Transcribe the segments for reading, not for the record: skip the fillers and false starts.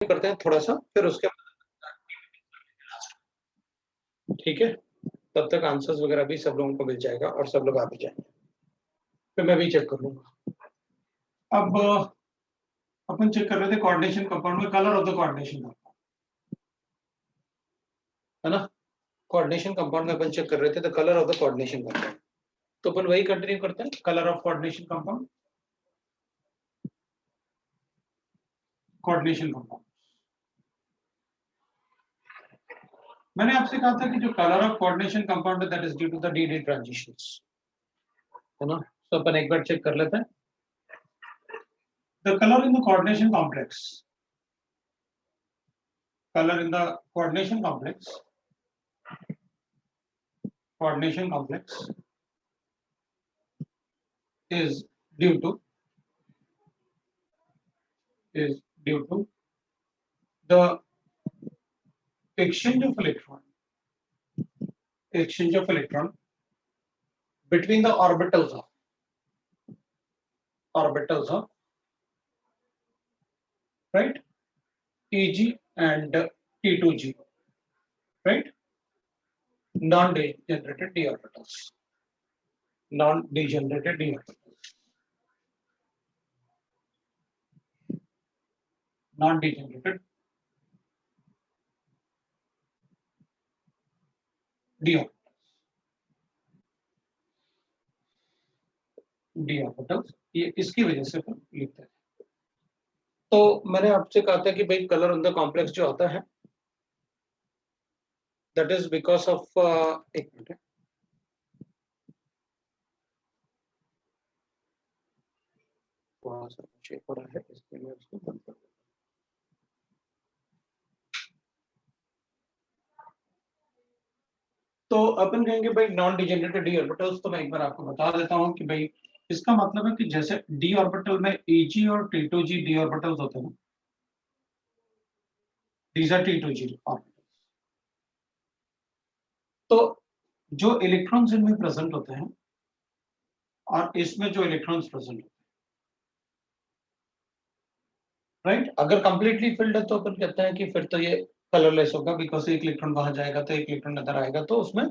करते हैं थोड़ा सा, फिर उसके ठीक है, तब तक आंसर्स वगैरह भी सब लोगों को मिल जाएगा और सब लोग आ भी जाएंगे, फिर मैं भी चेक कर लूंगा। अब अपन चेक कर रहे थे कोऑर्डिनेशन कंपाउंड में colour of the coordination compound, है ना। कोऑर्डिनेशन कंपाउंड में अपन चेक कर रहे थे the colour of the coordination compound, तो अपन वही कंटिन्यू करते हैं, colour of coordination compound. Coordination compound मैंने आपसे कहा था कि जो कलर ऑफ कोऑर्डिनेशन कंपाउंड है that is due to the D transitions, है ना। तो अपन एक बार चेक कर लेते हैं the colour in the coordination complex, color in the coordination complex is due to the exchange of electron between the orbitals of right Eg and T2g, right, non-degenerated d orbitals, non-degenerated d orbitals, non-degenerated d orbitals, ये इसकी वजह से अपन लिखते हैं। तो मैंने आपसे कहा था कि भाई कलर ऑन द कॉम्प्लेक्स जो आता है दैट इज बिकॉज ऑफ एक मिनट, थोड़ा सा चेक हो रहा है इसके लिए उसको बंद कर दो। तो अपन कहेंगे भाई नॉन डिजेनरेटेड डी ऑर्बिटल्स, तो मैं एक बार आपको बता देता हूं कि भाई इसका मतलब है कि जैसे डी ऑर्बिटल में Eg और T2g डी ऑर्बिटल्स होते हैं, दीज आर T2g ऑर्बिटल्स, तो जो इलेक्ट्रॉन्स इनमें प्रेजेंट होते हैं और इसमें जो इलेक्ट्रॉन्स प्रेजेंट होते हैं, राइट, अगर कंप्लीटली फिल्ड है तो अपन कहते हैं कि फिर तो ये कलरलेस होगा, बिकॉज एक इलेक्ट्रॉन बाहर जाएगा तो एक इलेक्ट्रॉन अंदर आएगा, तो उसमें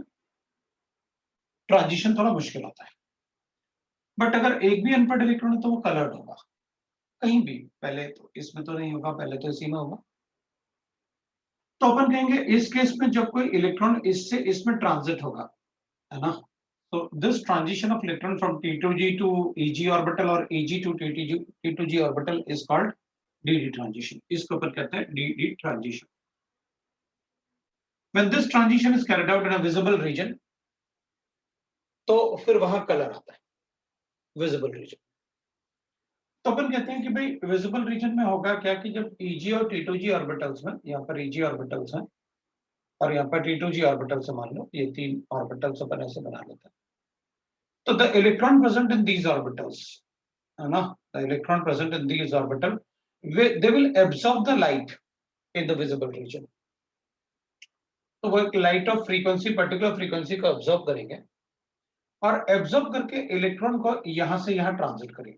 ट्रांजिशन थोड़ा मुश्किल होता है। बट अगर एक भी अनपढ़ इलेक्ट्रॉन है तो वो कलर्ड होगा कहीं भी, पहले तो इसमें तो नहीं होगा, पहले तो इसी में होगा। तो अपन कहेंगे इस केस में जब कोई इलेक्ट्रॉन इससे इसमें ट्रांजिट होगा, है ना, तो this transition of electron from T2g to Eg orbital और Eg to T2g orbital is called dd transition, इसको अपन कहते हैं dd transition. When this transition is carried out in a visible region, तो फिर वहां कलर आता है विजिबल रीजन। तो अपन कहते हैं कि भाई विजिबल रीजन में होगा क्या कि जब Eg और T2g ऑर्बिटल्स में, यहाँ पर Eg ऑर्बिटल्स हैं और यहाँ पर T2g ऑर्बिटल्स है, मान लो ये तीन ऑर्बिटल्स अपन ऐसे बना लेते हैं, तो the electron present in these orbitals, है ना, the electron present in these orbital they will absorb the light in the visible reason. तो वो एक light of frequency, particular frequency को एब्सॉर्ब करेंगे और एब्सॉर्ब करके इलेक्ट्रॉन को यहां से यहां ट्रांजिट करेंगे,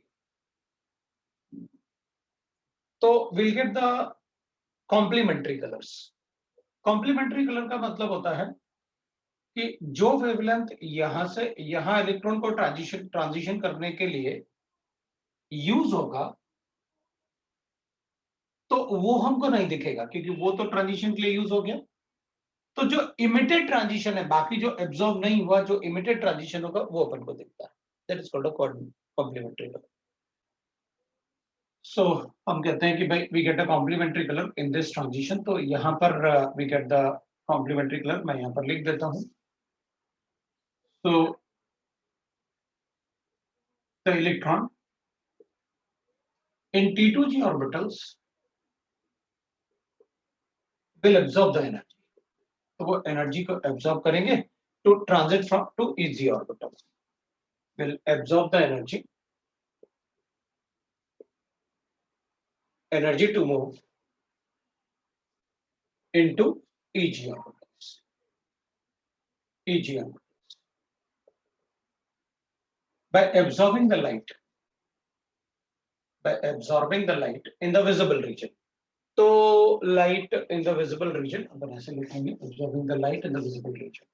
तो will get the complementary colours. Complementary colour का मतलब होता है कि जो वेवलेंथ यहां से यहां इलेक्ट्रॉन को ट्रांजिशन करने के लिए यूज होगा, तो वो हमको नहीं दिखेगा क्योंकि वो तो ट्रांजिशन के लिए यूज हो गया। तो जो इमिटेड ट्रांजिशन है, बाकी जो एब्जॉर्ब नहीं हुआ, जो इमिटेड ट्रांजिशन होगा वो अपन को दिखता है, that is called a complementary colour. So हम कहते हैं कि भाई we get a complementary colour in this transition. तो यहां पर we get the complementary colour, मैं यहां पर लिख देता हूं। तो the electron in T2g orbitals will absorb the energy, तो वो एनर्जी को एब्जॉर्ब करेंगे to transit from to Eg orbitals, will absorb the energy to move into Eg orbitals, by absorbing the light in the visible region, तो light in the visible region अपन ऐसे लिखेंगे, observing the light in the visible region,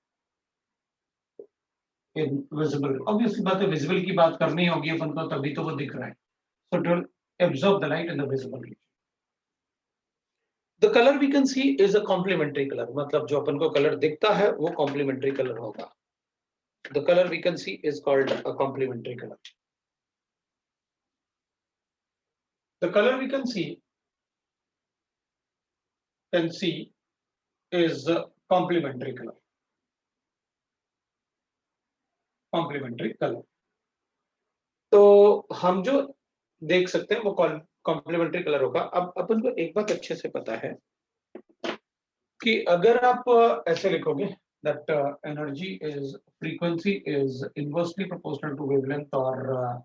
in visible, obviously बात है visible की बात करनी होगी अपन को, तभी तो वो दिख रहा है। So to absorb the light in the visible region. The colour we can see is a complementary colour, मतलब जो अपन को कलर दिखता है वो कॉम्प्लीमेंट्री कलर होगा। The colour we can see is called a complementary colour. The colour we can see is complementary color, complementary color। तो हम जो देख सकते हैं वो कॉम्प्लीमेंट्री कलर होगा। अब अपन को एक बात अच्छे से पता है कि अगर आप ऐसे लिखोगे that energy is frequency is inversely proportional to wavelength, or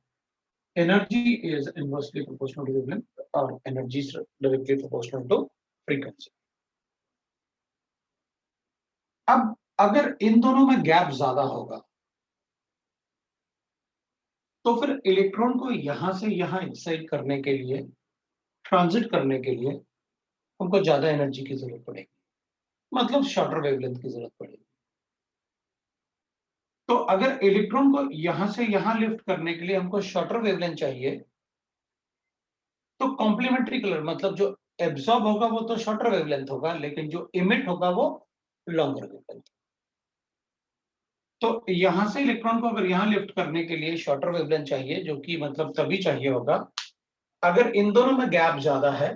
energy is inversely proportional to wavelength, or energy is directly proportional to frequency। अब अगर इन दोनों में गैप ज्यादा होगा तो फिर इलेक्ट्रॉन को यहां से यहां एक्साइट करने के लिए, ट्रांजिट करने के लिए उनको ज्यादा एनर्जी की जरूरत पड़ेगी, मतलब शॉर्टर वेवलेंथ की जरूरत पड़ेगी। तो अगर इलेक्ट्रॉन को यहां से यहां लिफ्ट करने के लिए हमको शॉर्टर वेवलेंथ चाहिए, तो कॉम्प्लीमेंट्री कलर मतलब जो एब्सॉर्ब होगा वो तो शॉर्टर वेवलेंथ होगा, लेकिन जो इमिट होगा वो लॉन्गर वेवलेंथ। तो यहां से इलेक्ट्रॉन को अगर यहां लिफ्ट करने के लिए शॉर्टर वेवलेंथ चाहिए, जो कि मतलब तभी चाहिए होगा अगर इन दोनों में गैप ज्यादा है,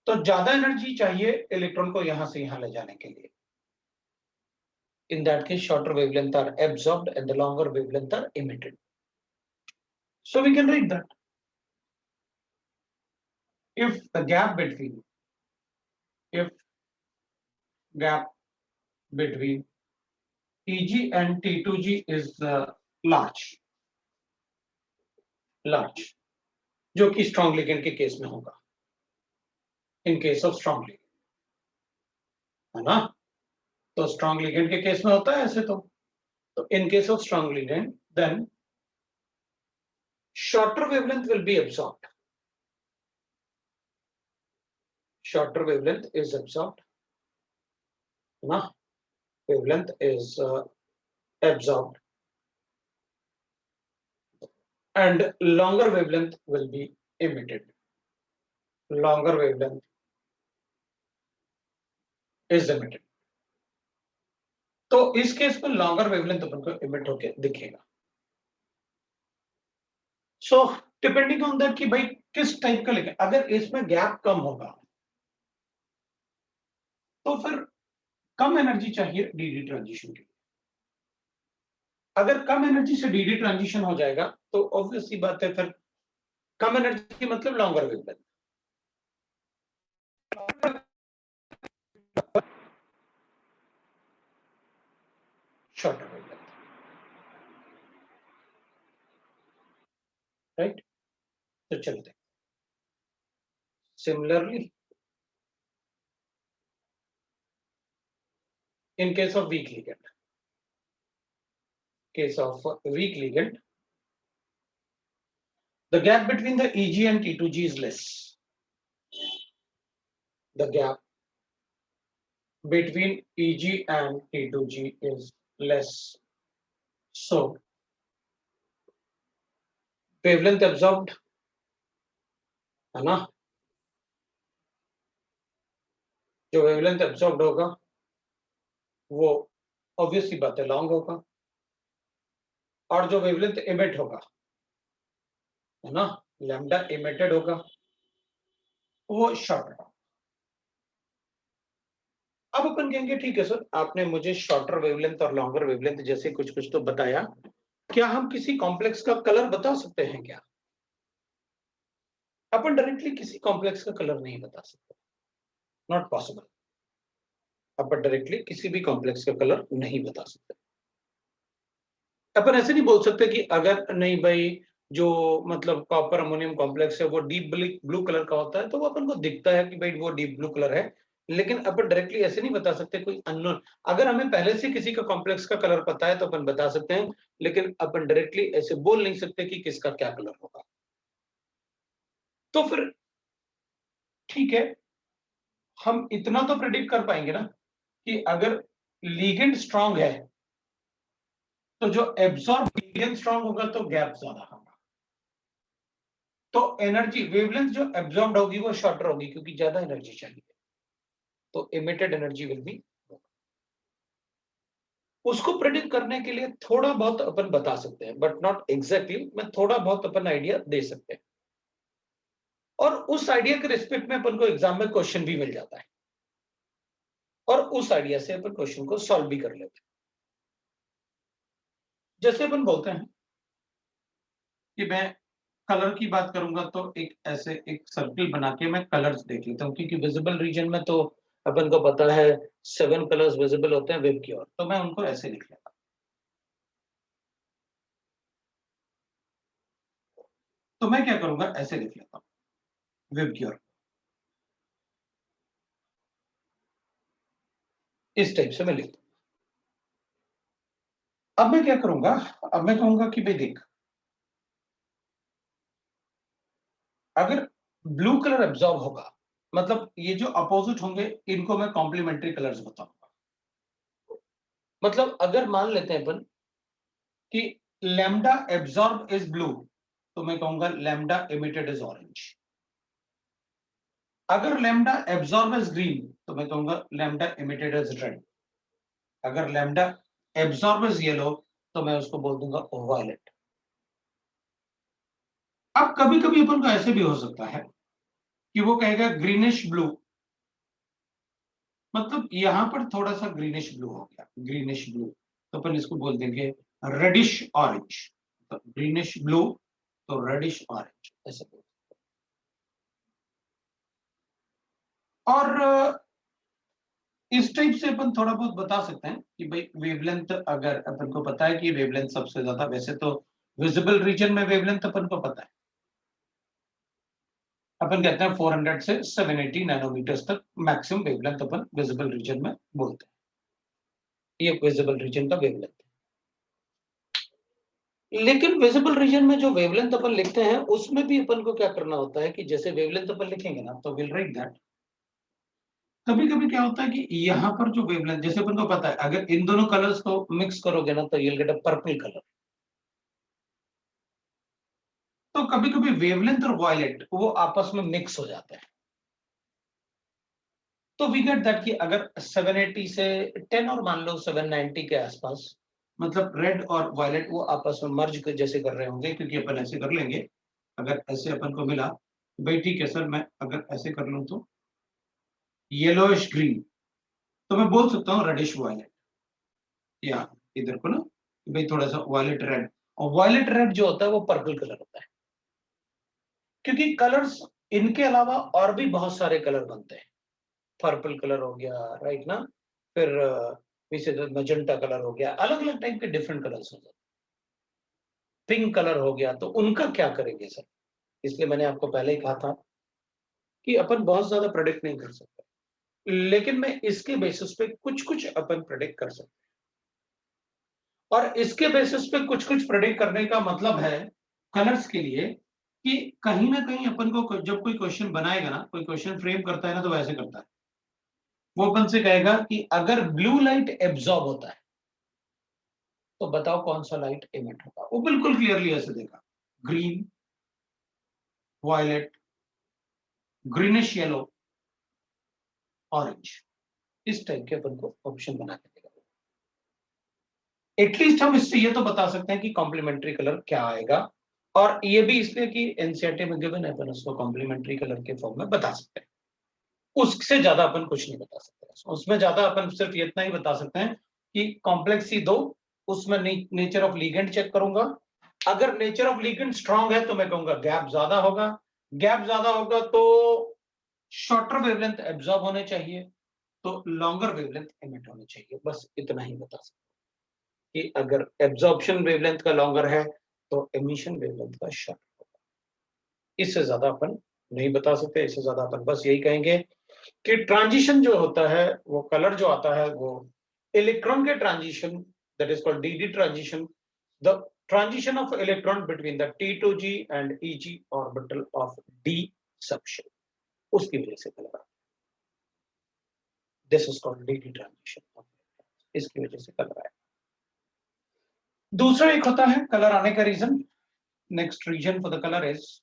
तो ज्यादा एनर्जी चाहिए इलेक्ट्रॉन को यहां से यहां ले जाने के लिए। In that case, shorter wavelength are absorbed and the longer wavelength are emitted. So we can write that if the gap between Eg and T2G is large, जो कि strong ligand के केस में होगा, in case of strong ligand, है ना? तो strong ligand के case में होता है ऐसे तो in case of strong ligand, then shorter wavelength will be absorbed. Shorter wavelength is absorbed, na? Wavelength is absorbed, and longer wavelength will be emitted. Longer wavelength is emitted. तो इस case में longer wavelength अपन को emit होके दिखेगा। So depending on that कि भाई किस type का लिखे, अगर इसमें गैप कम होगा तो फिर कम एनर्जी चाहिए डीडी ट्रांजिशन के लिए। अगर कम एनर्जी से डीडी ट्रांजिशन हो जाएगा तो ऑब्वियसली बात है फिर कम एनर्जी मतलब longer wavelength, shorter wavelength, right? तो चलते similarly in case of weak ligand, the gap between the Eg and T2G is less. The gap between Eg and T2G is less. So wavelength absorbed, है ना? जो wavelength absorbed होगा वो obviously बात है long होगा, और जो wavelength emit होगा, है ना, लैम्डा emitted होगा वो शॉर्ट होगा। अब अपन कहेंगे ठीक है सर, आपने मुझे शॉर्टर वेवलेंथ और लॉन्गर वेवलेंथ जैसे कुछ कुछ तो बताया, क्या हम किसी कॉम्प्लेक्स का कलर बता सकते हैं क्या? अपन डायरेक्टली किसी कॉम्प्लेक्स का कलर नहीं बता सकते, नॉट पॉसिबल। अपन डायरेक्टली किसी भी कॉम्प्लेक्स का कलर नहीं बता सकते। अपन ऐसे नहीं बोल सकते कि अगर नहीं भाई जो मतलब कॉपर अमोनियम कॉम्प्लेक्स है वो डीप ब्लू कलर का होता है तो वो अपन को दिखता है कि भाई वो डीप ब्लू कलर है, लेकिन अपन डायरेक्टली ऐसे नहीं बता सकते कोई अननोन। अगर हमें पहले से किसी का कॉम्प्लेक्स का कलर पता है तो अपन बता सकते हैं, लेकिन अपन डायरेक्टली ऐसे बोल नहीं सकते कि किसका क्या कलर होगा। तो फिर ठीक है, हम इतना तो प्रेडिक्ट कर पाएंगे ना कि अगर लिगेंड स्ट्रांग है तो जो एब्सॉर्ब लिगेंड स्ट्रांग होगा तो गैप ज्यादा होगा, तो एनर्जी वेवलेंथ जो एब्सॉर्ब्ड होगी वो शॉर्टर होगी क्योंकि ज्यादा एनर्जी चाहिए, तो इमिटेड एनर्जी विल बी, उसको प्रेडिक्ट करने के लिए थोड़ा बहुत अपन बता सकते हैं बट नॉट एग्जैक्टली, मैं थोड़ा बहुत अपन आइडिया दे सकते हैं, और उस आइडिया के रिस्पेक्ट में अपन को एग्जाम में क्वेश्चन भी मिल जाता है और उस आइडिया से अपन क्वेश्चन को सॉल्व भी कर लेते हैं। जैसे अपन बोलते हैं कि मैं कलर की बात करूंगा तो एक ऐसे एक सर्कल बना के मैं कलर्स देख लेता हूं, क्योंकि विजिबल रीजन में तो अपन को पता है 7 कलर्स विजिबल होते हैं वेब की ओर, तो मैं उनको ऐसे लिख लेता हूं। तो मैं क्या करूंगा, ऐसे लिख लेता हूं वेब की ओर, इस टाइप से मैं लिखता हूं। अब मैं क्या करूंगा, अब मैं कहूंगा कि भाई देख, अगर ब्लू कलर एब्जॉर्ब होगा, मतलब ये जो अपोजिट होंगे इनको मैं कॉम्प्लीमेंट्री कलर्स बताऊंगा। मतलब अगर मान लेते हैं अपन कि लैम्डा एब्जॉर्ब इज ब्लू, तो मैं कहूंगा लैम्डा इमिटेड इज ऑरेंज। अगर लैम्डा एब्जॉर्ब इज ग्रीन, तो मैं कहूंगा लैम्डा इमिटेड इज रेड। अगर लैम्डा एब्जॉर्ब इज येलो, तो मैं उसको बोल दूंगा वायलेट। अब कभी कभी अपन को ऐसे भी हो सकता है कि वो कहेगा ग्रीनिश ब्लू, मतलब यहां पर थोड़ा सा ग्रीनिश ब्लू हो गया, ग्रीनिश ब्लू, तो अपन इसको बोल देंगे रेडिश ऑरेंज। तो ग्रीनिश ब्लू तो रेडिश ऑरेंज ऐसे बोल। और इस टाइप से अपन थोड़ा बहुत बता सकते हैं कि भाई वेवलेंथ, अगर अपन को पता है कि वेवलेंथ सबसे ज्यादा, वैसे तो विजिबल रीजन में वेवलेंथ अपन को पता है, अपन कहते हैं 400 से 780 नैनोमीटर्स तक मैक्सिमम वेवलेंथ अपन विजिबल रीजन में बोलते हैं, ये विजिबल रीजन का वेवलेंथ। लेकिन विजिबल रीजन में जो वेवलेंथ अपन लिखते हैं उसमें भी अपन को क्या करना होता है कि जैसे वेवलेंथ अपन लिखेंगे ना, तो विल राइट दैट, कभी कभी क्या होता है कि यहाँ पर जो वेवलेंथ, जैसे अपन को पता है अगर इन दोनों कलर्स को मिक्स करोगे ना तो you'll get a purple colour, तो कभी कभी वेवलेंथ और वायलेट वो आपस में मिक्स हो जाते हैं, तो वी गेट दैट कि अगर 780 से 10 और मान लो 790 के आसपास, मतलब रेड और वायलेट वो आपस में मर्ज जैसे कर रहे होंगे, क्योंकि अपन ऐसे कर लेंगे, अगर ऐसे अपन को मिला भाई ठीक है सर, मैं अगर ऐसे कर लूं तो येलोइश ग्रीन, तो मैं बोल सकता हूँ रेडिश वायलेट, या इधर को ना भाई थोड़ा सा वायलेट रेड, और वायलेट रेड जो होता है वो पर्पल कलर होता है, क्योंकि कलर्स इनके अलावा और भी बहुत सारे कलर बनते हैं, पर्पल कलर हो गया राइट ना, फिर पीछे मजेंटा कलर हो गया, अलग अलग टाइप के डिफरेंट कलर्स हो जाते हैं, पिंक कलर हो गया, तो उनका क्या करेंगे सर, इसलिए मैंने आपको पहले ही कहा था कि अपन बहुत ज्यादा प्रेडिक्ट नहीं कर सकते, लेकिन मैं इसके बेसिस पे कुछ कुछ अपन प्रेडिक्ट कर सकते हैं, और इसके बेसिस पे कुछ कुछ प्रेडिक्ट करने का मतलब है कलर्स के लिए कि कहीं ना कहीं अपन को जब कोई क्वेश्चन बनाएगा ना, कोई क्वेश्चन फ्रेम करता है ना, तो वैसे करता है, वो अपन से कहेगा कि अगर ब्लू लाइट एब्जॉर्ब होता है तो बताओ कौन सा लाइट एमिट होगा, वो बिल्कुल क्लियरली ऐसे देगा, green, violet, greenish yellow, orange, इस टाइप के अपन को ऑप्शन बना के देगा। एटलीस्ट हम इससे ये तो बता सकते हैं कि कॉम्प्लीमेंट्री कलर क्या आएगा, और ये भी इसलिए कि एनसीईआरटी में गिवन है, अपन उसको कॉम्प्लीमेंट्री कलर के फॉर्म में बता सकते हैं, उससे ज्यादा अपन कुछ नहीं बता सकते, उसमें ज्यादा अपन सिर्फ इतना ही बता सकते हैं कि कॉम्प्लेक्स सी दो, उसमें नेचर ऑफ लिगेंड चेक करूंगा, अगर नेचर ऑफ लिगेंड स्ट्रांग है तो मैं कहूंगा गैप ज्यादा होगा, गैप ज्यादा होगा तो शॉर्टर वेवलेंथ एब्जॉर्ब होने चाहिए, तो लॉन्गर वेवलेंथ एमिट होने चाहिए, बस इतना ही बता सकते हैं कि अगर एब्जॉर्प्शन वेवलेंथ का लॉन्गर है तो एमिशन वेवलेंथ का शॉर्ट होगा, इससे ज्यादा अपन नहीं बता सकते, इससे ज्यादा अपन बस यही कहेंगे कि ट्रांजिशन जो होता है, वो कलर जो आता है वो इलेक्ट्रॉन के transition, that is called D transition, the transition of electron between the T2G and EG orbital of d subshell, उसकी वजह से कलर आता है। This is called D transition, इसकी वजह से कलर आया। दूसरा एक होता है कलर आने का region. Next region for the colour is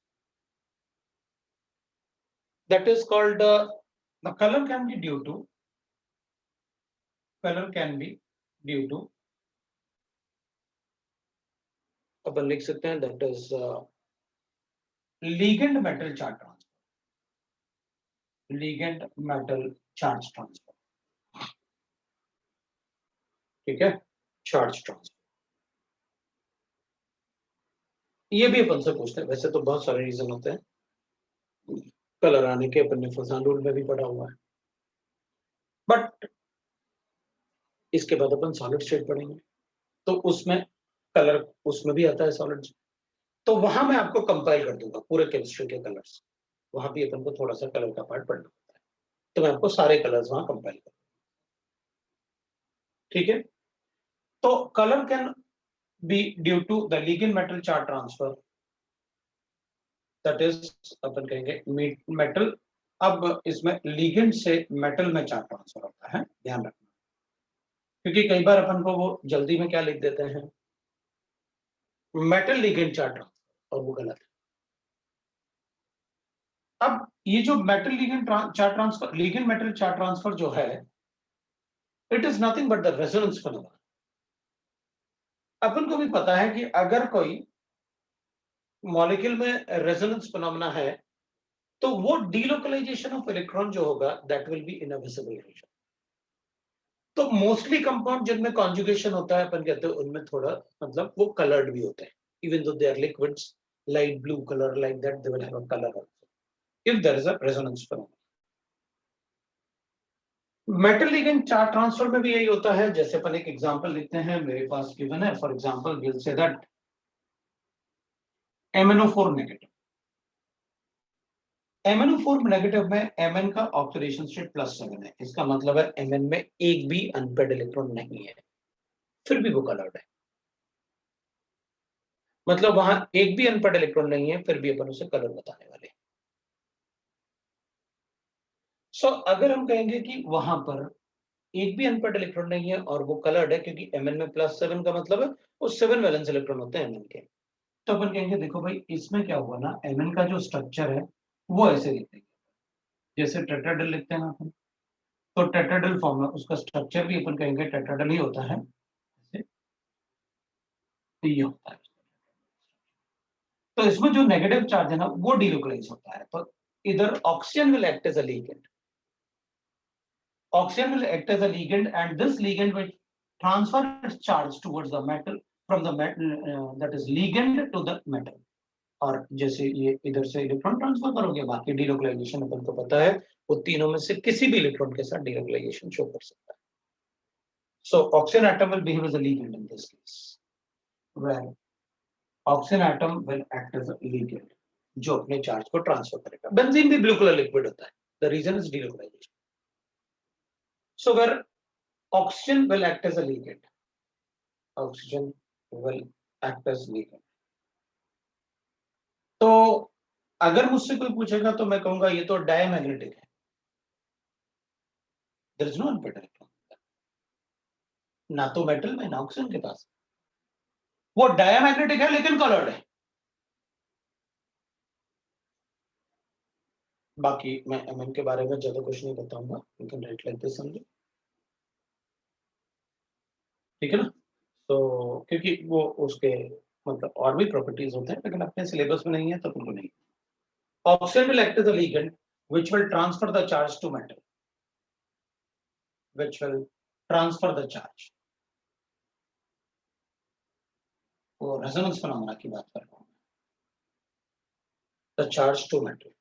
that is called the colour can be due to अपन लिख सकते हैं that is ligand metal charge transfer, ligand metal charge transfer, ठीक है, चार्ज ट्रांसफर। ये भी अपन से पूछते हैं, वैसे तो बहुत सारे रीजन होते हैं कलर आने के, अपन ने फसान रूल में भी पढ़ा हुआ है, बट इसके बाद अपन सॉलिड स्टेट पढ़ेंगे तो उसमें कलर उसमें भी आता है सॉलिड, तो वहां मैं आपको कंपाइल कर दूंगा पूरे केमिस्ट्री के कलर्स, वहां भी अपन को थोड़ा सा कलर का पार्ट पढ़ना होता है, तो मैं आपको सारे कलर्स वहां कंपाइल कर, ठीक है। तो colour can be due to the ligand metal charge transfer, that is अपन कहेंगे मेटल। अब इसमें लिगेंड से मेटल में चार्ज ट्रांसफर होता है, ध्यान रखना, क्योंकि कई बार अपन को वो जल्दी में क्या लिख देते हैं, मेटल लिगेंड चार्ज ट्रांसफर, और वो गलत है। अब ये जो metal ligand charge transfer, ligand metal charge transfer जो है, it is nothing but the resonance phenomena. अपन को भी पता है कि अगर कोई मॉलिक्यूल में रेजोनेंस फिनोमेना है तो वो डीलोकलाइजेशन ऑफ इलेक्ट्रॉन जो होगा that will be in a visible region. तो मोस्टली कंपाउंड जिनमें कॉन्जुगेशन होता है अपन कहते हैं उनमें थोड़ा मतलब वो कलर्ड भी होते हैं, even though they are liquids, light blue colour like that, they will have a colour also if there is a resonance phenomena. Metal ligand charge transfer में भी यही होता है, जैसे अपन एक एग्जांपल लिखते हैं, मेरे पास गिवन है, for example we will say that MnO4 negative, MnO4 negative में Mn का ऑक्सीडेशन स्टेट +7 है, इसका मतलब है Mn में एक भी अनपेड इलेक्ट्रॉन नहीं है, फिर भी वो कलर्ड है, मतलब वहां एक भी अनपेड इलेक्ट्रॉन नहीं है फिर भी अपन उसे कलर बताने वाले। सो अगर हम कहेंगे कि वहां पर एक भी अनपेड इलेक्ट्रॉन नहीं है और वो कलर्ड है, क्योंकि Mn में +7 का मतलब है वो 7 वैलेंस इलेक्ट्रॉन होते हैं Mn के, तो अपन कहेंगे देखो भाई इसमें क्या हुआ ना, Mn का जो स्ट्रक्चर है वो ऐसे लिखते हैं, जैसे टेट्राहेड्रल लिखते हैं ना अपन, तो टेट्राहेड्रल फॉर्म में उसका स्ट्रक्चर भी अपन कहेंगे टेट्राहेड्रल ही होता है, तो ये होता है। तो इसमें जो नेगेटिव चार्ज है ना वो डीलोकलाइज होता है, तो इधर oxygen will act as a ligand, oxygen will act as a ligand and this ligand will transfer its charge towards the metal from the metal that is ligand to the metal, और जैसे ये इधर से electron transfer करोगे बाकी delocalisation अपन को पता है वो तीनों में से किसी भी इलेक्ट्रॉन के साथ डीलोकलाइजेशन शो कर सकता है। So oxygen atom will behave as a ligand in this case, where oxygen atom will act as a ligand जो अपने चार्ज को ट्रांसफर करेगा। बेंजीन भी ब्लू कलर लिक्विड होता है, the reason is delocalization. So where oxygen will act as a ligand, oxygen will act as ligand. तो अगर मुझसे कोई पूछेगा तो मैं कहूंगा ये तो डायमैग्नेटिक है, there is no unpaired electron, ना तो मेटल में ना ऑक्सीजन के पास, वो डायमैग्नेटिक है लेकिन कलर्ड है। बाकी मैं Mn के बारे में ज्यादा कुछ नहीं बताऊंगा, you can write like this समझो, ठीक है ना। तो क्योंकि वो उसके मतलब और भी प्रॉपर्टीज होते हैं लेकिन अपने सिलेबस में नहीं है तो तुमको नहीं। Oxygen will act as a ligand which will transfer the charge to metal, which will transfer the charge, वो रेजोनेंस फिनोमेना की बात कर रहा हूं, the charge to metal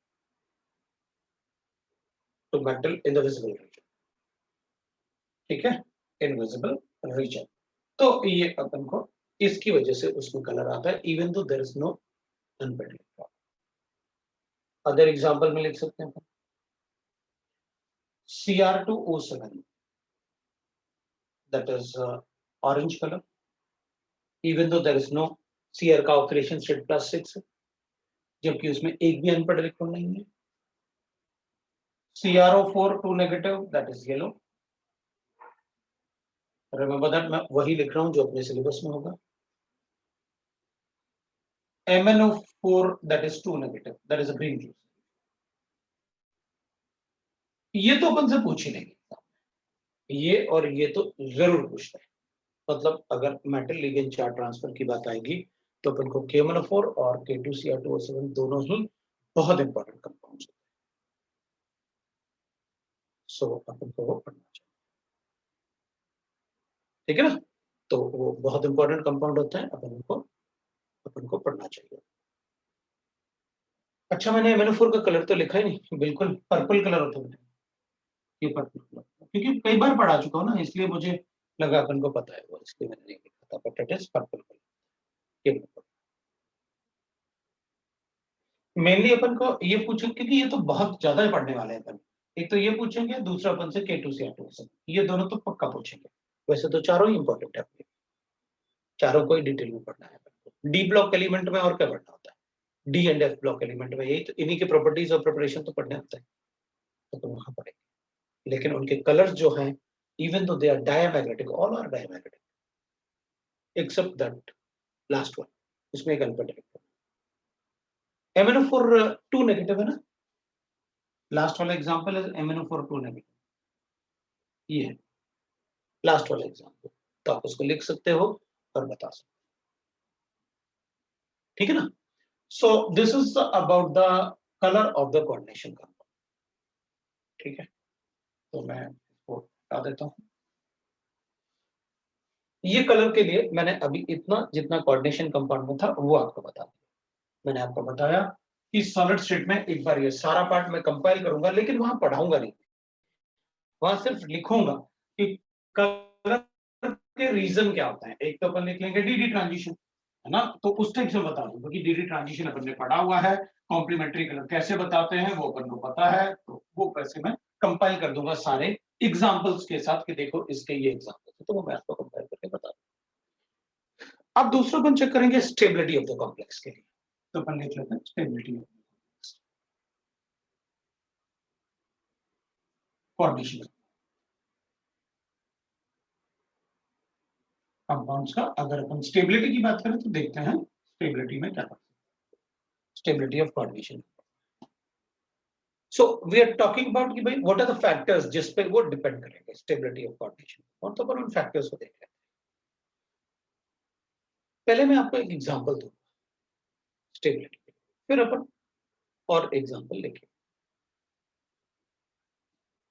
in the visible region, ठीक है, इनविजिबल रीजन। तो ये अपन को इसकी वजह से उसमें कलर आता है even though there is no unpaired electron. Other example में लिख सकते हैं Cr2O7 that is orange color even though there is no Cr का ऑक्सीडेशन स्टेट +6 है, जबकि उसमें एक भी अनपेड इलेक्ट्रॉन नहीं है। CrO4 2 negative, that is yellow. Remember that मैं वही लिख रहा हूं जो अपने सिलेबस में होगा. MnO4 that is 2 negative, that is a green juice. ये तो अपन से पूछ ही लेंगे, ये और ये तो जरूर पूछते हैं. मतलब अगर मेटल लिगेंड चार्ज ट्रांसफर की बात आएगी तो अपन को KMnO4 और K2Cr2O7 दोनों ही बहुत इंपॉर्टेंट कंपाउंड्स होते हैं. सो अपन को वो पढ़ना चाहिए, ठीक है ना. तो वो बहुत इंपॉर्टेंट कंपाउंड होता है, अपन को पढ़ना चाहिए. अच्छा, मैंने MnO4 का कलर तो लिखा ही नहीं, बिल्कुल पर्पल कलर होता है ये पर्पल कलर, क्योंकि कई बार पढ़ा चुका हूं ना, इसलिए मुझे लगा अपन को पता है वो, इसलिए मैंने नहीं लिखा था. But it is purple colour. Mainly अपन को ये पूछेंगे क्योंकि ये तो बहुत ज्यादा ही पढ़ने वाले हैं अपन. एक तो ये पूछेंगे, दूसरा अपन से K2Cr2O7, ये दोनों तो पक्का पूछेंगे. वैसे तो चारों ही इंपॉर्टेंट है, चारों को ही डिटेल में पढ़ना है. डी ब्लॉक एलिमेंट में और क्या पढ़ना होता है? D and F block element में यही तो, इन्हीं के प्रॉपर्टीज और प्रिपरेशन तो पढ़ने होता है, तो वहां पढ़ेंगे. लेकिन उनके कलर्स जो हैं, even though they are diamagnetic, all are diamagnetic except that last one, उसमें एक अनकंट्रेक्टेड. MnO4 2 नेगेटिव है ना, लास्ट वाला एग्जांपल है MnO4 2 नेगेटिव, ये है लास्ट वाला एग्जांपल. तो आप उसको लिख सकते हो और बता सकते हो, ठीक है ना. So this is about the colour of the coordination compound, ठीक है. तो मैं इसको बता देता हूं. ये कलर के लिए मैंने अभी इतना जितना कोऑर्डिनेशन कंपाउंड में था वो आपको बता दिया. मैंने आपको बताया कि सॉलिड स्टेट में एक बार ये सारा पार्ट मैं कंपाइल करूंगा, लेकिन वहां पढ़ाऊंगा नहीं, वहां सिर्फ लिखूंगा कि कलर के रीजन क्या होता है. एक तो अपन लिख लेंगे डीडी ट्रांजिशन, है ना, तो उस टाइप से बता दूंगा कि डीडी ट्रांजिशन अपन ने पढ़ा हुआ है. कॉम्प्लीमेंट्री कलर कैसे बताते हैं वो अपन को पता है, तो वो कैसे मैं कंपाइल कर दूंगा सारे एग्जांपल्स के साथ कि देखो इसके ये एग्जांपल है, तो वो मैं आपको कंपाइल करके बता दूंगा. अब दूसरा अपन चेक करेंगे स्टेबिलिटी ऑफ द कॉम्प्लेक्स के लिए. तो अपन लिख लेते हैं स्टेबिलिटी कोऑर्डिनेशन कंपाउंड्स का. अगर अपन स्टेबिलिटी की बात करें तो देखते हैं स्टेबिलिटी में क्या करते हैं. Stability of coordination. So we are talking about कि भाई व्हाट आर द फैक्टर्स जिस पे वो डिपेंड करेंगे स्टेबिलिटी ऑफ कोऑर्डिनेशन, और तो अपन उन फैक्टर्स को देख लेते हैं. पहले मैं आपको एक एग्जांपल दूंगा स्टेबिलिटी, फिर अपन और एग्जांपल लेंगे.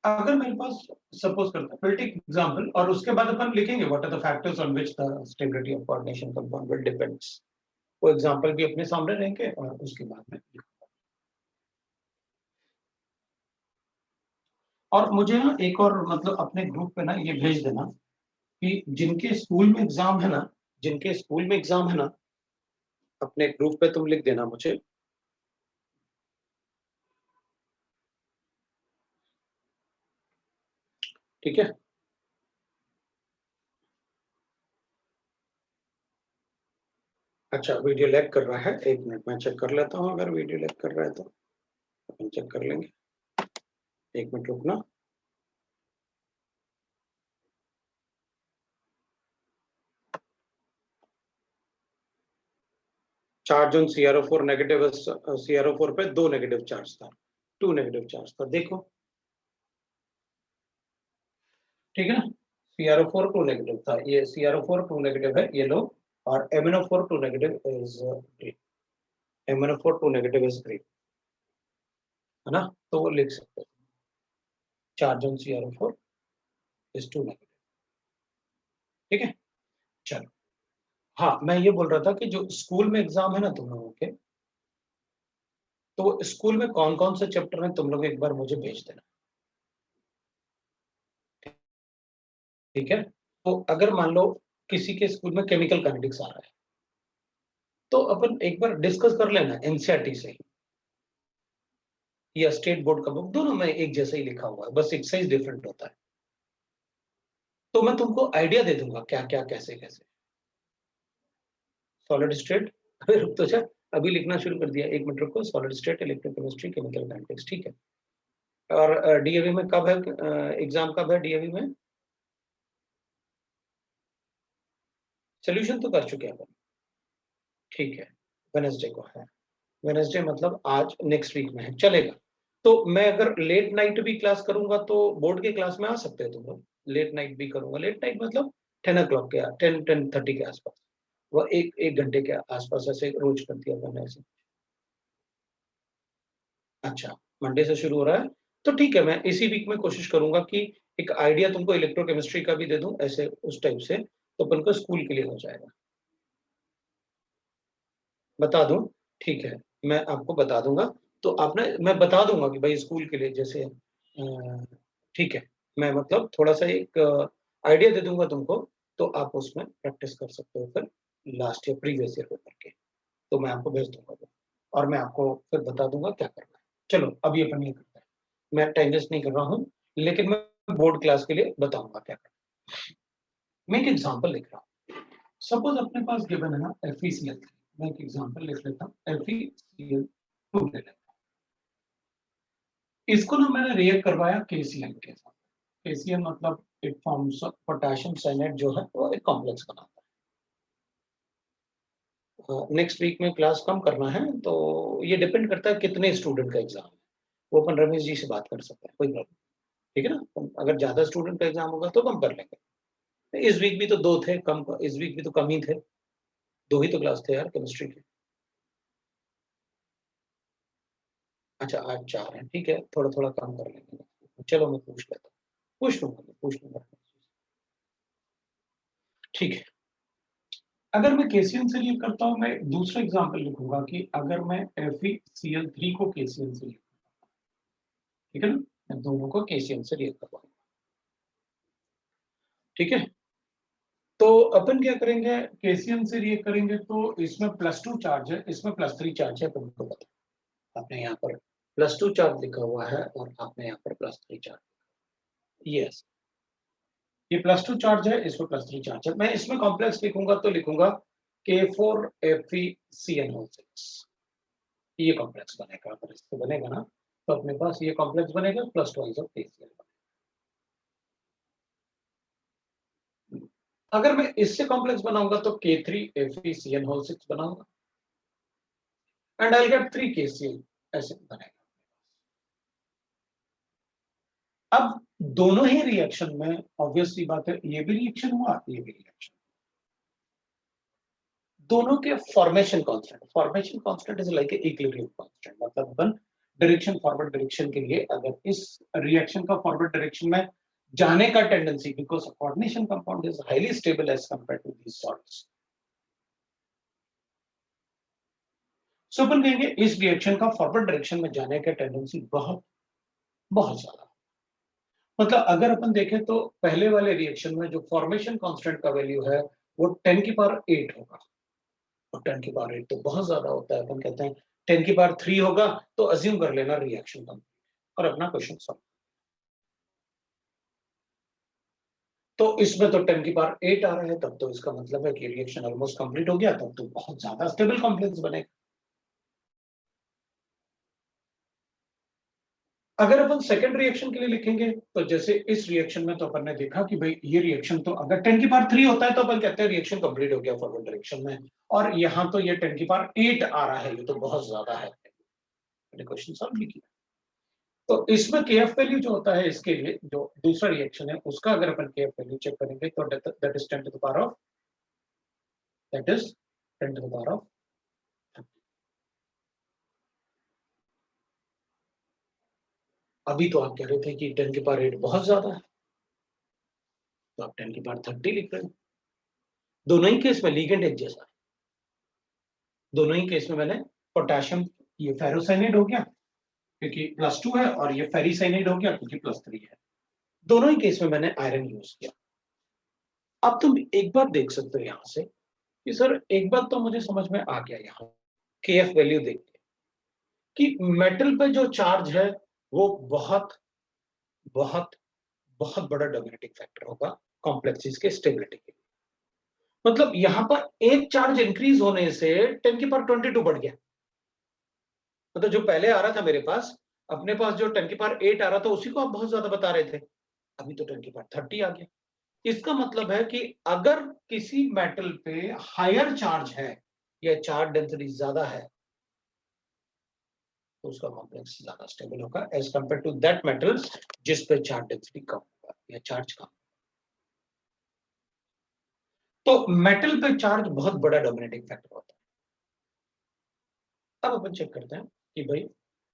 अगर मेरे पास सपोज करता है, फिर टेक एग्जांपल और उसके बाद अपन लिखेंगे what are the factors on which the stability of coordination compound will depends. वो एग्जांपल भी अपने सामने रहेंगे और उसके बाद में. और मुझे ना एक और मतलब अपने ग्रुप पे ना ये भेज देना कि जिनके स्कूल में एग्जाम है ना, जिनके स्कूल में एग्जाम है ना, अपने ग्रुप पे तुम लिख देना मुझे. ठीक है. अच्छा, वीडियो लैग कर रहा है, एक मिनट मैं चेक कर लेता हूँ. अगर वीडियो लैग कर रहा है तो अपन चेक कर लेंगे. एक मिनट रुकना. Charge on CrO4 negative, CrO4 पे 2 नेगेटिव चार्ज था, 2 नेगेटिव चार्ज था. देखो ठीक है ना, CrO4 2 नेगेटिव था, ये CrO4 2 नेगेटिव है, ये लो. और MnO4 2 negative is green, MnO4 2 negative is green, है ना. तो वो लिख सकते हैं charge on CrO4 is 2 negative. ठीक है, चलो. हाँ, मैं ये बोल रहा था कि जो स्कूल में एग्जाम है ना तुम लोगों के, तो स्कूल में कौन कौन से चैप्टर हैं तुम लोग एक बार मुझे भेज देना, ठीक है. तो अगर मान लो किसी के स्कूल में केमिकल काइनेटिक्स आ रहा है, तो अपन एक बार डिस्कस कर लेना एनसीईआरटी से ही या स्टेट बोर्ड का बुक, दोनों में एक जैसा ही लिखा हुआ है, बस एक्सरसाइज डिफरेंट होता है. तो मैं तुमको आइडिया दे दूंगा क्या क्या कैसे कैसे. सॉलिड स्टेट रुक तो जा, अभी लिखना शुरू कर दिया, एक मिनट रुको. Solid state, electrochemistry, chemical kinetics, ठीक है. और डीएवी में कब है एग्जाम, कब है डीएवी में? सोल्यूशन तो कर चुके हैं अपन, ठीक है, वेडनेसडे को है। वेडनेसडे मतलब आज नेक्स्ट वीक में है, चलेगा। तो मैं अगर लेट नाइट भी क्लास करूंगा तो बोर्ड के क्लास में आ सकते हो तुम लोग। लेट नाइट भी करूंगा, लेट नाइट मतलब 10 o'clock के 10-10:30 के आसपास, वो एक घंटे के आसपास, ऐसे रोज कर दिया मैंने ऐसे। अच्छा, मंडे से शुरू हो रहा है, तो ठीक है, मैं इसी वीक में कोशिश करूंगा कि एक आइडिया तुमको इलेक्ट्रोकेमिस्ट्री का भी दे दूं, ऐसे उस टाइप से, तो अपन को स्कूल के लिए हो जाएगा। बता दूं? ठीक है, मैं आपको बता दूंगा। तो आपने, मैं बता दूंगा कि भाई स्कूल के लिए जैसे ठीक है, मैं मतलब थोड़ा सा एक आइडिया दे दूंगा तुमको, तो आप उसमें प्रैक्टिस कर सकते हो फिर last year previous year paper के। तो मैं आपको भेज दूंगा वो, और मैं आपको फिर बता दूंगा क्या करना है। चलो अभी अपन ये करते हैं, मैं टाइम वेस्ट नहीं कर रहा हूँ, लेकिन मैं बोर्ड क्लास के लिए बताऊंगा क्या करना है। मैं एक एग्जाम्पल लिख रहा हूँ। सपोज अपने पास गिवन है ना FeCl3, मैं एक एग्जांपल लिख लेता हूँ, FeCl2 ले लेता हूँ। इसको ना मैंने रिएक्ट करवाया KCl के साथ। KCl मतलब इट फॉर्म्स पोटेशियम साइनाइड जो है वो एक कॉम्प्लेक्स बनाता है। नेक्स्ट वीक में क्लास कम करना है, तो ये डिपेंड करता है कितने स्टूडेंट का एग्जाम है, वो अपन रमेश जी से बात कर सकते हैं, कोई प्रॉब्लम, ठीक है ना। अगर ज्यादा स्टूडेंट का एग्जाम होगा तो कम कर लेंगे। इस वीक भी तो 2 थे कम, इस वीक भी तो कम ही थे, 2 ही तो क्लास थे यार केमिस्ट्री के। अच्छा आज 4 हैं, ठीक है, थोड़ा थोड़ा कम कर लेंगे। चलो मैं पूछ लेता हूँ, पूछ लूंगा। ठीक है, अगर मैं KCl से लीव करता हूँ, मैं दूसरा एग्जांपल लिखूंगा कि अगर मैं FeCl3 को KCl से लीव, ठीक है ना, मैं दोनों को KCl से लीव करवाऊंगा, ठीक है। तो अपन क्या करेंगे, KCl से लीव करेंगे तो इसमें +2 चार्ज है, इसमें +3 चार्ज है, अपन को पता। आपने यहाँ पर +2 चार्ज लिखा हुआ है और आपने यहाँ पर +3 चार्ज, यस, ये +2 चार्ज है, इसमें +3 चार्ज है। मैं इसमें कॉम्प्लेक्स लिखूंगा तो लिखूंगा K4FeCN6, ये कॉम्प्लेक्स बनेगा। अगर इससे बनेगा ना तो अपने पास ये कॉम्प्लेक्स बनेगा +2 ऑफ KCl। अगर मैं इससे कॉम्प्लेक्स बनाऊंगा तो K3FeCN6 बनाऊंगा, एंड आई गेट 3 KCl, ऐसे बनेगा। अब दोनों ही रिएक्शन में ऑब्वियसली बात है, ये भी रिएक्शन हुआ, ये भी रिएक्शन, दोनों के formation constant is like equilibrium constant, मतलब अपन डायरेक्शन, फॉरवर्ड डायरेक्शन के लिए अगर इस रिएक्शन का फॉरवर्ड डायरेक्शन में जाने का tendency, because coordination compound is highly stable as compared to these salts, so अपन कहेंगे इस रिएक्शन का फॉरवर्ड डायरेक्शन में जाने का टेंडेंसी बहुत बहुत ज्यादा। मतलब अगर अपन देखें तो पहले वाले रिएक्शन में जो फॉर्मेशन कांस्टेंट का वैल्यू है वो 10⁸ होगा, और 10⁸ तो बहुत ज्यादा होता है। अपन कहते हैं 10⁵ होगा तो अज्यूम कर लेना रिएक्शन का, और अपना क्वेश्चन सॉल्व। तो इसमें तो 10⁸ आ रहा है, तब तो इसका मतलब है कि रिएक्शन ऑलमोस्ट कंप्लीट हो गया, तब तो बहुत ज्यादा स्टेबल कॉम्प्लेक्स बनेगा। अगर अपन सेकंड रिएक्शन के लिए लिखेंगे तो जैसे इस रिएक्शन में तो अपन ने देखा कि भाई ये रिएक्शन तो अगर 10⁵ होता है तो अपन कहते हैं रिएक्शन कंप्लीट हो गया फॉरवर्ड डायरेक्शन में, और यहाँ तो ये 10⁸ आ रहा है, ये तो बहुत ज्यादा है, मैंने क्वेश्चन सॉल्व नहीं किया। तो इसमें KF वैल्यू जो होता है इसके लिए, जो दूसरा रिएक्शन है उसका अगर अपन KF वैल्यू चेक करेंगे तो that is 10 to the power of, that is 10 to the power of. अभी तो आप कह रहे थे कि 10⁸ बहुत ज्यादा है, तो आप 10⁵ लिख रहे हैं। दोनों ही केस में लिगेंड एक जैसा है, दोनों ही केस में मैंने पोटेशियम, ये फेरोसाइनाइड हो गया क्योंकि +2 है, और ये फेरिसाइनाइड हो गया क्योंकि +3 है। दोनों ही केस में मैंने आयरन यूज किया। अब तुम एक बार देख सकते हो यहां से कि सर एक बात तो मुझे समझ में आ गया यहाँ KF वैल्यू देख के, कि मेटल पे जो चार्ज है वो बहुत बहुत बहुत बड़ा डोमिनेटिंग फैक्टर होगा कॉम्प्लेक्सिस के स्टेबिलिटी के। मतलब यहां पर एक चार्ज इंक्रीज होने से 10⁻22 बढ़ गया, मतलब जो पहले आ रहा था मेरे पास अपने पास जो 10 की पावर 8 आ रहा था उसी को आप बहुत ज्यादा बता रहे थे, अभी तो 10 की पावर 30 आ गया। इसका मतलब है कि अगर किसी मेटल पे हायर चार्ज है या चार्ज डेंसिटी ज्यादा है तो उसका कॉम्प्लेक्स ज्यादा स्टेबल होगा as compare to that metal जिस पे चार्ज डेंसिटी कम होगा या चार्ज कम। तो मेटल पे चार्ज बहुत बड़ा डोमिनेटिंग फैक्टर होता है। अब अपन चेक करते हैं कि भाई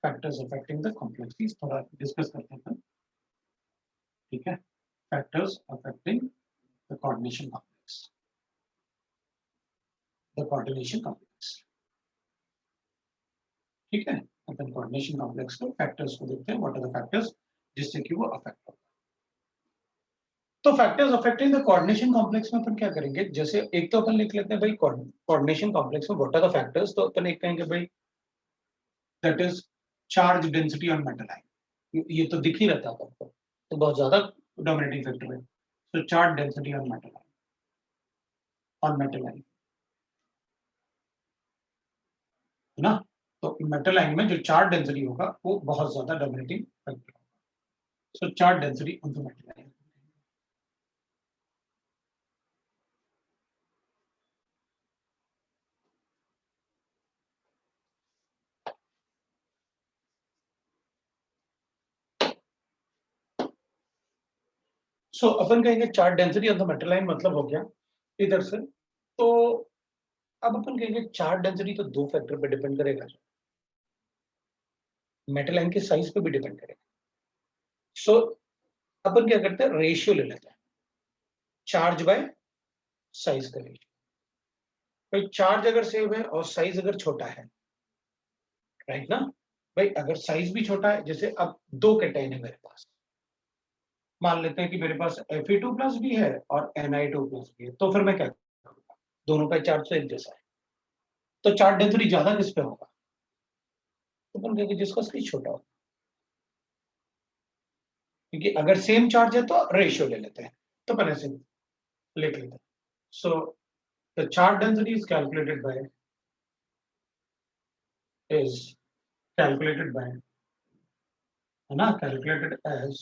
फैक्टर्स अफेक्टिंग द कॉम्प्लेक्सिटीज थोड़ा डिस्कस करते हैं, ठीक है। Factors affecting the coordination complex, the coordination complex, ठीक है। अपन कोऑर्डिनेशन कॉम्प्लेक्स के फैक्टर्स को देखते हैं, व्हाट आर द फैक्टर्स जिससे कि वो अफेक्ट होगा। तो factors affecting the coordination complex में अपन क्या करेंगे, जैसे एक तो अपन लिख लेते हैं भाई कोऑर्डिनेशन कॉम्प्लेक्स में व्हाट आर द फैक्टर्स, तो अपन एक कहेंगे भाई that is charge density on metal ion, ये तो दिख ही रहता है आपको, तो बहुत ज्यादा डोमिनेटिंग फैक्टर है। तो charge density on metal ion, on metal ion, है ना। तो मेटल आयन में जो चार्ज डेंसिटी होगा वो बहुत ज्यादा डोमिनेटिंग फैक्टर होगा। So charge density on the metal ion. So अपन कहेंगे charge density of the metal ion, मतलब हो गया इधर से। तो अब अपन कहेंगे चार्ज डेंसिटी तो दो फैक्टर पे डिपेंड करेगा, मेटल लाइन के साइज पे भी डिपेंड करेगा। सो अपन क्या करते हैं, रेशियो ले लेते हैं, चार्ज बाय साइज का रेशियो। भाई चार्ज अगर सेम है और साइज अगर छोटा है, राइट ना। भाई अगर साइज भी छोटा है, जैसे अब दो कैटायन है मेरे पास, मान लेते हैं कि मेरे पास Fe2+ भी है और Na2+ भी है, तो फिर मैं क्या करूंगा, दोनों का चार्ज तो एक जैसा है, तो चार्ज डेंसिटी ज्यादा किस पे होगा, तो अपन कहेंगे जिसका साइज छोटा हो, क्योंकि अगर सेम चार्ज है तो रेशियो ले लेते हैं, तो अपन ऐसे लिख लेते हैं। So the charge density is calculated by is calculated by, है ना, calculated as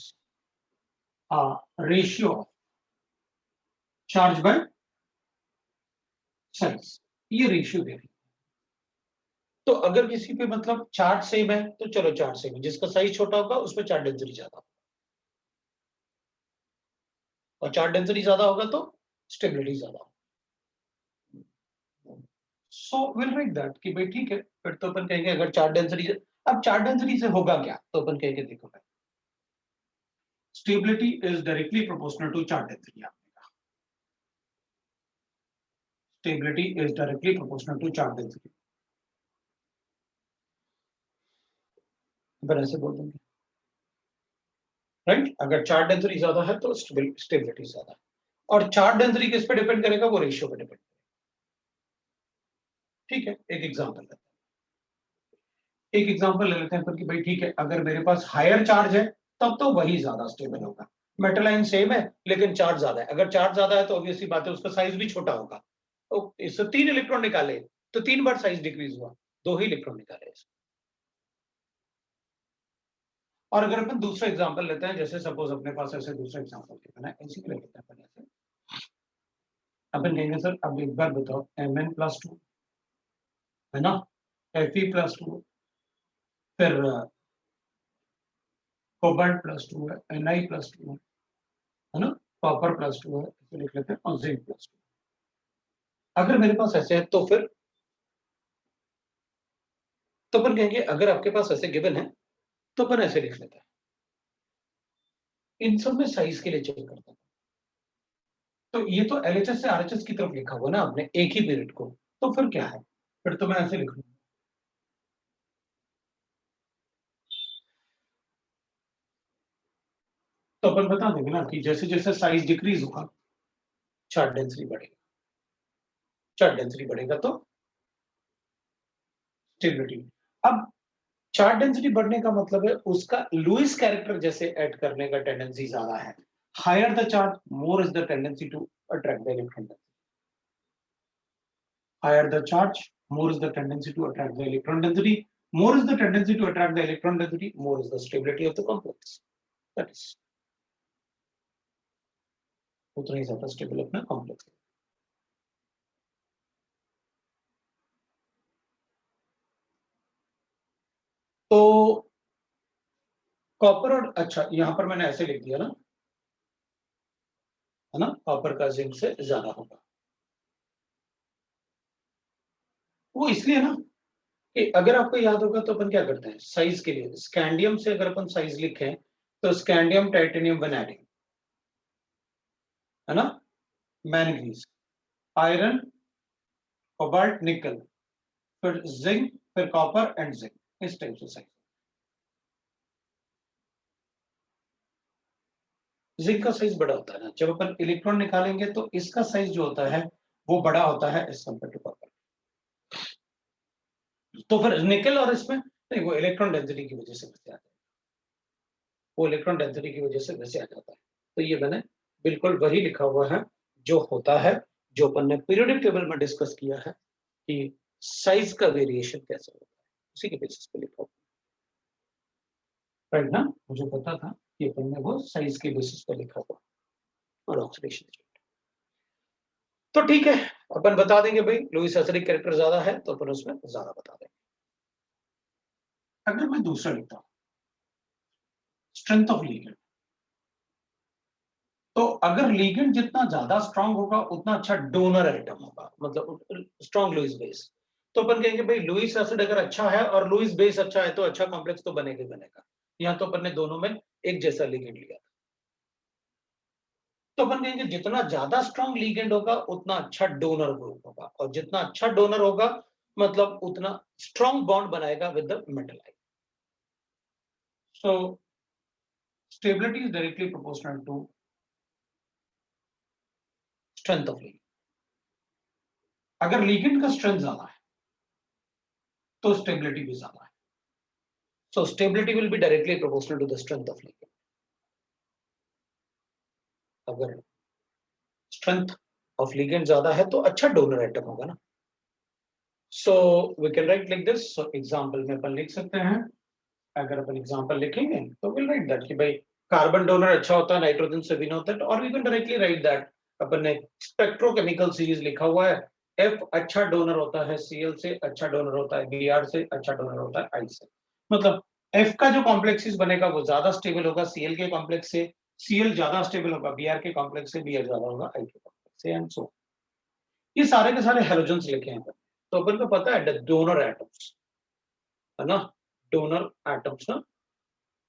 a ratio of charge by size, ये रेशियो दे रही है। तो अगर किसी पे मतलब चार्ज सेम है तो चलो चार्ज सेम है, जिसका साइज छोटा होगा उसमें चार्ज डेंसिटी ज्यादा होगा, और चार्ज डेंसिटी ज्यादा होगा तो स्टेबिलिटी ज्यादा होगा। सो विल राइट दैट कि भाई ठीक है, फिर तो अपन कहेंगे अगर चार्ज डेंसिटी, अब चार्ज डेंसिटी से होगा क्या, तो अपन कहेंगे देखो भाई stability is directly proportional to charge density. Stability is directly proportional to charge density, अपन ऐसे बोल देंगे, राइट। अगर चार्ज डेंसिटी ज्यादा है तो स्टेबिलिटी ज्यादा है, और चार्ज डेंसिटी किस पे डिपेंड करेगा, वो रेशियो पे डिपेंड करेगा। ठीक है, एक एग्जांपल लेते हैं, एक एग्जांपल ले लेते हैं पर कि भाई ठीक है, अगर मेरे पास हायर चार्ज है तब तो वही ज्यादा स्टेबल होगा। मेटल लाइन सेम है लेकिन चार्ज ज्यादा है, अगर चार्ज ज्यादा है तो ऑब्वियसली बात है उसका साइज भी छोटा होगा। तो इससे 3 इलेक्ट्रॉन निकाले तो 3 बार साइज डिक्रीज हुआ, 2 ही इलेक्ट्रॉन निकाले। और अगर अपन दूसरा एग्जांपल लेते हैं, जैसे सपोज अपने पास ऐसे दूसरा एग्जांपल लेते हैं, ऐसे ले लेते हैं अपन ऐसे, अपन कहेंगे सर अब एक बार बताओ Mn+2, है ना, Fe+2, फिर कोबाल्ट+2 है, Ni+2 है ना, कॉपर+2 है, इसे लिख लेते हैं, और जिंक+2। अगर मेरे पास ऐसे है तो फिर तो अपन कहेंगे अगर आपके पास ऐसे गिवन है तो अपन ऐसे लिख लेते हैं, इन सब में साइज के लिए चेक करते हैं। तो ये तो LHS से RHS की तरफ लिखा हुआ ना आपने एक ही पीरियड को, तो फिर क्या है, फिर तो मैं ऐसे लिख लूंगा, तो अपन बता देंगे ना कि जैसे जैसे साइज डिक्रीज होगा चार्ज डेंसिटी बढ़ेगा, चार्ज डेंसिटी बढ़ेगा तो स्टेबिलिटी। अब चार्ज डेंसिटी बढ़ने का मतलब है उसका लुईस कैरेक्टर जैसे ऐड करने का टेंडेंसी ज्यादा है, higher the charge more is the tendency to attract the electron density, higher the charge more is the tendency to attract the electron density, more is the tendency to attract the electron density, more is the stability of the complex. That is, उतना ही ज्यादा stable अपना complex. तो copper और अच्छा यहां पर मैंने ऐसे लिख दिया ना, है ना, कॉपर का जिंक से ज्यादा होगा। वो इसलिए ना कि अगर आपको याद होगा तो अपन क्या करते हैं साइज के लिए, स्कैंडियम से अगर अपन साइज लिखें तो स्कैंडियम, टाइटेनियम, वैनेडियम, है ना, मैंगनीज, आयरन, कोबाल्ट, निकल, फिर जिंक, फिर कॉपर एंड जिंक, इस टाइप से साइज। जिंक का साइज बड़ा होता है ना, जब अपन इलेक्ट्रॉन निकालेंगे तो इसका साइज जो होता है वो बड़ा होता है एज कंपेयर टू कॉपर। तो फिर निकल और इसमें नहीं, वो इलेक्ट्रॉन डेंसिटी की वजह से वैसे आता है, वो इलेक्ट्रॉन डेंसिटी की वजह से वैसे आ जाता है। तो ये मैंने बिल्कुल वही लिखा हुआ है जो होता है, जो अपन ने पीरियोडिक टेबल में डिस्कस किया है कि साइज का वेरिएशन कैसे होता है, उसी के बेसिस पे लिखा हुआ है, राइट ना। मुझे पता था कि अपन ने वो साइज के बेसिस पे लिखा हुआ और ऑक्सीडेशन स्टेट। तो ठीक है, अपन बता देंगे भाई लुईस एसिडिक कैरेक्टर ज्यादा है तो अपन उसमें ज्यादा बता देंगे। अगर मैं दूसरा लिखता हूं स्ट्रेंथ ऑफ लिगेंड, तो अगर लिगेंड जितना ज्यादा स्ट्रांग होगा उतना अच्छा डोनर एटम होगा, मतलब स्ट्रांग लुईस बेस। तो अपन कहेंगे भाई लुईस एसिड अगर अच्छा है और लुईस बेस अच्छा है तो अच्छा कॉम्प्लेक्स तो बनेगा ही बनेगा। यहाँ तो अपन ने दोनों में एक जैसा लिगेंड लिया था, तो अपन कहेंगे जितना ज्यादा स्ट्रांग लिगेंड होगा उतना अच्छा डोनर ग्रुप होगा, और जितना अच्छा डोनर होगा मतलब उतना स्ट्रांग बॉन्ड बनाएगा with the metal ion. So stability is directly proportional to strength of ligand. अगर लिगेंड का स्ट्रेंथ ज्यादा है तो स्टेबिलिटी भी ज्यादा है। So stability will be directly proportional to the strength of ligand. अगर strength of ligand ज्यादा है तो अच्छा donor atom होगा ना। So we can write like this. So example में अपन लिख सकते हैं, अगर अपन example लिखेंगे तो we'll write that कि भाई कार्बन डोनर अच्छा होता है, नाइट्रोजन से भी नहीं होता है, और we can directly write that अपन ने स्पेक्ट्रोकेमिकल सीरीज लिखा हुआ है, F अच्छा डोनर होता है Cl से, अच्छा डोनर होता है Br से, अच्छा डोनर होता है I से। मतलब F का जो कॉम्प्लेक्सिस बनेगा वो ज्यादा स्टेबल होगा Cl के कॉम्प्लेक्स से, Cl ज्यादा स्टेबल होगा Br के कॉम्प्लेक्स से, Br ज्यादा होगा I के कॉम्प्लेक्स से, एंड सो। ये सारे के सारे हेलोजेंस लिखे हैं, तो अपन को पता है डोनर एटम्स, है ना, डोनर एटम्स ना।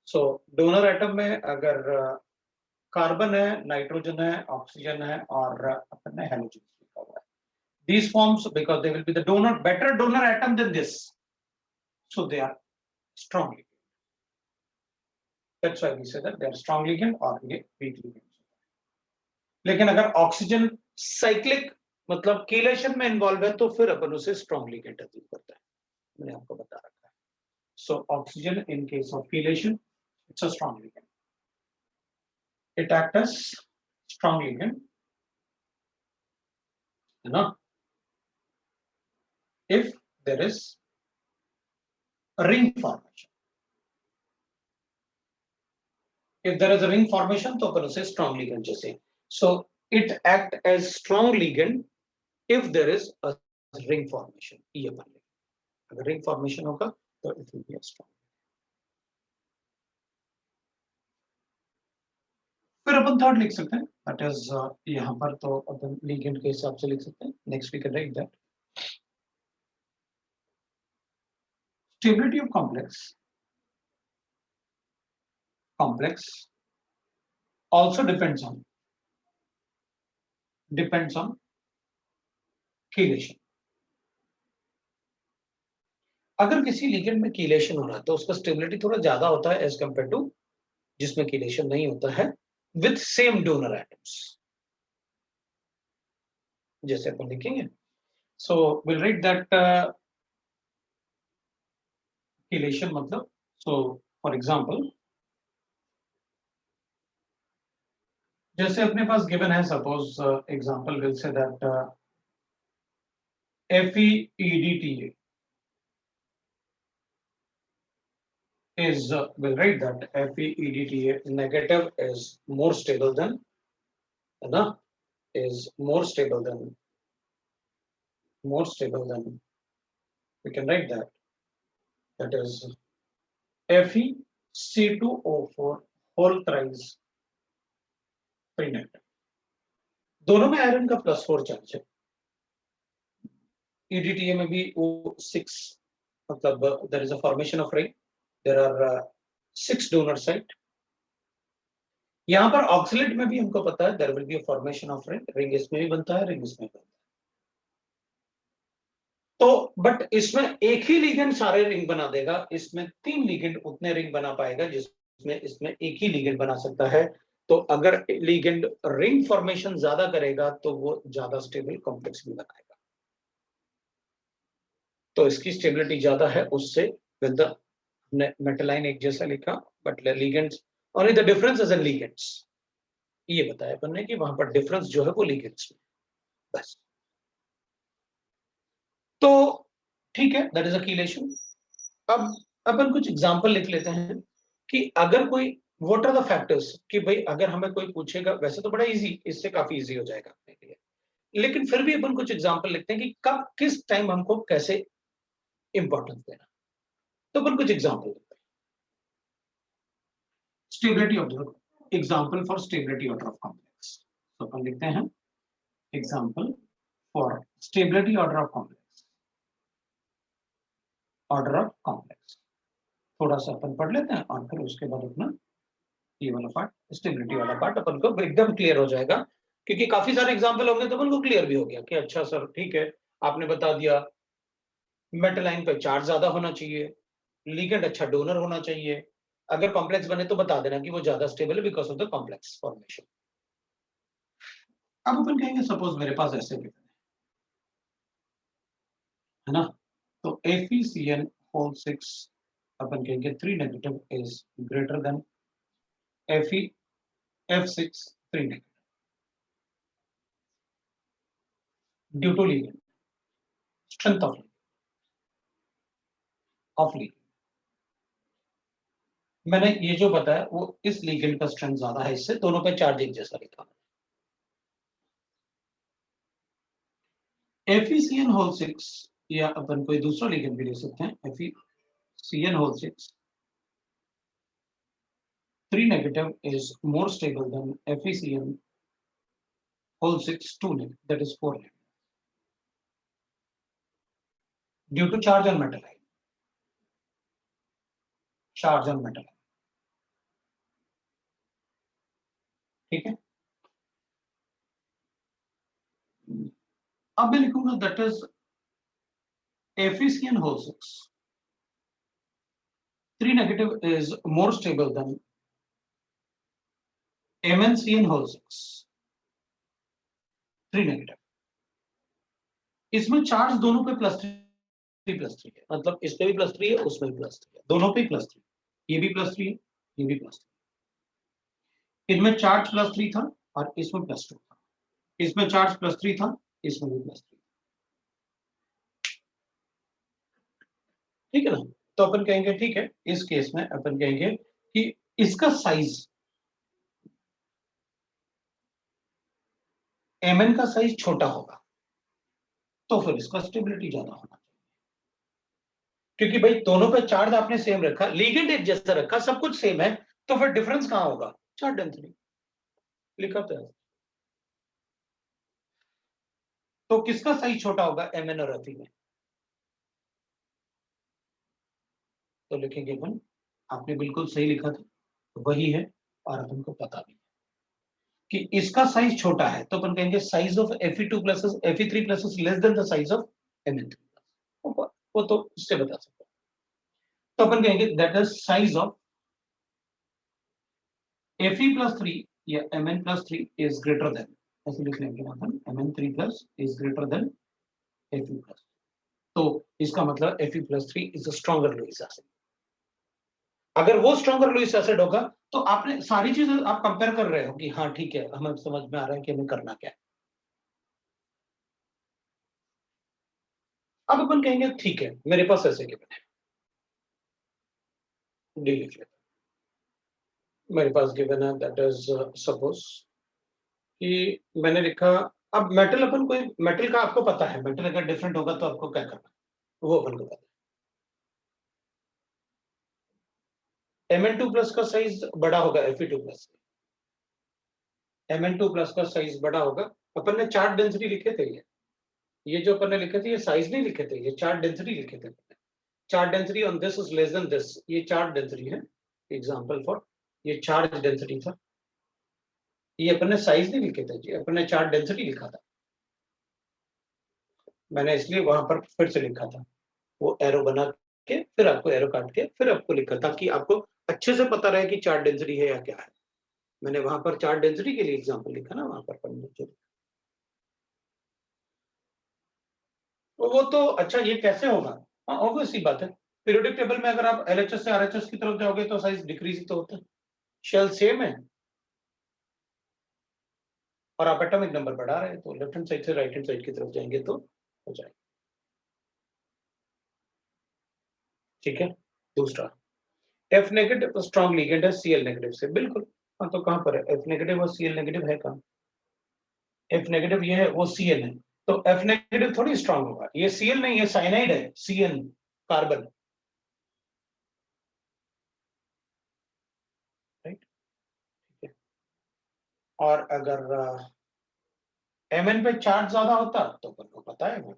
सो डोनर एटम में अगर कार्बन है, नाइट्रोजन है, ऑक्सीजन है और अपन ने हेलोजन लिखा हुआ है, these forms because they will be the donor, better donor atom than this, so they are strong ligand. That's why we say that they are strong ligand or ये weak ligand। लेकिन अगर oxygen cyclic मतलब chelation में involve है तो फिर अपन उसे strong ligand assume करते हैं, मैंने आपको बता रखा है। So oxygen in case of chelation it's a strong ligand, it act as strong ligand, है ना, if there is a ring formation। if there is a ring formation तो अपन उसे strong ligand जैसे, so it act as strong ligand if there is a ring formation, ये अपन लेंगे, अगर ring formation होगा तो it will be a strong। फिर अपन third लिख सकते हैं, दैट इज यहाँ पर तो अपन ligand के हिसाब से लिख सकते हैं। Next we can write that stability of complex also depends on chelation। अगर किसी लिगेंड में कीलेशन हो रहा है तो उसका स्टेबिलिटी थोड़ा ज्यादा होता है एज कंपेयर टू जिसमें कीलेशन नहीं होता है विथ सेम डोनर एटम्स, जैसे अपन लिखेंगे। So will write that chelation मतलब, सो फॉर एग्जांपल जैसे अपने पास गिवन है, suppose example will say that FeEDTA, is we'll write that FeEDTA negative is more stable than, है ना, is more stable than, we can write that is FeC2O4 whole thrice 3 negative. दोनों में iron का +4 charge है, EDTA में भी O6, मतलब there is a formation of ring, there are 6 donor site. यहाँ पर ऑक्सिलेट में भी हमको पता है there will be a formation of ring, ring इसमें भी बनता है, रिंग इसमें बनता है। तो बट इसमें एक ही लिगेंड सारे रिंग बना देगा, इसमें 3 लिगेंड उतने रिंग बना पाएगा जिसमें इसमें एक ही लिगेंड बना सकता है। तो अगर लिगेंड रिंग फॉर्मेशन ज्यादा करेगा तो वो ज्यादा स्टेबल कॉम्प्लेक्स भी बनाएगा, तो इसकी स्टेबिलिटी ज्यादा है उससे। विद द मेटलाइन एक जैसा लिखा, but ligands only the difference is in ligands, ये बताया अपन ने कि वहां पर डिफरेंस जो है वो लिगेंड्स में, बस। तो ठीक है, दैट इज अ की रिलेशन। अब अपन कुछ एग्जांपल लिख लेते हैं कि अगर कोई, व्हाट आर द फैक्टर्स, कि भाई अगर हमें कोई पूछेगा, वैसे तो बड़ा इजी, इससे काफी इजी हो जाएगा अपने लिए, लेकिन फिर भी अपन कुछ एग्जांपल लिखते हैं कि कब किस टाइम हमको कैसे इंपॉर्टेंस देना। तो अपन कुछ एग्जांपल लिखते हैं। Stability of the example for stability order of complex, तो अपन लिखते हैं example for stability order of complex, order of complex. थोड़ा सा अपन पढ़ लेते हैं और फिर उसके बाद अपना ये वाला पार्ट, स्टेबिलिटी वाला पार्ट अपन को एकदम क्लियर हो जाएगा, क्योंकि काफी सारे एग्जांपल होंगे तो अपन को क्लियर भी हो गया कि अच्छा सर ठीक है, आपने बता दिया मेटलाइन पे चार्ज ज्यादा होना चाहिए, लिगेंड अच्छा डोनर होना चाहिए, अगर कॉम्प्लेक्स बने तो बता देना कि वो ज्यादा स्टेबल है because of the complex formation. अब अपन कहेंगे सपोज मेरे पास ऐसे गिवन है ना, तो FeCN होल 6 अपन कहेंगे 3 negative is greater then F6 3 negative due to ligand strength of ligand। मैंने ये जो बताया वो इस लिगेंड का स्ट्रेंथ ज्यादा है इससे, दोनों पे चार्ज एक जैसा लिखा है। FeCN होल 6 या अपन कोई दूसरा लिगेंड भी ले सकते हैं, FeCN whole 6 3 negative is more stable than FeCN whole 6 2 negative, that is 4 negative due to charge on metal ion, charge on metal ion, ठीक है। अब मैं लिखूंगा that is FeCN whole 6 3 negative is more stable than MnCN whole 6 3 negative। इसमें charge दोनों पे +3 +3 है, मतलब इस पे भी +3 है, उसमें भी +3 है, दोनों पे +3, ये भी +3 है, ये भी +3। इनमें चार्ज +3 था और इसमें +2 था, इसमें चार्ज +3 था, इसमें भी +3, ठीक है ना। तो अपन कहेंगे ठीक है, इस केस में अपन कहेंगे कि इसका साइज, Mn का साइज छोटा होगा तो फिर इसका स्टेबिलिटी ज्यादा होना चाहिए, क्योंकि भाई दोनों पे चार्ज आपने सेम रखा, लिगेंड एक जैसा रखा, सब कुछ सेम है, तो फिर डिफरेंस कहां होगा, चार्ज डेंसिटी लिखा तो है। तो किसका साइज छोटा होगा, Mn और Fe में, तो लिखेंगे अपन, आपने बिल्कुल सही लिखा था, तो वही है, और अपन को पता भी कि इसका साइज छोटा है, तो अपन कहेंगे size of Fe2 plus Fe3 plus less than the size of Mn3, वो तो इससे बता सकते हैं। तो अपन कहेंगे that is size of Fe+3 या Mn+3 इज ग्रेटर देन, ऐसे लिख लेंगे अपन, Mn3+ is greater than Fe+, तो इसका मतलब Fe+3 is a stronger Lewis acid. अगर वो स्ट्रॉन्गर लुईस एसिड होगा तो आपने सारी चीजें आप कंपेयर कर रहे हो कि हाँ ठीक है, हमें समझ में आ रहा है कि हमें करना क्या है। अब अपन कहेंगे ठीक है, मेरे पास ऐसे गिवन है, डी लिख लेते हैं। मेरे पास गिवन है दैट इज सपोज कि मैंने लिखा, अब मेटल अपन कोई मेटल का आपको पता है, मेटल अगर डिफरेंट होगा तो आपको क्या करना है वो अपन को पता है। Mn2+ का साइज बड़ा होगा Fe2+ से, Mn2+ का साइज बड़ा होगा। अपन ने चार्ज डेंसिटी लिखे थे, ये जो अपन ने लिखे थे ये साइज नहीं लिखे थे, ये चार्ज डेंसिटी लिखे थे। Charge density on this is less than this, ये चार्ज डेंसिटी है एग्जांपल फॉर, ये चार्ज डेंसिटी था। ये अपन ने साइज नहीं लिखे थे जी, अपन ने चार्ज डेंसिटी लिखा था। मैंने इसलिए वहां पर फिर से लिखा था, वो एरो बना के फिर आपको एरो काट के फिर आपको लिखा, ताकि आपको अच्छे से पता रहे कि चार्ज डेंसिटी है या क्या है। मैंने वहां पर चार्ज डेंसिटी के लिए एग्जांपल लिखा ना वहां पर पढ़ने। वो तो अच्छा, ये कैसे होगा? हाँ ऑब्वियस सी बात है, पीरियोडिक टेबल में अगर आप एलएचएस से आरएचएस की तरफ जाओगे तो साइज डिक्रीज ही तो होता है, शेल सेम है और आप एटॉमिक नंबर बढ़ा रहे हैं, तो लेफ्ट हैंड साइड से राइट हैंड साइड की तरफ जाएंगे तो हो जाएगा। ठीक है, दूसरा एफ नेगेटिव स्ट्रॉन्ग लिगेंड है सीएल नेगेटिव से, बिल्कुल। हाँ तो कहां पर है एफ नेगेटिव और सीएल नेगेटिव है कहां? एफ नेगेटिव ये है, वो सीएल है, तो एफ नेगेटिव थोड़ी स्ट्रॉन्ग होगा, ये सीएल नहीं, ये साइनाइड है, सीएन कार्बन, राइट। ठीक है, और अगर एमएन पे चार्ज ज्यादा होता तो अपन को पता है वो,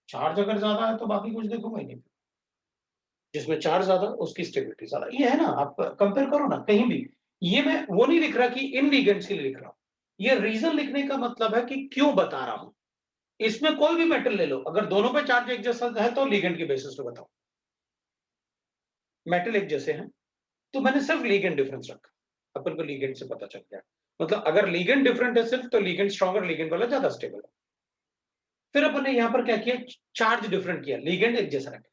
चार्ज अगर ज्यादा है तो बाकी कुछ देखूंगा ही नहीं, जिसमें चार्ज ज्यादा उसकी स्टेबिलिटी ज्यादा, ये है ना, आप कंपेयर करो ना कहीं भी। ये मैं वो नहीं लिख रहा कि इन लिगेंड्स के लिए लिख रहा हूं, ये रीजन लिखने का मतलब है कि क्यों बता रहा हूं। इसमें कोई भी मेटल ले लो, अगर दोनों पे चार्ज एक जैसा है तो लिगेंड के बेसिस पे बताओ। मेटल एक जैसे हैं तो मैंने सिर्फ लिगेंड डिफरेंस रखा, अपन को लिगेंड से पता चल गया, मतलब अगर लिगेंड डिफरेंट है सिर्फ तो लिगेंड स्ट्रॉन्गर, लिगेंड वाला ज्यादा स्टेबल है। फिर अपन ने यहां पर क्या किया, चार्ज डिफरेंट किया, लिगेंड एक जैसा रखा,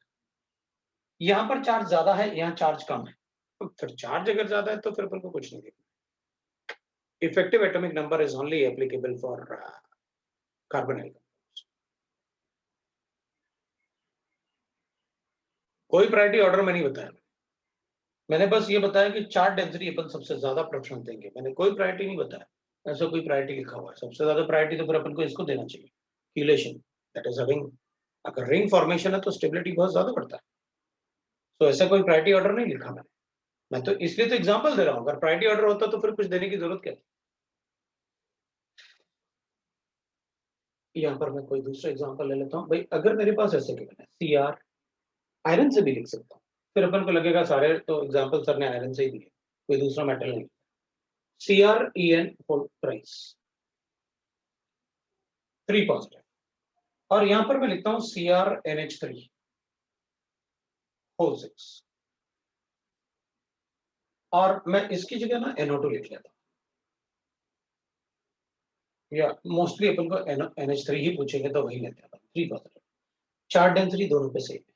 यहां पर चार्ज ज्यादा है यहां चार्ज कम है, तो फिर चार्ज अगर ज्यादा है तो फिर अपन को कुछ नहीं देखना। Effective atomic number is only applicable for carbon. कोई प्रायोरिटी ऑर्डर में नहीं बताया, मैंने बस ये बताया कि चार्ज डेंसिटी अपन सबसे ज्यादा प्रेफरेंस देंगे, मैंने कोई प्रायोरिटी नहीं बताया, ऐसा कोई प्रायोरिटी लिखा हुआ है सबसे ज्यादा प्रायोरिटी तो फिर अपन को इसको देना चाहिए, कीलेशन, दैट इज रिंग। अगर रिंग फॉर्मेशन है तो स्टेबिलिटी बहुत ज्यादा बढ़ता है, तो ऐसा कोई प्रायोरिटी ऑर्डर नहीं लिखा मैंने, मैं तो इसलिए तो एग्जांपल दे रहा हूं, अगर प्रायोरिटी ऑर्डर होता तो फिर कुछ देने की जरूरत क्या थी। यहाँ पर मैं कोई दूसरा एग्जांपल ले लेता हूँ भाई, अगर मेरे पास ऐसे गिवन है सीआर, आयरन से भी लिख सकता हूँ, फिर अपन को लगेगा सारे तो एग्जांपल सर ने आयरन से ही दिए, कोई दूसरा मेटल नहीं। CrEn होल प्राइस 3 पॉजिटिव, और यहां पर मैं लिखता हूं CrNH3 होल 6, और मैं इसकी जगह ना NO2 लिख लेता हूं, या मोस्टली अपन को NH3 ही पूछेंगे तो वही लेते हैं अपन, 3 पॉजिटिव। चार्ज डेंसिटी दोनों पे सेम है,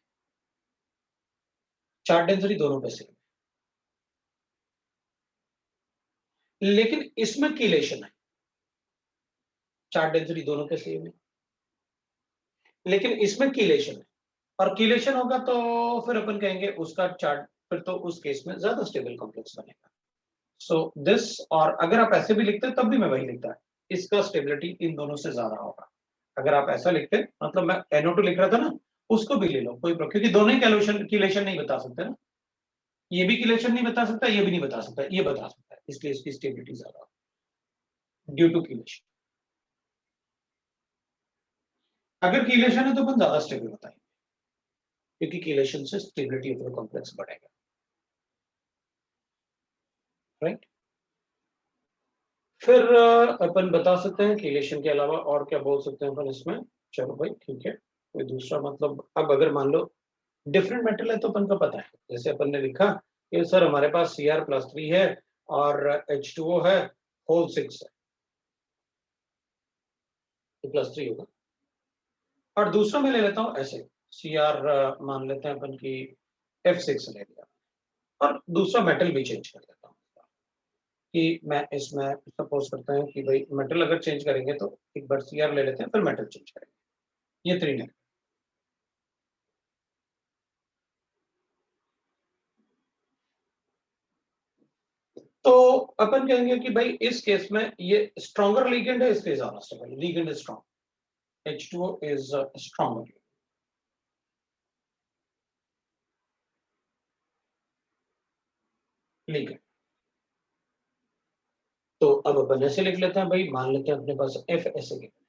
चार्ज डेंसिटी दोनों पे सेम है, लेकिन इसमें कीलेशन है, चार्ज डेंसिटी दोनों पे सेम है लेकिन इसमें कीलेशन है, और कीलेशन होगा तो फिर अपन कहेंगे उसका चार्ज, फिर तो उस केस में ज्यादा स्टेबल कॉम्प्लेक्स बनेगा। सो दिस, और अगर आप ऐसे भी लिखते तब भी मैं वही लिखता है, इसका स्टेबिलिटी इन दोनों से ज्यादा होगा। अगर आप ऐसा लिखते, मतलब मैं NO2 लिख रहा था ना, उसको भी ले लो कोई प्रॉब्लम, क्योंकि दोनों ही कीलेशन नहीं बता सकते ना, ये भी कीलेशन नहीं बता सकता, ये भी नहीं बता सकता, ये बता सकता है, इसलिए इसकी स्टेबिलिटी ज्यादा ड्यू टू कीलेशन। अगर कीलेशन है तो अपन ज्यादा स्टेबल बताएंगे, क्योंकि कीलेशन से स्टेबिलिटी ऑफ द कॉम्प्लेक्स बढ़ेगा, राइट। फिर अपन बता सकते हैं कीलेशन के अलावा और क्या बोल सकते हैं अपन इसमें, चलो भाई ठीक है, कोई दूसरा, मतलब अब अगर मान लो डिफरेंट मेटल है तो अपन को पता है, जैसे अपन ने लिखा कि सर हमारे पास Cr+3 है और H2O है, होल 6 है, तो +3 होगा। और दूसरा मैं ले लेता हूँ ऐसे, Cr मान लेते हैं अपन की F6 ले लिया, और दूसरा मेटल भी चेंज कर देता हूँ, कि मैं इसमें सपोज करते हैं कि भाई मेटल अगर चेंज करेंगे तो एक बार Cr ले लेते हैं फिर मेटल चेंज करेंगे, ये 3 है। तो अपन कहेंगे कि भाई इस केस में ये स्ट्रॉन्गर लिगेंड है, इसके ज्यादा stable, ligand is strong, H2O is stronger ligand. तो अब अपन ऐसे लिख लेते हैं भाई, मान लेते हैं अपने पास F ऐसे गिवन,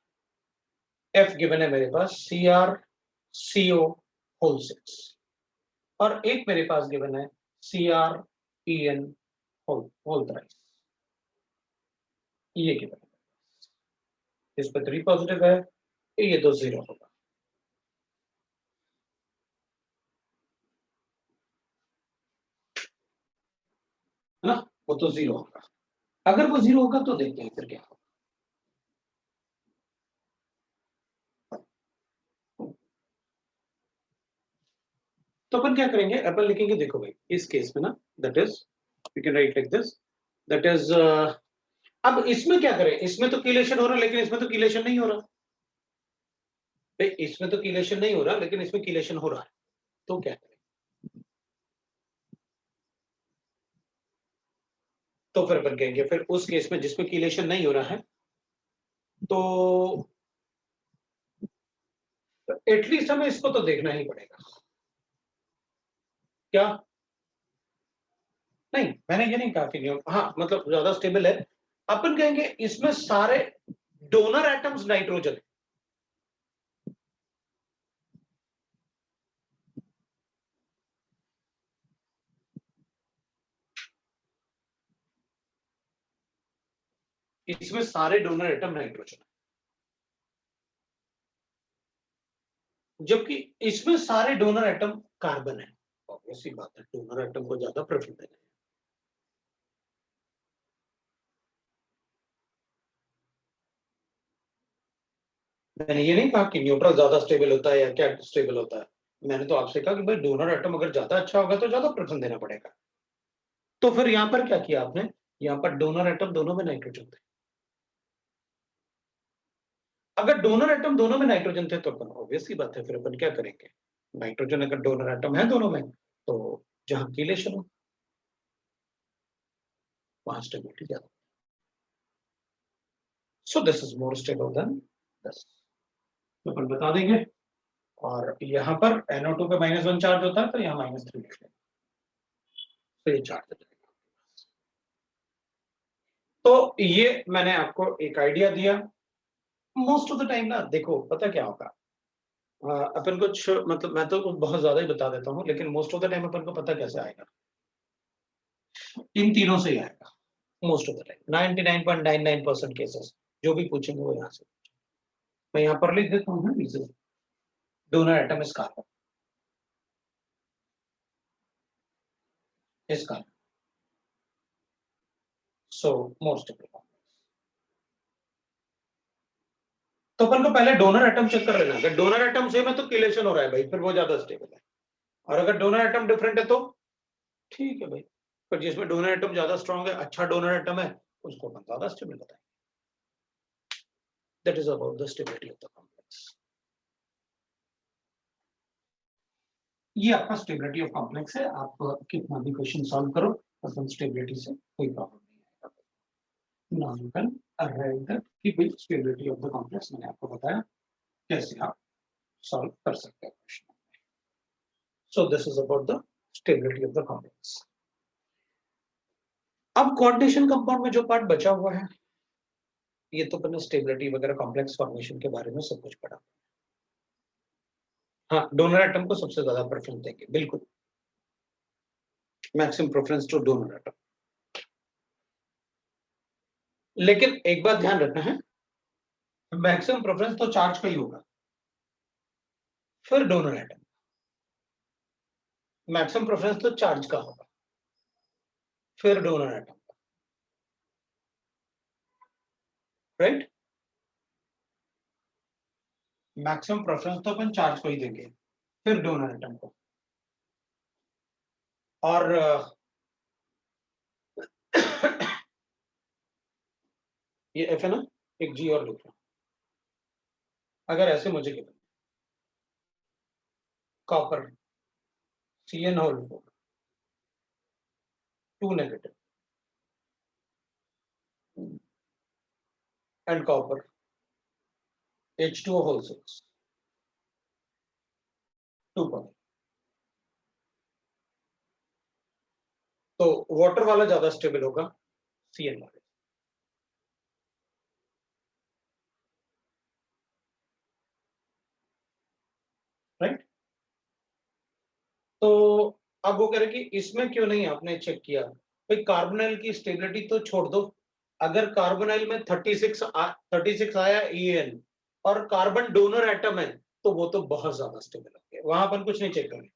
F गिवन है मेरे पास CrCO होल 6, और एक मेरे पास गिवन है CrEn होल थ्राइस, ये गिवन है, इस पे 3 पॉजिटिव है, ये तो 0 होगा, है ना, वो तो 0 होगा। अगर वो 0 होगा तो देखते हैं फिर क्या होगा। तो अपन क्या करेंगे, अपन लिखेंगे, देखो भाई इस केस में ना, that is we can write like this, that is अब इसमें क्या करें, इसमें तो कीलेशन हो रहा है लेकिन इसमें तो कीलेशन नहीं हो रहा भाई, इसमें तो कीलेशन नहीं हो रहा लेकिन इसमें कीलेशन हो रहा है, तो क्या करें, तो फिर अपन कहेंगे फिर उस केस में जिसमें कीलेशन नहीं हो रहा है, तो एटलीस्ट हमें इसको तो देखना ही पड़ेगा। क्या, नहीं मैंने ये नहीं कहा कि नहीं, हाँ मतलब ज्यादा स्टेबल है, अपन कहेंगे इसमें सारे डोनर एटम्स नाइट्रोजन, इसमें सारे डोनर एटम नाइट्रोजन, जबकि इसमें सारे डोनर एटम कार्बन है, ऑब्वियसली बात है डोनर एटम को ज्यादा प्रेफर देना है। मैंने ये नहीं कहा कि न्यूट्रल ज्यादा स्टेबल होता है या क्या स्टेबल होता है, मैंने तो आपसे कहा कि भाई डोनर एटम अगर ज्यादा अच्छा होगा तो ज्यादा प्रेफरेंस देना पड़ेगा। तो फिर यहां पर क्या किया आपने, यहां पर डोनर एटम दोनों में नाइट्रोजन थे, अगर डोनर एटम दोनों में नाइट्रोजन थे तो अपन ऑब्वियसली बात है फिर अपन क्या करेंगे, नाइट्रोजन अगर डोनर एटम है दोनों में तो जहां कीलेशन हो वहां स्टेबिलिटी ज्यादा, so this is more stable then this, तो अपन बता देंगे। और यहाँ पर NO2 पे -1 चार्ज होता है तो यहाँ -3 लिख लेंगे, तो ये चार्ज हो जाएगा। तो ये मैंने आपको एक आइडिया दिया, मोस्ट ऑफ द टाइम ना देखो पता क्या होगा, अपन को मतलब मैं तो बहुत ज्यादा ही बता देता हूँ लेकिन मोस्ट ऑफ द टाइम अपन को पता कैसे आएगा, इन तीनों से ही आएगा, most of the time 99.99% cases जो भी पूछेंगे वो यहाँ से, मैं यहाँ पर लिख देता हूँ donor atom is carbon, is carbon, so most of, तो अपन को पहले डोनर एटम चेक कर लेना, अगर डोनर एटम सेम है तो किलेशन हो रहा है भाई, फिर वो ज्यादा स्टेबल है, और अगर डोनर एटम डिफरेंट है तो ठीक है भाई, पर जिसमें डोनर एटम ज्यादा स्ट्रांग है, अच्छा डोनर एटम है, उसको अपन ज्यादा स्टेबल बताएंगे, that is about the stability of the complex. ये आपका स्टेबिलिटी ऑफ कॉम्प्लेक्स है, आप कितना भी क्वेश्चन सॉल्व करो अपन स्टेबिलिटी से कोई प्रॉब्लम नहीं आएगा। Now you can write that कि भाई स्टेबिलिटी ऑफ द कॉम्प्लेक्स मैंने आपको बताया कैसे आप सॉल्व कर सकते हैं question, so this is about the stability of the complex. अब कोऑर्डिनेशन कंपाउंड में जो पार्ट बचा हुआ है, ये तो मैंने स्टेबिलिटी वगैरह कॉम्प्लेक्स फॉर्मेशन के बारे में सब कुछ पढ़ा, हाँ डोनर एटम को सबसे ज्यादा प्रेफरेंस देंगे बिल्कुल, maximum preference two donor atom, लेकिन एक बात ध्यान रखना है, मैक्सिमम प्रेफरेंस तो चार्ज का ही होगा, फिर डोनर एटम, मैक्सिमम प्रेफरेंस तो चार्ज का होगा फिर donor atom, right, maximum preference तो अपन चार्ज को ही देंगे फिर डोनर एटम को, और ये F है ना, एक G और लिख लो, अगर ऐसे मुझे given copper CN whole 2 negative and copper, H2O whole 6, 2 point। तो वाटर वाला ज्यादा स्टेबल होगा CN वाले, राइट। तो अब वो कह रहे कि इसमें क्यों नहीं आपने चेक किया, भाई कार्बोनाइल की स्टेबिलिटी तो छोड़ दो, अगर कार्बोनाइल में 36 आया EN और कार्बन डोनर एटम है तो वो तो बहुत ज्यादा स्टेबल है, वहां अपन कुछ नहीं चेक करेंगे।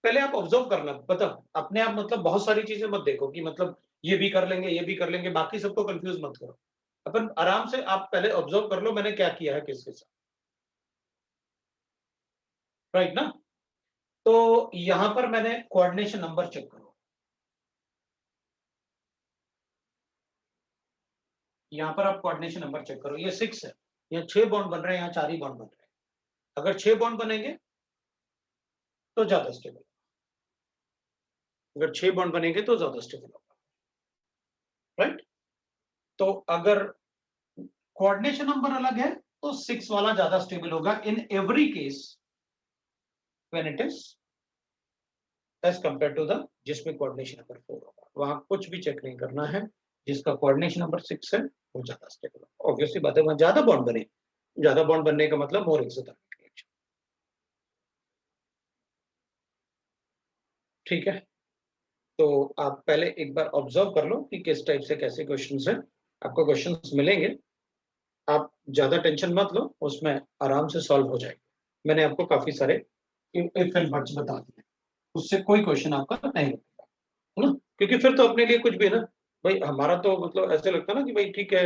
पहले आप ऑब्जर्व करना, पता अपने आप, मतलब बहुत सारी चीजें मत देखो कि मतलब ये भी कर लेंगे ये भी कर लेंगे, बाकी सबको कंफ्यूज मत करो। अपन आराम से आप पहले ऑब्जर्व कर लो मैंने क्या किया है किसके साथ, राइट ना। तो यहां पर मैंने कोऑर्डिनेशन नंबर चेक करो, यहां पर आप कोऑर्डिनेशन नंबर चेक करो, ये 6 है, यहाँ 6 बॉन्ड बन रहे हैं, यहाँ 4 ही बॉन्ड बन रहे हैं। अगर 6 बॉन्ड बनेंगे तो ज्यादा स्टेबल, अगर 6 बॉन्ड बनेंगे तो ज्यादा स्टेबल होगा, राइट। तो अगर कोऑर्डिनेशन नंबर अलग है तो 6 वाला ज्यादा स्टेबल होगा in every case when it is as compare to the जिसमें कोऑर्डिनेशन नंबर 4 होगा, वहां कुछ भी चेक नहीं करना है, जिसका कोऑर्डिनेशन नंबर 6 है वो ज्यादा स्टेबल होगा। ऑब्वियसली बात है वहां ज्यादा बॉन्ड बने, ज्यादा बॉन्ड बनने का मतलब मोर एक्सोथर्मिक रिएक्शन, ठीक है। तो आप पहले एक बार ऑब्जर्व कर लो कि किस टाइप से कैसे क्वेश्चंस हैं, आपको क्वेश्चंस मिलेंगे, आप ज्यादा टेंशन मत लो, उसमें आराम से सॉल्व हो जाएगा। मैंने आपको काफी सारे इफ एंड बट्स बता दिए, उससे कोई क्वेश्चन आपका नहीं रुकेगा, है ना, क्योंकि फिर तो अपने लिए कुछ भी है ना, भाई हमारा तो मतलब ऐसे लगता है ना कि भाई ठीक है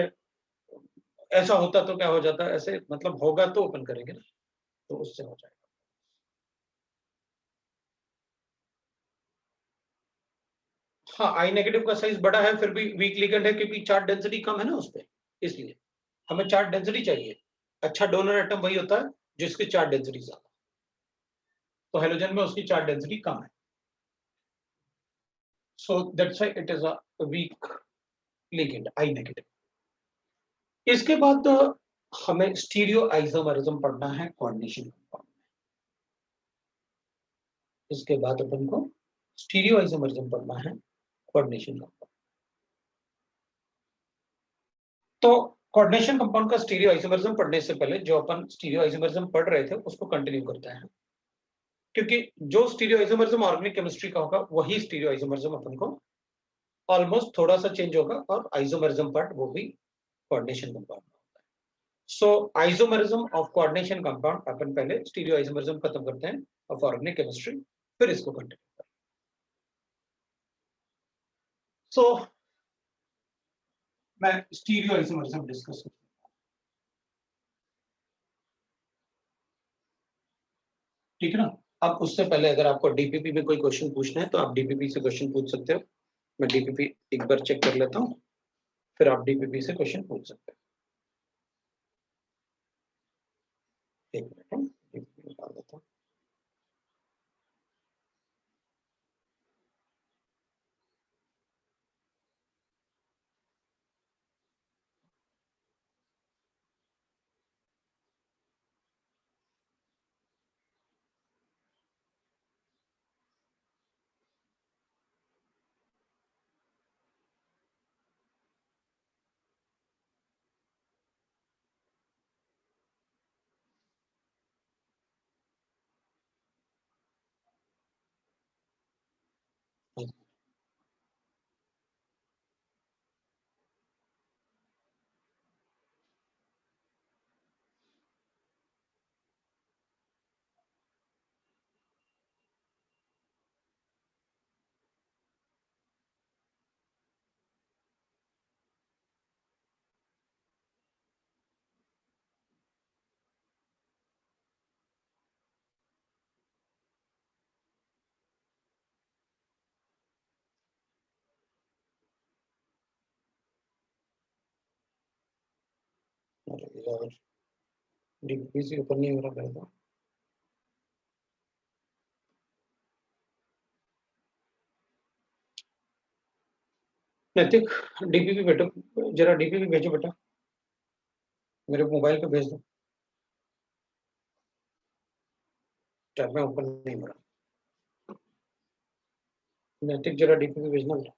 ऐसा होता तो क्या हो जाता, ऐसे मतलब होगा तो ओपन करेंगे ना, तो उससे हो जाएगा। हाँ आई नेगेटिव का साइज बड़ा है फिर भी वीक लिगेंड है, क्योंकि चार्ज डेंसिटी कम है ना उस पर, इसलिए हमें चार्ज डेंसिटी चाहिए। अच्छा डोनर एटम वही होता है जिसकी चार्ज डेंसिटी ज्यादा, तो हेलोजन में उसकी चार्ज डेंसिटी कम है, so that's why it is a week ligand, I negative. इसके बाद हमें स्टीरियो आइसोमरिज्म पढ़ना है कोऑर्डिनेशन कंपाउंड में, इसके बाद अपन को स्टीरियो आइसोमरिज्म पढ़ना है कोऑर्डिनेशन कंपाउंड। तो कोऑर्डिनेशन कंपाउंड का स्टीरियो आइसोमरिज्म पढ़ने से पहले जो अपन स्टीरियो आइसोमरिज्म पढ़ रहे थे उसको कंटिन्यू करते हैं, क्योंकि जो स्टीरियो आइसोमरिज्म ऑर्गेनिक केमिस्ट्री का होगा वही स्टीरियो आइसोमरिज्म अपन को ऑलमोस्ट थोड़ा सा चेंज होगा, और आइसोमरिज्म पार्ट वो भी कोऑर्डिनेशन कंपाउंड में होता है। सो आइसोमरिज्म ऑफ कोऑर्डिनेशन कंपाउंड अपन पहले स्टीरियो आइसोमरिज्म खत्म करते हैं ऑफ ऑर्गेनिक केमिस्ट्री, फिर इसको कंटिन्यू करते हैं। सो मैं स्टीरियो आइसोमरिज्म डिस्कस करता हूं, ठीक है ना। अब उससे पहले अगर आपको डीपीपी में कोई क्वेश्चन पूछना है तो आप डीपीपी से क्वेश्चन पूछ सकते हो, मैं डीपीपी एक बार चेक कर लेता हूँ, फिर आप डीपीपी से क्वेश्चन पूछ सकते हैं। एक मिनट डीपीपी निकाल देता हूँ। डीपीपी से ऊपर नहीं हो रहा था। नैतिक डीपीपी बेटा, जरा डीपीपी भेजो बेटा, मेरे मोबाइल पे भेज दो, टैब में ओपन नहीं हो रहा। नैतिक जरा डीपीपी भेजना बेटा।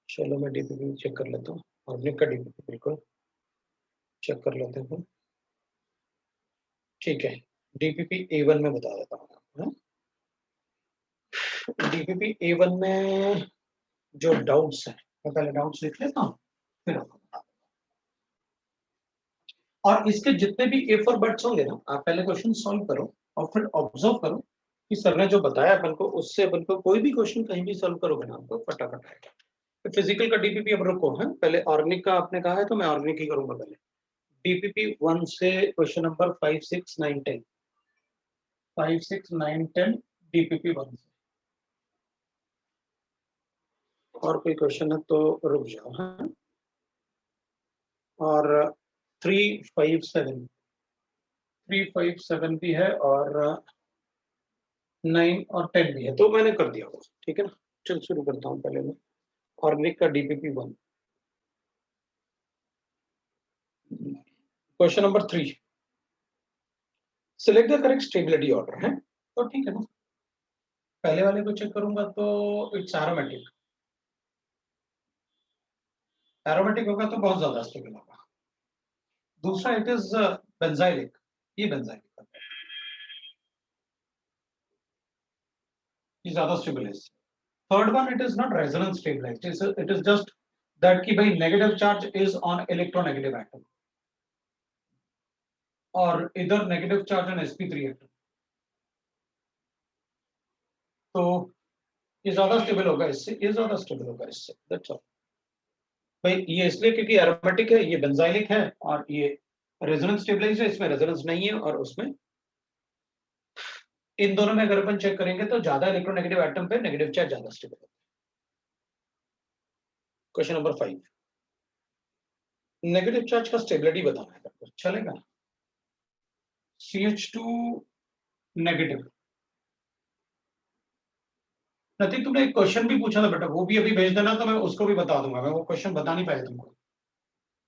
चलो मैं डीपीपी चेक कर लेता हूँ, ऑर्गेनिक का डीपीपी बिल्कुल चेक कर लेते हैं। ठीक है, डीपीपी A1 में बता देता हूँ। डीपीपी A1 में जो डाउट्स हैं, मैं पहले डाउट्स लिख लेता हूँ, फिर आपको बता दूंगा। और इसके जितने भी ए फॉर बर्ड्स होंगे ना, आप पहले क्वेश्चन सॉल्व करो और फिर ऑब्जर्व करो कि सर ने जो बताया अपन को, उससे अपन को कोई भी क्वेश्चन कहीं भी सॉल्व करोगे ना, आपको फटाफट आएगा। तो फिजिकल का डीपीपी अब रुको है, पहले ऑर्गेनिक का आपने कहा है तो मैं ऑर्गेनिक ही करूंगा पहले। डीपीपी 1 से क्वेश्चन नंबर 5, 6, 9, 10, 5, 6, 9, 10 डीपीपी 1 से। और कोई क्वेश्चन है तो रुक जाओ। हाँ, और 3, 5, 7, 3, 5, 7 भी है और 9 और 10 भी है, तो मैंने कर दिया होगा। ठीक है ना, चल शुरू करता हूँ पहले मैं ऑर्गेनिक का DPP 1। Question number 3, select the correct stability order है, तो ठीक है ना। पहले वाले को चेक करूंगा तो इट्स एरोमेटिक, एरोमेटिक होगा तो बहुत ज्यादा स्टेबल होगा। दूसरा इट इज बेंजाइलिक, ये बेंजाइलिक ये ज्यादा स्टेबल है। Third one it is not resonance stabilised, it is just that कि भाई negative charge is on electronegative atom और इधर negative charge on sp3 atom, तो ये ज्यादा स्टेबल होगा इससे, ये ज्यादा स्टेबल होगा इससे, दैट्स ऑल। भाई ये इसलिए क्योंकि एरोमेटिक है, ये बेंजाइलिक है, और ये रेजोनेंस स्टेबलाइज्ड है, इसमें रेजोनेंस नहीं है, और उसमें इन दोनों में अगर अपन चेक करेंगे तो ज्यादा इलेक्ट्रोनेगेटिव एटम पे नेगेटिव चार्ज ज्यादा स्टेबल है। क्वेश्चन नंबर 5, नेगेटिव चार्ज का स्टेबिलिटी बताना है, चलेगा? CH2 negative. नतीक तुमने एक क्वेश्चन भी पूछा था बेटा, वो भी अभी भेज देना तो मैं उसको भी बता दूंगा, मैं वो क्वेश्चन बता नहीं पाया तुमको।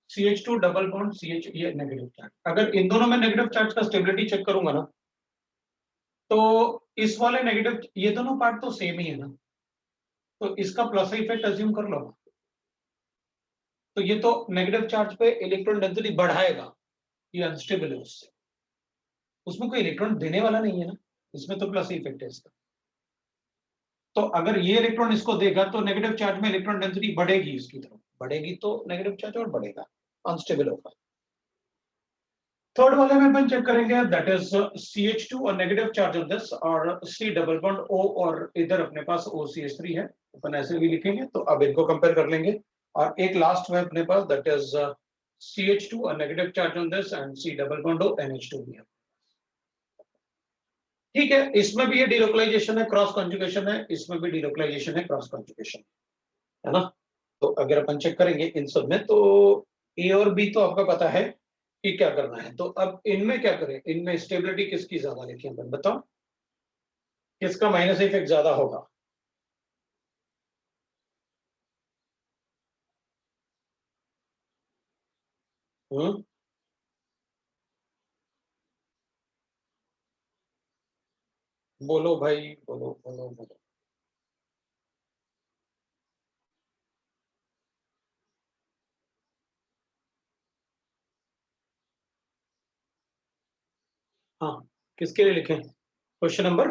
CH2 डबल बॉन्ड CH, ये नेगेटिव चार्ज, अगर इन दोनों में नेगेटिव चार्ज का स्टेबिलिटी चेक करूंगा ना, तो इस वाले नेगेटिव, ये दोनों पार्ट तो सेम ही है ना, तो इसका प्लस इफेक्ट अज्यूम कर लो, तो ये तो नेगेटिव चार्ज पे इलेक्ट्रॉन डेंसिटी बढ़ाएगा, ये अनस्टेबल है उससे, उसमें कोई इलेक्ट्रॉन देने वाला नहीं है ना, इसमें तो प्लस इफेक्ट है इसका। तो अगर ये इलेक्ट्रॉन इसको देगा तो नेगेटिव चार्ज में इलेक्ट्रॉन डेंसिटी बढ़ेगी, इसकी तरफ बढ़ेगी तो नेगेटिव चार्ज और बढ़ेगा, अनस्टेबल होगा। थर्ड वाले में अपन चेक करेंगे, दैट इज CH2 और नेगेटिव चार्ज ऑन दिस, और C डबल बॉन्ड O, और इधर अपने पास OCH3 है, अपन ऐसे भी लिखेंगे, तो अब इनको कंपेयर कर लेंगे। और एक लास्ट में अपने पास दैट इज CH2 और negative charge on this and C double bond O, NH2 भी है। ठीक है, इसमें भी ये डिलोकलाइजेशन है, क्रॉस कॉन्जुगेशन है, इसमें भी डिलोकलाइजेशन है, क्रॉस कॉन्जुगेशन है ना। तो अगर अपन चेक करेंगे इन सब में, तो ए और बी तो आपका पता है कि क्या करना है, तो अब इनमें क्या करें, इनमें स्टेबिलिटी किसकी ज्यादा लिखी अपन, बताओ किसका माइनस इफेक्ट ज्यादा होगा? हम्म, बोलो भाई, बोलो बोलो बोलो। हाँ, किसके लिए लिखें क्वेश्चन नंबर,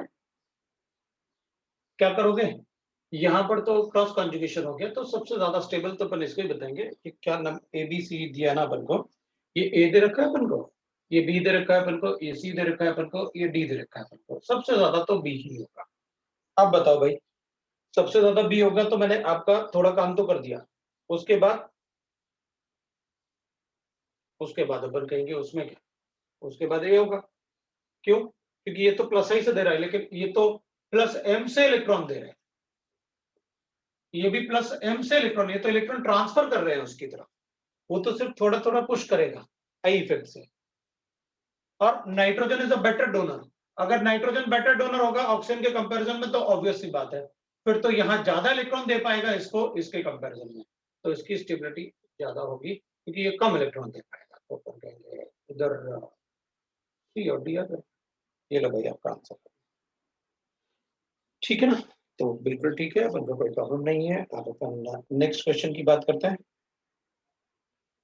क्या करोगे? यहाँ पर तो क्रॉस कॉन्जुगेशन हो गया, तो सबसे ज्यादा स्टेबल तो अपन इसको ही बताएंगे कि क्या नाम, ए बी सी दिया ना अपन को, ये ए दे रखा है अपन को, ये बी दे रखा है अपन को, ये सी दे रखा है अपन को, ये डी दे रखा है अपन को, सबसे ज्यादा तो बी ही होगा। अब बताओ भाई, सबसे ज्यादा बी होगा तो मैंने आपका थोड़ा काम तो कर दिया, उसके बाद अपन कहेंगे उसमें क्या, उसके बाद ये होगा। क्यों? क्योंकि ये तो प्लस आई से दे रहा है, लेकिन ये तो प्लस एम से इलेक्ट्रॉन दे रहे हैं, ये भी प्लस एम से इलेक्ट्रॉन, ये तो इलेक्ट्रॉन ट्रांसफर कर रहे हैं उसकी तरफ, वो तो सिर्फ थोड़ा थोड़ा पुश करेगा आई इफेक्ट से। और nitrogen is a better donor, अगर नाइट्रोजन बेटर डोनर होगा ऑक्सीजन के कंपैरिजन में तो ऑब्वियस सी बात है, फिर तो यहाँ ज्यादा इलेक्ट्रॉन दे पाएगा इसको इसके कंपैरिजन में, तो इसकी स्टेबिलिटी ज्यादा होगी क्योंकि ये कम इलेक्ट्रॉन दे पाएगा। तो अपन कहेंगे इधर सी और डी, ये लो भाई आपका आंसर, ठीक है ना। तो बिल्कुल ठीक है, अपन को कोई प्रॉब्लम नहीं है। अब अपन नेक्स्ट क्वेश्चन की बात करते हैं।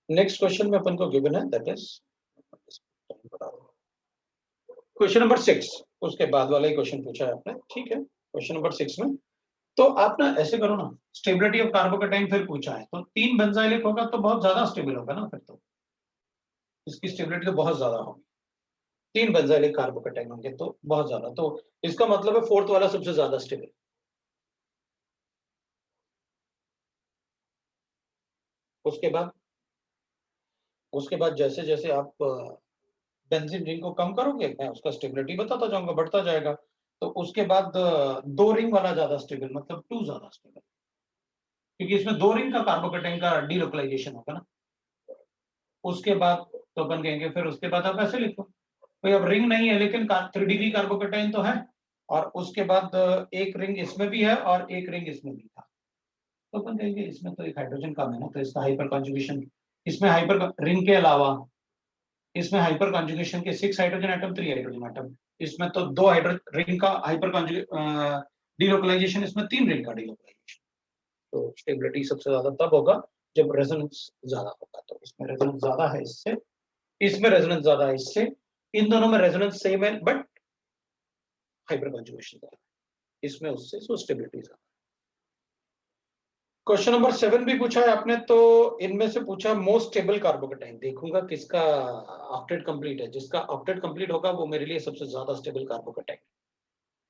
नेक्स्ट क्वेश्चन में अपन को गिवन है दैट इज क्वेश्चन नंबर 6, उसके बाद वाला ही क्वेश्चन पूछा है आपने, ठीक है। क्वेश्चन नंबर 6 में तो आप ना ऐसे करो ना, स्टेबिलिटी ऑफ कार्बोकेटाइन फिर पूछा है, तो 3 बेंजाइलिक होगा तो बहुत ज्यादा स्टेबल होगा ना, फिर तो इसकी स्टेबिलिटी तो बहुत ज्यादा होगी। 3 बेंजाइलिक कार्बोकेटाइन होंगे तो बहुत ज्यादा, तो इसका मतलब है फोर्थ वाला सबसे ज्यादा स्टेबल। उसके बाद जैसे जैसे आप बेंजीन रिंग को कम करोगे, मैं उसका स्टेबिलिटी बताता जाऊंगा, बढ़ता जाएगा। तो उसके बाद 2 रिंग वाला ज्यादा स्टेबल, मतलब 2 ज्यादा स्टेबल, क्योंकि इसमें 2 रिंग का कार्बोकेटाइन का डीलोकलाइजेशन होगा ना। उसके बाद तो अपन कहेंगे, फिर उसके बाद आप ऐसे लिखो, कोई अब रिंग नहीं है लेकिन 3 डिग्री कार्बोकेटाइन तो है, और उसके बाद एक रिंग इसमें भी है और एक रिंग इसमें भी था, तो अपन कहेंगे इसमें तो एक हाइड्रोजन कम है ना, तो इसका हाइपर कॉन्जुगेशन, इसमें हाइपर रिंग के अलावा इसमें हाइपर कॉन्जुगेशन के 6 हाइड्रोजन एटम, 3 हाइड्रोजन एटम, इसमें तो 2 रिंग का हाइपर कॉन्जुगेट डीलोकलाइजेशन, इसमें 3 रिंग का डीलोकलाइजेशन। तो स्टेबिलिटी सबसे ज्यादा तब होगा जब रेजोनेंस ज्यादा होगा, तो इसमें रेजोनेंस ज्यादा है इससे, इसमें रेजोनेंस ज्यादा है इससे, इन दोनों में रेजोनेंस सेम है बट हाइपर कॉन्जुगेशन ज्यादा है इसमें उससे, सो स्टेबिलिटी ज्यादा। क्वेश्चन नंबर 7 भी पूछा है आपने, तो इनमें से पूछा मोस्ट स्टेबल कार्बोकेटाइन, देखूंगा किसका ऑक्टेट कंप्लीट है, जिसका ऑक्टेट कंप्लीट होगा वो मेरे लिए सबसे ज्यादा स्टेबल कार्बोकेटाइन।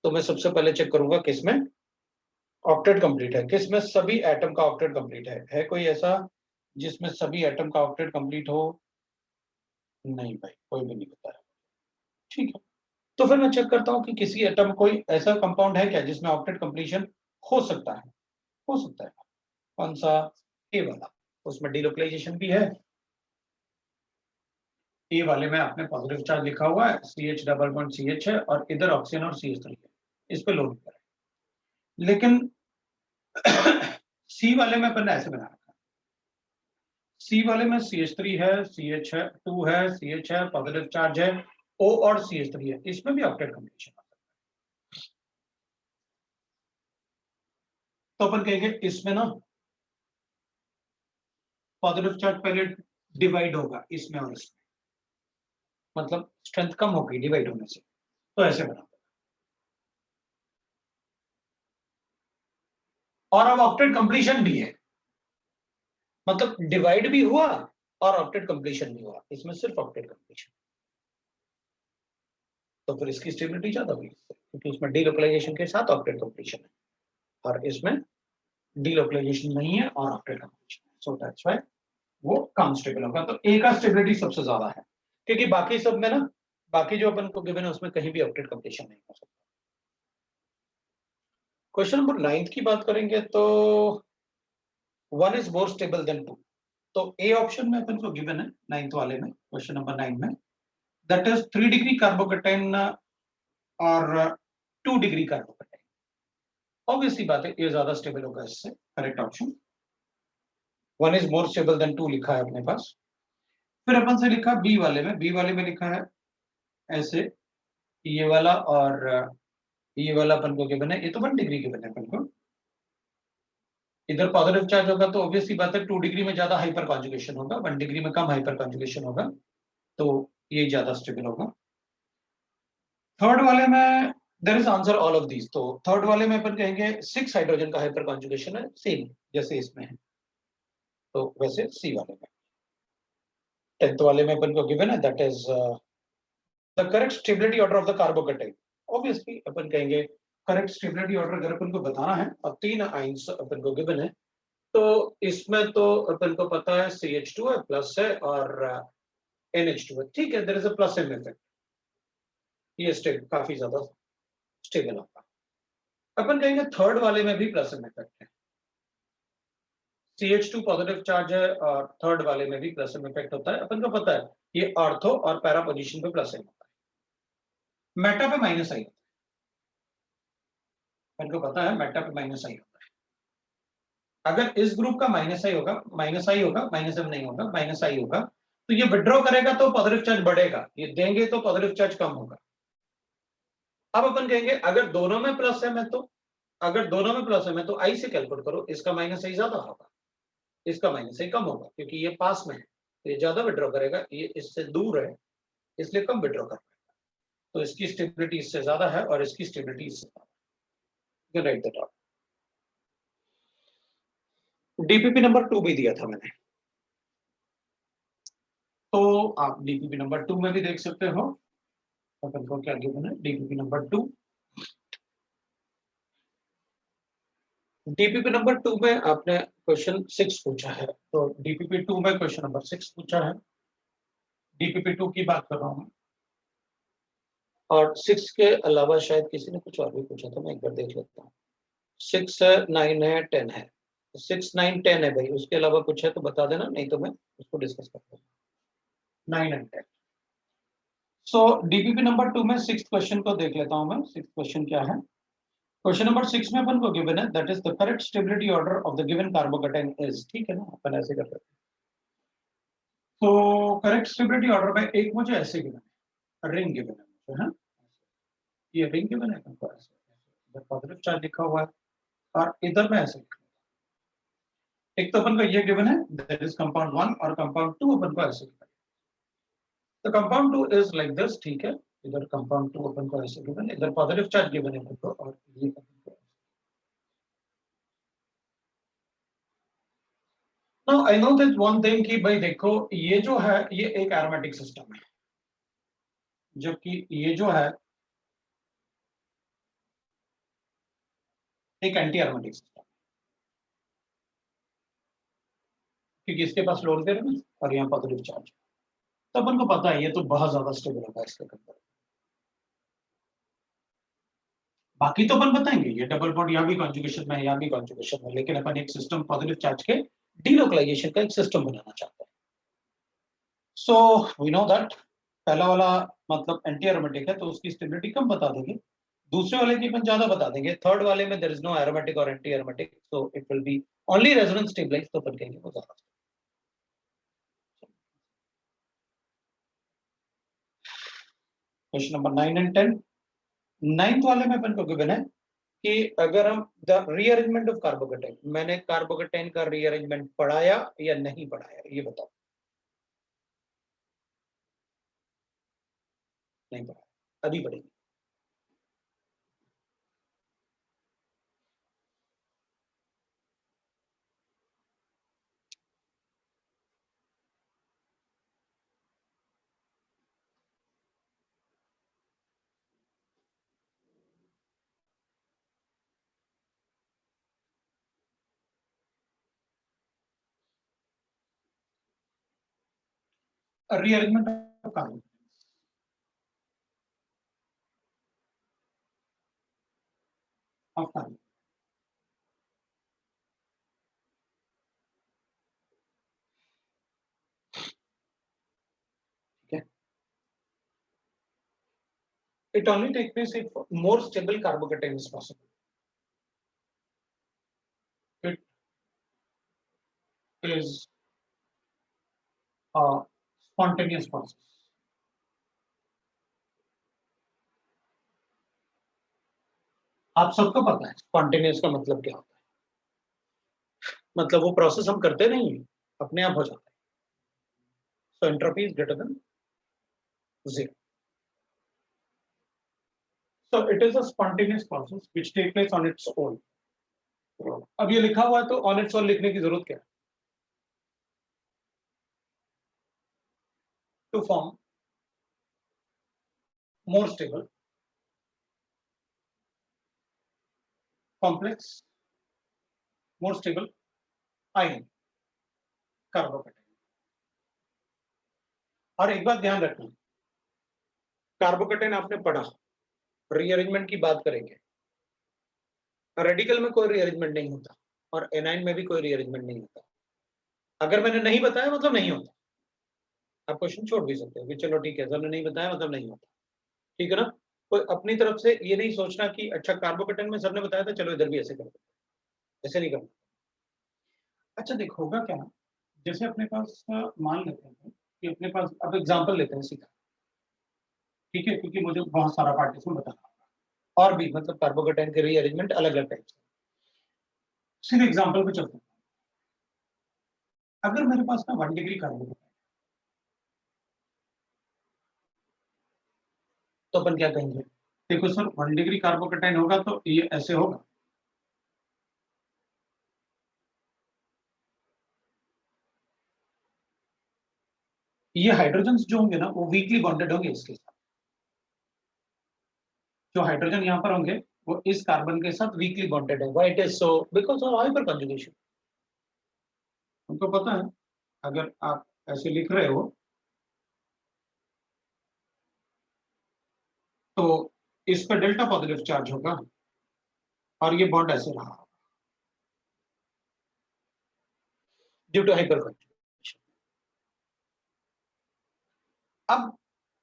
तो मैं सबसे पहले चेक करूंगा किसमें ऑक्टेट कंप्लीट है, किसमें सभी एटम का ऑक्टेट कंप्लीट है कोई ऐसा जिसमें सभी एटम का ऑक्टेट कंप्लीट हो? नहीं भाई, कोई भी नहीं बताया, ठीक है। तो फिर मैं चेक करता हूँ कि किसी एटम कोई ऐसा कंपाउंड है क्या जिसमें ऑक्टेट कंप्लीशन हो सकता है, हो सकता है। कौन सा? ए वाला, उसमें डीलोकलाइजेशन भी है। ए वाले में आपने पॉजिटिव चार्ज लिखा हुआ है, CH डबल बॉन्ड CH है और इधर ऑक्सीजन और CH3 है, इस पे लोड करें। लेकिन सी वाले में अपन ने ऐसे बना रखा है, सी वाले में CH3 है, CH है, 2 है, CH है, पॉजिटिव चार्ज है, O और CH3 है, इसमें भी ऑक्टेट कंप्लीशन है। तो अपन कहेंगे इसमें ना पॉजिटिव चार्ज पहले डिवाइड होगा इसमें और इसमें, मतलब स्ट्रेंथ कम होगी डिवाइड होने से, तो ऐसे बना। और अब ऑक्टेट कंप्लीशन भी है, मतलब डिवाइड भी हुआ और ऑक्टेट कंप्लीशन भी हुआ, इसमें सिर्फ ऑक्टेट कंप्लीशन, तो फिर इसकी स्टेबिलिटी ज्यादा हुई क्योंकि इसमें डीलोकलाइजेशन के साथ ऑक्टेट कंप्लीशन है और इसमें डीलोकलाइजेशन नहीं है और ऑक्टेट कंप्लीशन है, सो दैट्स व्हाई वो कम स्टेबल होगा। तो ए का स्टेबिलिटी सबसे ज्यादा है, क्योंकि बाकी सब में ना, बाकी जो अपन को गिवन है उसमें कहीं भी ऑक्टेट कंप्लीशन नहीं हो सकता। क्वेश्चन नंबर 9 की बात करेंगे तो 1 इज मोर स्टेबल देन 2, तो ए ऑप्शन में अपन को गिवन है 9th वाले में, क्वेश्चन नंबर 9 में, दैट इज 3 डिग्री कार्बोकेटाइन और 2 डिग्री कार्बोकेटाइन। ऑब्वियसली बात है ये ज्यादा स्टेबल होगा इससे, correct option. 1 is more stable then 2 लिखा है अपने पास। फिर अपन से लिखा बी वाले में, बी वाले में लिखा है ऐसे, ये वाला और ये वाला अपन को गिवन है, ये तो 1 डिग्री गिवन है अपन को, इधर पॉजिटिव चार्ज होगा तो ऑब्वियसली बात है 2 डिग्री में ज्यादा हाइपर कॉन्जुगेशन होगा, 1 डिग्री में कम हाइपर कॉन्जुगेशन होगा, तो ये ज्यादा स्टेबल होगा। थर्ड वाले में there is answer all of these, तो थर्ड वाले में अपन कहेंगे 6 हाइड्रोजन का हाइपर कॉन्जुगेशन है, सेम जैसे इसमें है, तो वैसे सी वाले में। 10th वाले में अपन को गिवन है that is the correct stability order of the carbocation, obviously अपन कहेंगे करेक्ट स्टेबिलिटी ऑर्डर अगर अपन को बताना है और 3 आयंस अपन को गिवन है, तो इसमें तो अपन को पता है CH2 है, प्लस है और NH2 है, ठीक है, there is a plus M effect, ये स्टेट काफी ज्यादा स्टेबल होगा। अपन कहेंगे थर्ड वाले में भी प्लस एम इफेक्ट है, CH2 पॉजिटिव चार्ज है और थर्ड वाले में भी प्लस एम इफेक्ट होता है, अपन को पता है ये ऑर्थो और पैरा पोजीशन पे प्लस एम होता है, मेटा पे माइनस आई होता है, अपन को पता है मेटा पे माइनस आई होता है। अगर इस ग्रुप का माइनस आई होगा, माइनस आई होगा, माइनस एम नहीं होगा, माइनस आई होगा, तो ये विड्रॉ करेगा तो पॉजिटिव चार्ज बढ़ेगा, ये देंगे तो पॉजिटिव चार्ज कम होगा। अब अपन कहेंगे अगर दोनों में प्लस एम है तो, अगर दोनों में प्लस एम है तो आई से कैलकुलेट करो, इसका माइनस आई ज्यादा होगा, इसका माइनस आई कम होगा, क्योंकि ये पास में है, ये ज्यादा विड्रॉ करेगा, ये इससे दूर है इसलिए कम विड्रॉ कर पाएगा, तो इसकी स्टेबिलिटी इससे ज्यादा है और इसकी स्टेबिलिटी इससे ज्यादा। Right that out. DPP number 2 भी दिया था मैंने, तो आप डीपीपी नंबर 2 में भी देख सकते हो अपन को क्या गिवन है। डीपीपी नंबर 2, डीपीपी नंबर 2 में आपने क्वेश्चन 6 पूछा है, तो डीपीपी 2 में क्वेश्चन नंबर 6 पूछा है, डीपीपी 2 की बात कर रहा हूं, और 6 के अलावा शायद किसी ने कुछ और भी पूछा था, मैं एक बार देख लेता हूँ। 6 है, 9 है, 10 है, 6 9 10 है भाई, उसके अलावा कुछ है तो बता देना, नहीं तो मैं उसको डिस्कस करता हूँ। 9 एंड 10। सो डीपीपी नंबर 2 में 6th क्वेश्चन को देख लेता हूं मैं। 6th क्वेश्चन क्या है? क्वेश्चन नंबर 6 में अपन को गिवन है that is the correct stability order of the given carbocation is, ठीक है ना, अपन ऐसे कर सकते हैं। तो करेक्ट स्टेबिलिटी ऑर्डर में एक मुझे ऐसे गिवन है, रिंग गिवन है मुझे, हाँ ये रिंग गिवन है, अपन को ऐसे इधर पॉजिटिव चार्ज लिखा हुआ है और इधर में ऐसे लिखा हुआ है। एक तो अपन को ये गिवन है दैट इज कंपाउंड 1 और कंपाउंड 2 अपन को ऐसे लिखा है। तो कंपाउंड 2 इज लाइक दिस, ठीक है, इधर कंपाउंड 2 अपन को ऐसे गिवन है, इधर पॉजिटिव चार्ज गिवन है अपन को, और ये अपन को। Now I know this one thing कि भाई देखो ये जो है ये एक एरोमेटिक सिस्टम है, जबकि ये जो है एक एंटी एरोमेटिक सिस्टम, क्योंकि इसके पास लोन दे रहे हैं और यहाँ पॉजिटिव चार्ज, तो अपन को पता है ये तो बहुत ज्यादा स्टेबल होगा इसके अंदर। बाकी तो अपन बताएंगे ये डबल बॉन्ड यहाँ भी कॉन्जुगेशन में है, यहाँ भी कॉन्जुगेशन में, लेकिन अपन एक सिस्टम पॉजिटिव चार्ज के डीलोकलाइजेशन का एक सिस्टम बनाना चाहते हैं। सो वी नो दैट पहला वाला मतलब एंटी एरोमेटिक है तो उसकी स्टेबिलिटी कम बता देंगे, दूसरे वाले की अपन ज्यादा बता देंगे, थर्ड वाले में देयर इज नो एरोमेटिक और anti aromatic, so it will be only resonance stabilise, तो अपन कहेंगे वो ज्यादा। Question number 9 and 10। 9th वाले में अपन को गिवन है कि अगर हम द रीअरेंजमेंट ऑफ कार्बोकेटाइन, मैंने कार्बोकेटाइन का रीअरेंजमेंट पढ़ाया या नहीं पढ़ाया ये बताओ। नहीं पढ़ाया, अभी पढ़ेंगे। Rearrangement of carbon, of carbon, ठीक है। It only takes place if more stable carbocation is possible. It is a spontaneous process. आप सबको पता है स्पॉन्टेनियस का मतलब क्या होता है, मतलब वो प्रोसेस हम करते नहीं है, अपने आप हो जाता है। So entropy is greater than 0. So it is a spontaneous process which takes place on its own. अब ये लिखा हुआ है तो on its own लिखने की जरूरत क्या है? To form more stable, complex, more stable ion carbocation. और एक बात ध्यान रखना, कार्बोकेटाइन आपने पढ़ा, रीअरेंजमेंट की बात करेंगे, रेडिकल में कोई रीअरेंजमेंट नहीं होता और एनाइन में भी कोई रीअरेंजमेंट नहीं होता। अगर मैंने नहीं बताया मतलब नहीं होता, आप क्वेश्चन छोड़ भी सकते हो कि चलो ठीक है सर ने नहीं बताया मतलब नहीं होता, ठीक है ना। कोई अपनी तरफ से ये नहीं सोचना कि अच्छा कार्बोकेटाइन में सर ने बताया था चलो इधर भी ऐसे कर देते, ऐसे नहीं करना। अच्छा देखो होगा क्या, जैसे अपने पास मान लेते हैं कि अपने पास, अब एग्जांपल लेते हैं सीधा, ठीक है, क्योंकि मुझे बहुत सारा पार्टीशन बताना और भी मतलब कार्बोकेटाइन के रीअरेंजमेंट अलग अलग टाइप से। सीधे एग्जांपल पे चलते हैं। अगर मेरे पास ना 1 डिग्री कार्बोकेटाइन, तो अपन क्या कहेंगे, देखो सर 1 डिग्री कार्बोकेटाइन होगा तो ये ऐसे होगा, ये हाइड्रोजन जो होंगे ना वो वीकली बॉन्डेड होंगे इसके साथ, जो हाइड्रोजन यहाँ पर होंगे वो इस कार्बन के साथ वीकली बॉन्डेड है। Why it is so? Because of hyper conjugation. उनको पता है अगर आप ऐसे लिख रहे हो तो इस पर डेल्टा पॉजिटिव चार्ज होगा और ये बॉन्ड ऐसे रहा ड्यू टू हाइपर कंजुगेशन। अब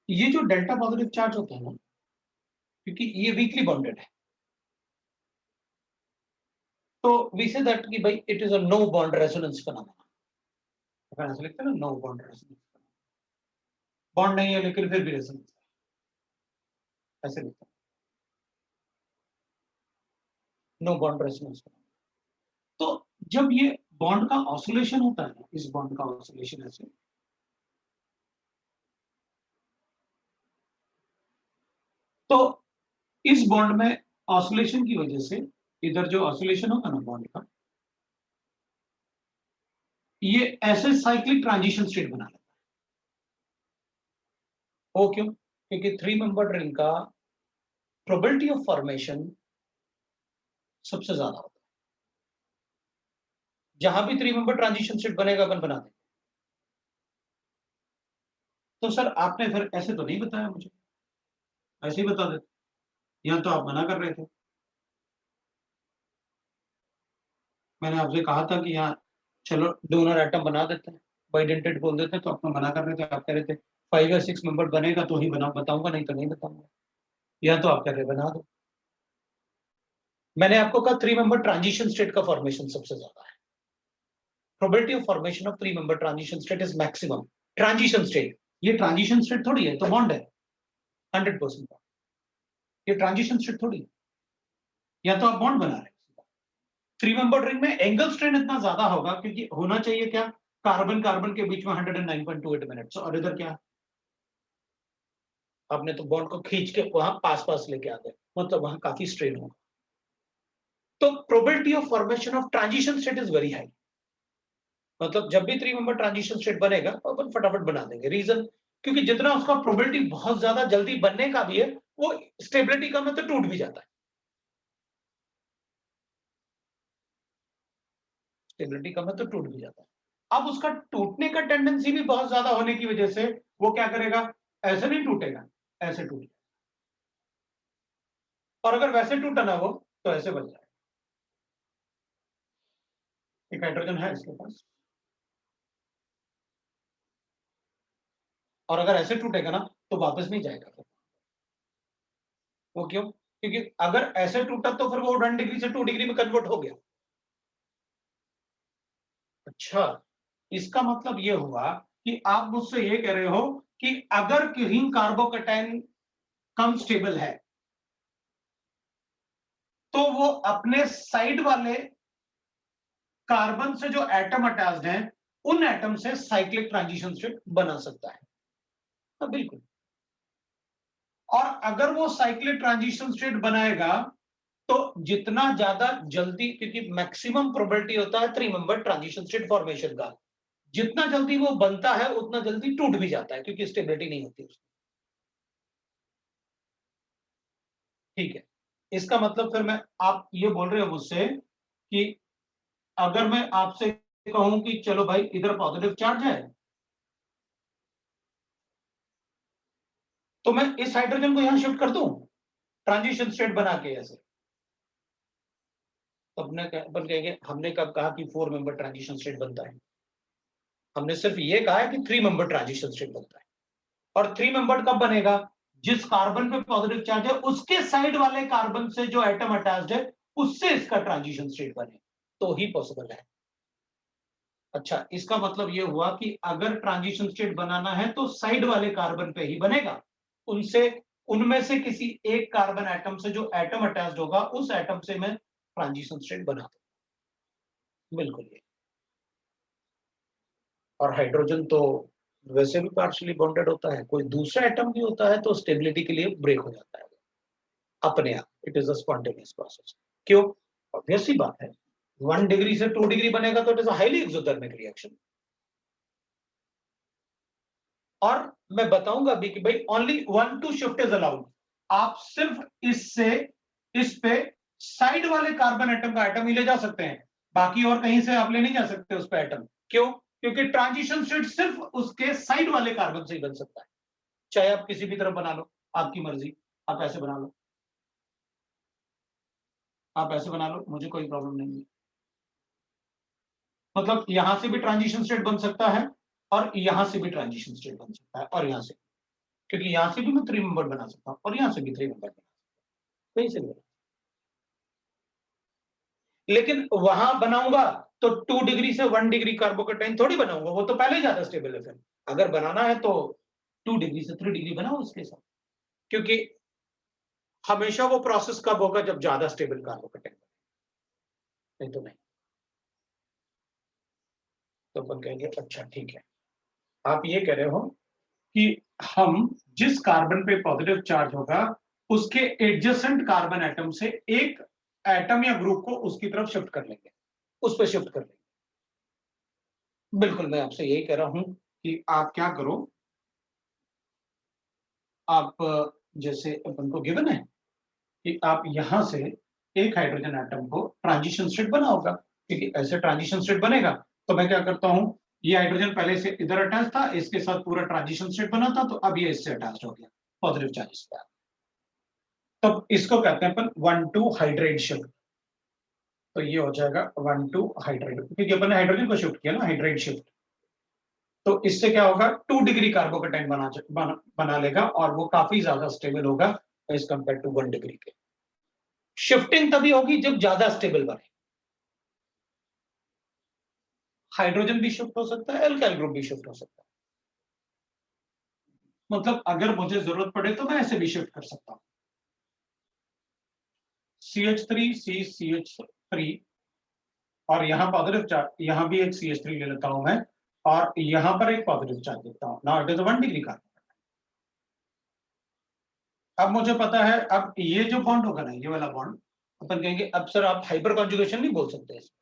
ये जो डेल्टा पॉजिटिव चार्ज होता है ना, क्योंकि ये वीकली बॉन्डेड है, तो वी से दैट कि भाई it is a no bond resonance phenomena. अपन ऐसे लिखते हैं ना, नो बॉन्ड रेजोनेंस, बॉन्ड नहीं है लेकिन फिर भी रेजोनेंस है, ऐसे लिखते हैं, नो बॉन्ड रेजोनेंस। तो जब ये बॉन्ड का ऑसिलेशन होता है ना, इस बॉन्ड का ऑसिलेशन ऐसे, तो इस बॉन्ड में ऑसिलेशन की वजह से इधर जो ऑसिलेशन होगा ना बॉन्ड का, ये ऐसे साइक्लिक ट्रांजिशन स्टेट बना लेता है। वो क्यों? क्योंकि 3 मेंबर्ड रिंग का प्रोबेबिलिटी ऑफ फॉर्मेशन सबसे ज्यादा होता है। जहां भी 3 मेंबर ट्रांजिशन स्टेट बनेगा अपन बना देंगे। तो सर आपने फिर ऐसे तो नहीं बताया मुझे, ऐसे ही बता देते, यहाँ तो आप मना कर रहे थे। मैंने आपसे कहा था कि यहाँ चलो डोनर एटम बना देते हैं, बाइडेंटेड बोल देते हैं, तो आप मना कर रहे थे, आप कह रहे थे 5 या 6 मेंबर बनेगा तो ही बताऊंगा, नहीं तो नहीं बताऊंगा। या तो आप कह रहे बना दो। मैंने आपको कहा 3 मेंबर ट्रांजिशन स्टेट का फॉर्मेशन सबसे ज्यादा है, probability of formation of 3 member transition state is maximum. Transition state, ये ट्रांजिशन स्टेट थोड़ी है, तो बॉन्ड है 100%। ये ट्रांजिशन स्टेट थोड़ी है, या तो आप बॉन्ड बना रहे हैं। 3 मेंबर रिंग में एंगल स्ट्रेन इतना ज्यादा होगा क्योंकि होना चाहिए क्या, कार्बन कार्बन के बीच में 109.28 मिनट्स, और इधर क्या, आपने तो बॉन्ड को खींच के वहां पास पास लेके आते, मतलब वहां काफी स्ट्रेन होगा। तो probability of formation of transition state is very high, मतलब जब भी 3 मेंबर ट्रांजिशन स्टेट बनेगा तो अपन फटाफट बना देंगे। रीजन, क्योंकि जितना उसका प्रोबेबिलिटी बहुत ज्यादा जल्दी बनने का भी है, वो स्टेबिलिटी कम है तो टूट भी जाता है, स्टेबिलिटी कम है तो टूट भी जाता है। अब उसका टूटने का टेंडेंसी भी बहुत ज्यादा होने की वजह से वो क्या करेगा, ऐसे नहीं टूटेगा, ऐसे टूटेगा, और अगर वैसे टूटा ना वो तो ऐसे बन जाएगा। एक हाइड्रोजन है इसके पास, और अगर ऐसे टूटेगा ना तो वापस नहीं जाएगा फिर। वो क्यों? क्योंकि अगर ऐसे टूटा तो फिर वो 1 डिग्री से 2 डिग्री में कन्वर्ट हो गया। अच्छा, इसका मतलब ये हुआ कि आप मुझसे ये कह रहे हो कि अगर कहीं कार्बोकेटाइन कम स्टेबल है तो वो अपने साइड वाले कार्बन से जो एटम अटैच्ड हैं उन एटम से साइक्लिक ट्रांजिशन स्टेट बना सकता है। हाँ बिल्कुल। और अगर वो साइक्लिक ट्रांजिशन स्टेट बनाएगा तो जितना ज्यादा जल्दी, क्योंकि मैक्सिमम प्रोबेबिलिटी होता है 3 मेंबर ट्रांजिशन स्टेट फॉर्मेशन का, जितना जल्दी वो बनता है उतना जल्दी टूट भी जाता है क्योंकि स्टेबिलिटी नहीं होती उसकी। ठीक है, इसका मतलब फिर मैं, आप ये बोल रहे हो मुझसे कि अगर मैं आपसे कहूं कि चलो भाई इधर पॉजिटिव चार्ज है, तो मैं इस हाइड्रोजन को यहां शिफ्ट कर दूं ट्रांजिशन स्टेट बना के ऐसे। तो अपन कहेंगे हमने कब कहा कि 4 मेंबर ट्रांजिशन स्टेट बनता है? हमने सिर्फ ये कहा है कि 3 मेंबर ट्रांजिशन स्टेट बनता है। और 3 मेंबर कब बनेगा? जिस कार्बन पे पॉजिटिव चार्ज है उसके साइड वाले कार्बन से जो एटम अटैच्ड है उससे इसका ट्रांजिशन स्टेट बने तो ही पॉसिबल है। अच्छा, इसका मतलब ये हुआ कि अगर ट्रांजिशन स्टेट बनाना है तो साइड वाले कार्बन पे ही बनेगा, उनसे, उनमें से किसी एक कार्बन एटम से जो एटम अटैच्ड होगा उस एटम से मैं ट्रांजिशन स्टेट बना दूं। बिल्कुल ये। और हाइड्रोजन तो वैसे भी पार्शियली बॉन्डेड होता है, कोई दूसरा एटम भी होता है तो स्टेबिलिटी के लिए ब्रेक हो जाता है अपने आप। It is a spontaneous process. क्यों? ऑब्वियस सी बात है, 1 डिग्री से 2 डिग्री बनेगा तो it is a highly exothermic reaction. और मैं बताऊंगा भी कि भाई ओनली 1 2 शिफ्ट इज अलाउड। आप सिर्फ इससे इस पे साइड वाले कार्बन एटम का एटम ही ले जा सकते हैं, बाकी और कहीं से आप ले नहीं जा सकते उस पे एटम। क्यों? क्योंकि ट्रांजिशन स्टेट सिर्फ उसके साइड वाले कार्बन से ही बन सकता है, चाहे आप किसी भी तरफ बना लो, आपकी मर्जी। आप ऐसे बना लो, आप ऐसे बना लो, मुझे कोई प्रॉब्लम नहीं है। मतलब यहां से भी ट्रांजिशन स्टेट बन सकता है और यहां से भी ट्रांजिशन स्टेट बन सकता है और यहां से, क्योंकि यहां से भी मैं 3 मेंबर बना सकता हूं और यहां से भी 3 मेंबर बना सकता हूं, कहीं से भी। लेकिन वहां बनाऊंगा तो 2 डिग्री से 1 डिग्री कार्बोकेटाइन थोड़ी बनाऊंगा, वो तो पहले ही ज्यादा स्टेबल है। फिर अगर बनाना है तो 2 डिग्री से 3 डिग्री बनाओ उसके साथ, क्योंकि हमेशा वो प्रोसेस कब होगा? जब ज्यादा स्टेबल कार्बोकेटाइन, नहीं तो नहीं। तो अपन कहेंगे अच्छा ठीक है, आप ये कह रहे हो कि हम जिस कार्बन पे पॉजिटिव चार्ज होगा उसके एडजेसेंट कार्बन एटम से एक एटम या ग्रुप को उसकी तरफ शिफ्ट कर लेंगे, उस पर शिफ्ट कर लेंगे। बिल्कुल, मैं आपसे यही कह रहा हूं कि आप क्या करो, आप जैसे अपन को गिवन है कि आप यहां से एक हाइड्रोजन एटम को ट्रांजिशन स्टेट बना होगा, क्योंकि ऐसे ट्रांजिशन स्टेट बनेगा। तो मैं क्या करता हूं, ये हाइड्रोजन पहले से इधर अटैच था, इसके साथ पूरा ट्रांजिशन स्टेट बना था, तो अब ये इससे अटैच हो गया पॉजिटिव चार्ज पे। तो इसको कहते हैं अपन 1 2 हाइड्रेट शिफ्ट। तो ये हो जाएगा 1 2 हाइड्रेट, क्योंकि अपन ने हाइड्रोजन को शिफ्ट किया ना, हाइड्रेट शिफ्ट। तो इससे क्या होगा, 2 डिग्री कार्बोकेटाइन बना लेगा और वो काफी ज्यादा स्टेबल होगा एज कंपेयर टू 1 डिग्री के। शिफ्टिंग तभी होगी जब ज्यादा स्टेबल बने। हाइड्रोजन भी शिफ्ट हो सकता है, एल्काइल ग्रुप भी शिफ्ट हो सकता है। मतलब अगर मुझे जरूरत पड़े तो मैं ऐसे भी शिफ्ट कर सकता हूं, CH3 CH3, और यहां पॉजिटिव चार्ज, यहां भी एक CH3 ले लेता हूं मैं, और यहां पर एक पॉजिटिव चार्ज देता हूं। नाउ इट इज 1 डिग्री का। अब मुझे पता है, अब ये जो बॉन्ड होगा ना, ये वाला बॉन्ड, अपन कहेंगे अब सर आप हाइपर कॉन्जुगेशन नहीं बोल सकते इसमें,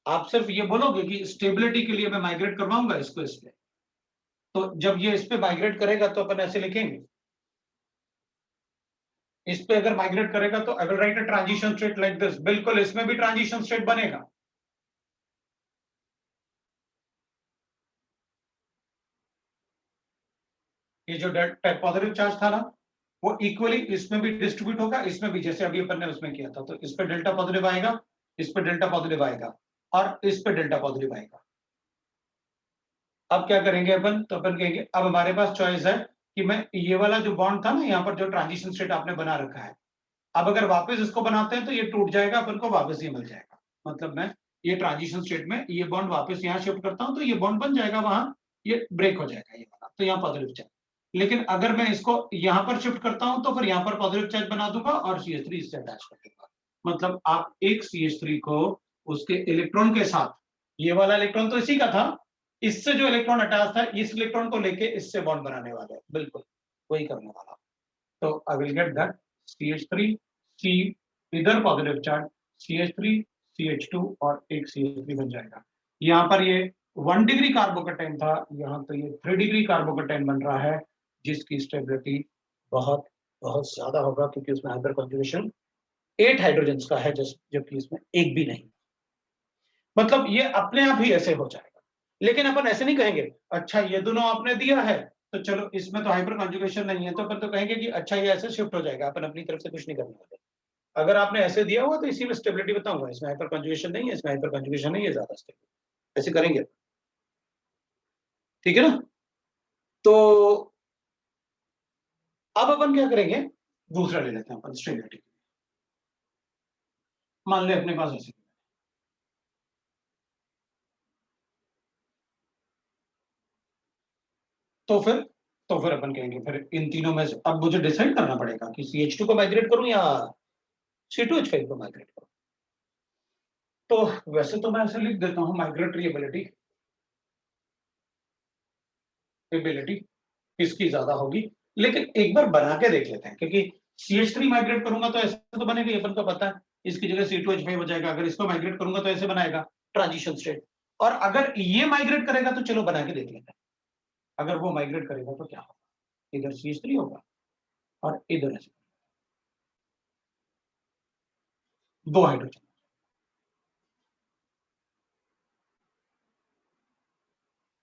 आप सिर्फ ये बोलोगे कि स्टेबिलिटी के लिए मैं माइग्रेट करवाऊंगा इसको इस पे। तो जब ये इस पे माइग्रेट करेगा तो अपन ऐसे लिखेंगे, इस पे अगर माइग्रेट करेगा तो I will write a transition state like this. बिल्कुल, इसमें भी ट्रांजिशन स्टेट बनेगा। ये जो पॉजिटिव चार्ज था ना, वो इक्वली इसमें भी डिस्ट्रीब्यूट होगा, इसमें भी, जैसे अभी अपन ने उसमें किया था। तो इस पे डेल्टा पॉजिटिव आएगा, इस पे डेल्टा पॉजिटिव आएगा और इस पे डेल्टा पॉजिटिव आएगा। अब क्या करेंगे अपन, तो अपन कहेंगे अब हमारे पास चॉइस है कि मैं ये वाला जो बॉन्ड था ना, यहाँ पर जो ट्रांजिशन स्टेट आपने बना रखा है, अब अगर वापस इसको बनाते हैं तो ये टूट जाएगा, अपन को वापस ये मिल जाएगा। मतलब मैं ये ट्रांजिशन स्टेट में ये बॉन्ड वापस यहाँ शिफ्ट करता हूँ तो ये बॉन्ड बन जाएगा वहां, ये ब्रेक हो जाएगा ये वाला, तो यहाँ पॉजिटिव चार्ज। लेकिन अगर मैं इसको यहाँ पर शिफ्ट करता हूँ तो फिर यहाँ पर पॉजिटिव चार्ज बना दूंगा और CH3 इससे अटैच कर दूंगा। मतलब आप एक CH3 को उसके इलेक्ट्रॉन के साथ, ये वाला इलेक्ट्रॉन तो इसी का था, इससे जो इलेक्ट्रॉन अटैच था इस इलेक्ट्रॉन को लेके इससे बॉन्ड बनाने वाले हैं, बिल्कुल वही करने वाला। तो I will get that CH3 C, इधर पॉजिटिव चार्ज CH3 CH2 और एक CH3 बन जाएगा। यहाँ पर ये 1 डिग्री कार्बोकेटाइन था, यहाँ तो ये 3 डिग्री कार्बोकेटाइन बन रहा है, जिसकी स्टेबिलिटी बहुत बहुत ज्यादा होगा क्योंकि उसमें हाइपर कॉन्जुगेशन 8 हाइड्रोजन का है, जबकि इसमें एक भी नहीं। मतलब ये अपने आप ही ऐसे हो जाएगा। लेकिन अपन ऐसे नहीं कहेंगे अच्छा ये दोनों आपने दिया है तो चलो इसमें तो हाइपर कॉन्जुगेशन नहीं है, तो अपन तो कहेंगे कि अच्छा ये ऐसे शिफ्ट हो जाएगा, अपन अपनी तरफ से कुछ नहीं करने वाले। अगर आपने ऐसे दिया हुआ तो इसी में स्टेबिलिटी बताऊंगा, इसमें हाइपर कॉन्जुगेशन नहीं है, इसमें हाइपर कॉन्जुगेशन नहीं है, ज्यादा स्टेबल, ऐसे करेंगे। ठीक है ना? तो अब अपन क्या करेंगे, दूसरा ले लेते हैं अपन स्टेबिलिटी। मान ले अपने पास ऐसे, तो फिर अपन कहेंगे फिर इन तीनों में से अब मुझे डिसाइड करना पड़ेगा कि CH2 को माइग्रेट करूं या C2H5 को माइग्रेट करूं। तो वैसे तो मैं ऐसे लिख देता हूं माइग्रेटरी एबिलिटी, एबिलिटी किसकी ज्यादा होगी। लेकिन एक बार बना के देख लेते हैं, क्योंकि CH3 माइग्रेट करूंगा तो ऐसे तो बनेगा, अपन को पता है इसकी जगह C2H5 हो जाएगा। अगर इसको माइग्रेट करूंगा तो ऐसे बनाएगा ट्रांजिशन स्टेट। और अगर ये माइग्रेट करेगा तो चलो बना के देख लेते हैं। अगर वो माइग्रेट करेगा तो क्या होगा, इधर CH3 होगा और इधर ऐसे दो हाइड्रोजन,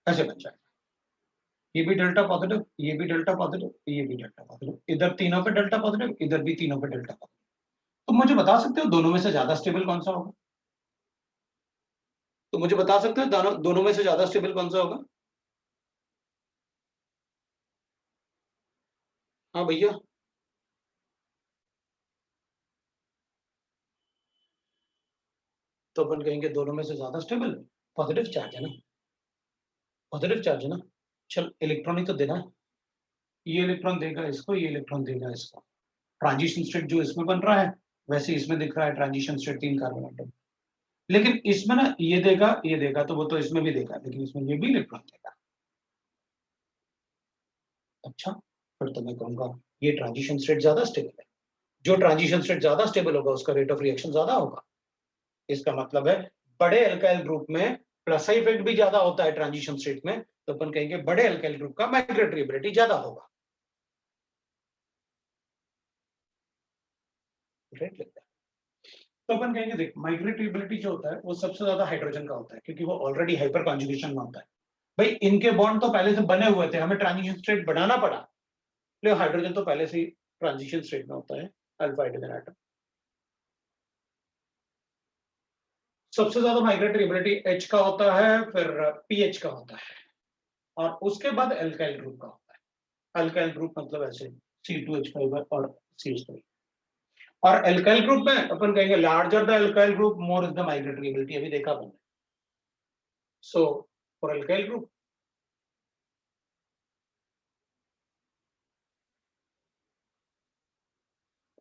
ऐसे बन जाएगा। ये भी डेल्टा पॉजिटिव, ये भी डेल्टा पॉजिटिव, ये भी डेल्टा पॉजिटिव, इधर तीनों पे डेल्टा पॉजिटिव, इधर भी तीनों पे डेल्टा पॉजिटिव। तो मुझे बता सकते हो दोनों में से ज्यादा स्टेबल कौन सा होगा? तो मुझे बता सकते हो दोनों में से ज्यादा स्टेबल कौन सा होगा? हाँ भैया। तो अपन कहेंगे दोनों में से ज्यादा स्टेबल पॉजिटिव चार्ज है ना, पॉजिटिव चार्ज है ना। चल इलेक्ट्रॉन ही तो देना है, ये इलेक्ट्रॉन देगा इसको, ये इलेक्ट्रॉन देगा इसको। ट्रांजिशन स्टेट जो इसमें बन रहा है वैसे इसमें दिख रहा है ट्रांजिशन स्टेट 3 कार्बन एटम। लेकिन इसमें ना ये देगा तो वो तो इसमें भी देगा, लेकिन इसमें ये भी इलेक्ट्रॉन देगा। अच्छा, फिर तो मैं कहूंगा ये ट्रांजिशन स्टेट ज्यादा स्टेबल है। जो ट्रांजिशन स्टेट ज्यादा स्टेबल होगा उसका रेट ऑफ रिएक्शन ज्यादा होगा। इसका मतलब है बड़े अल्काइल ग्रुप में प्लस इफेक्ट भी ज्यादा होता है ट्रांजिशन स्टेट में, तो अपन कहेंगे बड़े अल्काइल ग्रुप का माइग्रेटरी एबिलिटी ज्यादा होगा। राइट लगता है। तो अपन कहेंगे देख माइग्रेटरी एबिलिटी जो होता है वो सबसे ज्यादा हाइड्रोजन का होता है, क्योंकि वो ऑलरेडी हाइपर कॉन्जुगेशन में होता है। भाई इनके बॉन्ड तो पहले से बने हुए थे, हमें ट्रांजिशन स्टेट बनाना पड़ा, इसलिए हाइड्रोजन तो पहले से ही ट्रांजिशन स्टेट में होता है, अल्फा हाइड्रोजन एटम। सबसे ज्यादा माइग्रेटरी एबिलिटी H का होता है, फिर पीएच का होता है, और उसके बाद एल्काइल ग्रुप का होता है। अल्काइल ग्रुप मतलब ऐसे C2H5 और CH3। और एल्काइल ग्रुप में अपन कहेंगे larger the alkyl group more is the migratory ability, अभी देखा अपन। सो फॉर एल्काइल ग्रुप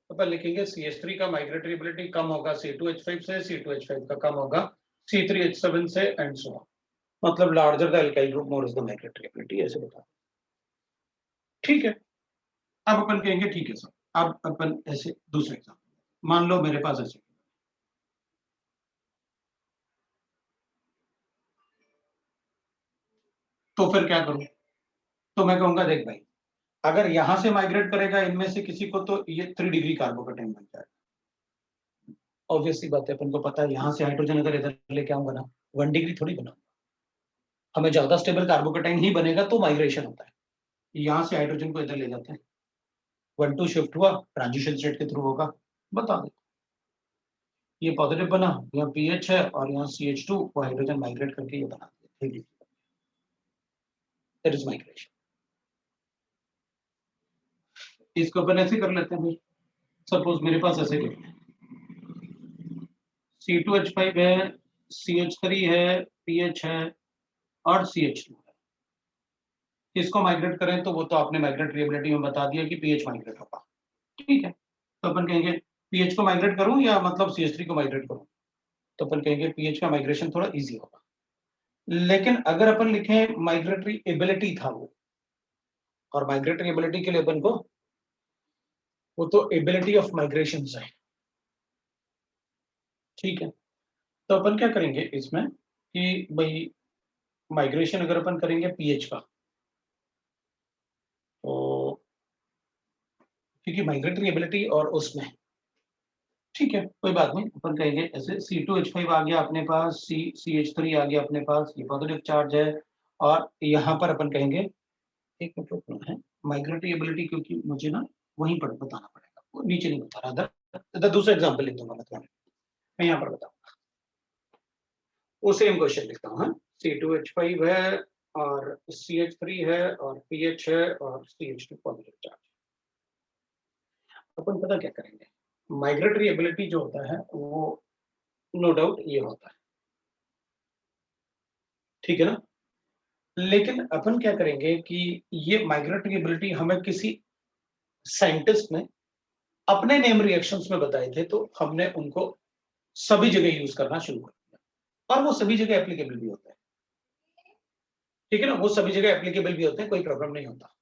अपन लिखेंगे CH3 का माइग्रेटरी एबिलिटी कम होगा C2H5 से, C2H5 का कम होगा C3H7 से, एंड सो ऑन। मतलब larger the alkyl group more is the migratory ability, ऐसे बता। ठीक है। अब अपन कहेंगे ठीक है सर, अब अपन ऐसे दूसरे एग्जाम्पल, मान लो मेरे पास ऐसे, तो फिर क्या करूं? तो मैं कहूंगा देख भाई, अगर यहां से माइग्रेट करेगा इनमें से किसी को तो ये 3 डिग्री कार्बोकेटाइन बन जाएगा। ऑब्वियसली बात है, अपन को पता है यहां से हाइड्रोजन अगर इधर लेके आऊंगा ना 1 डिग्री थोड़ी बना, हमें ज्यादा स्टेबल कार्बोकेटाइन ही बनेगा तो माइग्रेशन होता है। यहाँ से हाइड्रोजन को इधर ले जाते हैं, 1 2 शिफ्ट हुआ, ट्रांजिशन स्टेट के थ्रू होगा, बता दे। ये पॉजिटिव बना, यहाँ पीएच है और यहाँ CH2 को हाइड्रोजन माइग्रेट करके ये बना दिया, दैट इज माइग्रेशन। इसको अपन ऐसे कर लेते हैं भाई, सपोज मेरे पास ऐसे C2H5 है, CH3 है, पीएच है और CH2 है। किसको माइग्रेट करें तो वो तो आपने माइग्रेटरी एबिलिटी में बता दिया कि पीएच माइग्रेट होगा। ठीक है, तो अपन कहेंगे पीएच को माइग्रेट करूं या मतलब CH3 को माइग्रेट करूं, तो अपन कहेंगे पीएच का माइग्रेशन थोड़ा इजी होगा। लेकिन अगर अपन लिखें माइग्रेटरी एबिलिटी था वो, और माइग्रेटरी एबिलिटी के लिए अपन को वो तो एबिलिटी ऑफ माइग्रेशन है। ठीक है, तो अपन क्या करेंगे इसमें कि भाई माइग्रेशन अगर अपन करेंगे पीएच का, तो क्योंकि माइग्रेटरी एबिलिटी और उसमें ठीक है कोई बात नहीं, अपन कहेंगे ऐसे C2H5 आ गया अपने पास, CH3 आ गया अपने पास, ये पॉजिटिव चार्ज है, और यहाँ पर अपन कहेंगे एक मिनट है माइग्रेटरी एबिलिटी, क्योंकि मुझे ना वहीं पर बताना पड़ेगा, वो नीचे नहीं बता रहा, इधर दूसरा एग्जाम्पल लिख दूंगा मैं यहाँ पर बताऊंगा, वो सेम क्वेश्चन लिखता हूँ। C2H5 है और CH3 है और PH है और CH2 पॉजिटिव चार्ज। अपन पता क्या करेंगे, माइग्रेटरी एबिलिटी जो होता है वो नो डाउट ये होता है, ठीक है ना, लेकिन अपन क्या करेंगे कि ये माइग्रेटरी एबिलिटी हमें किसी साइंटिस्ट ने अपने नेम रिएक्शंस में बताए थे, तो हमने उनको सभी जगह यूज करना शुरू कर दिया, और वो सभी जगह एप्लीकेबल भी होते हैं, ठीक है ना, वो सभी जगह एप्लीकेबल भी होते हैं, कोई प्रॉब्लम नहीं होता।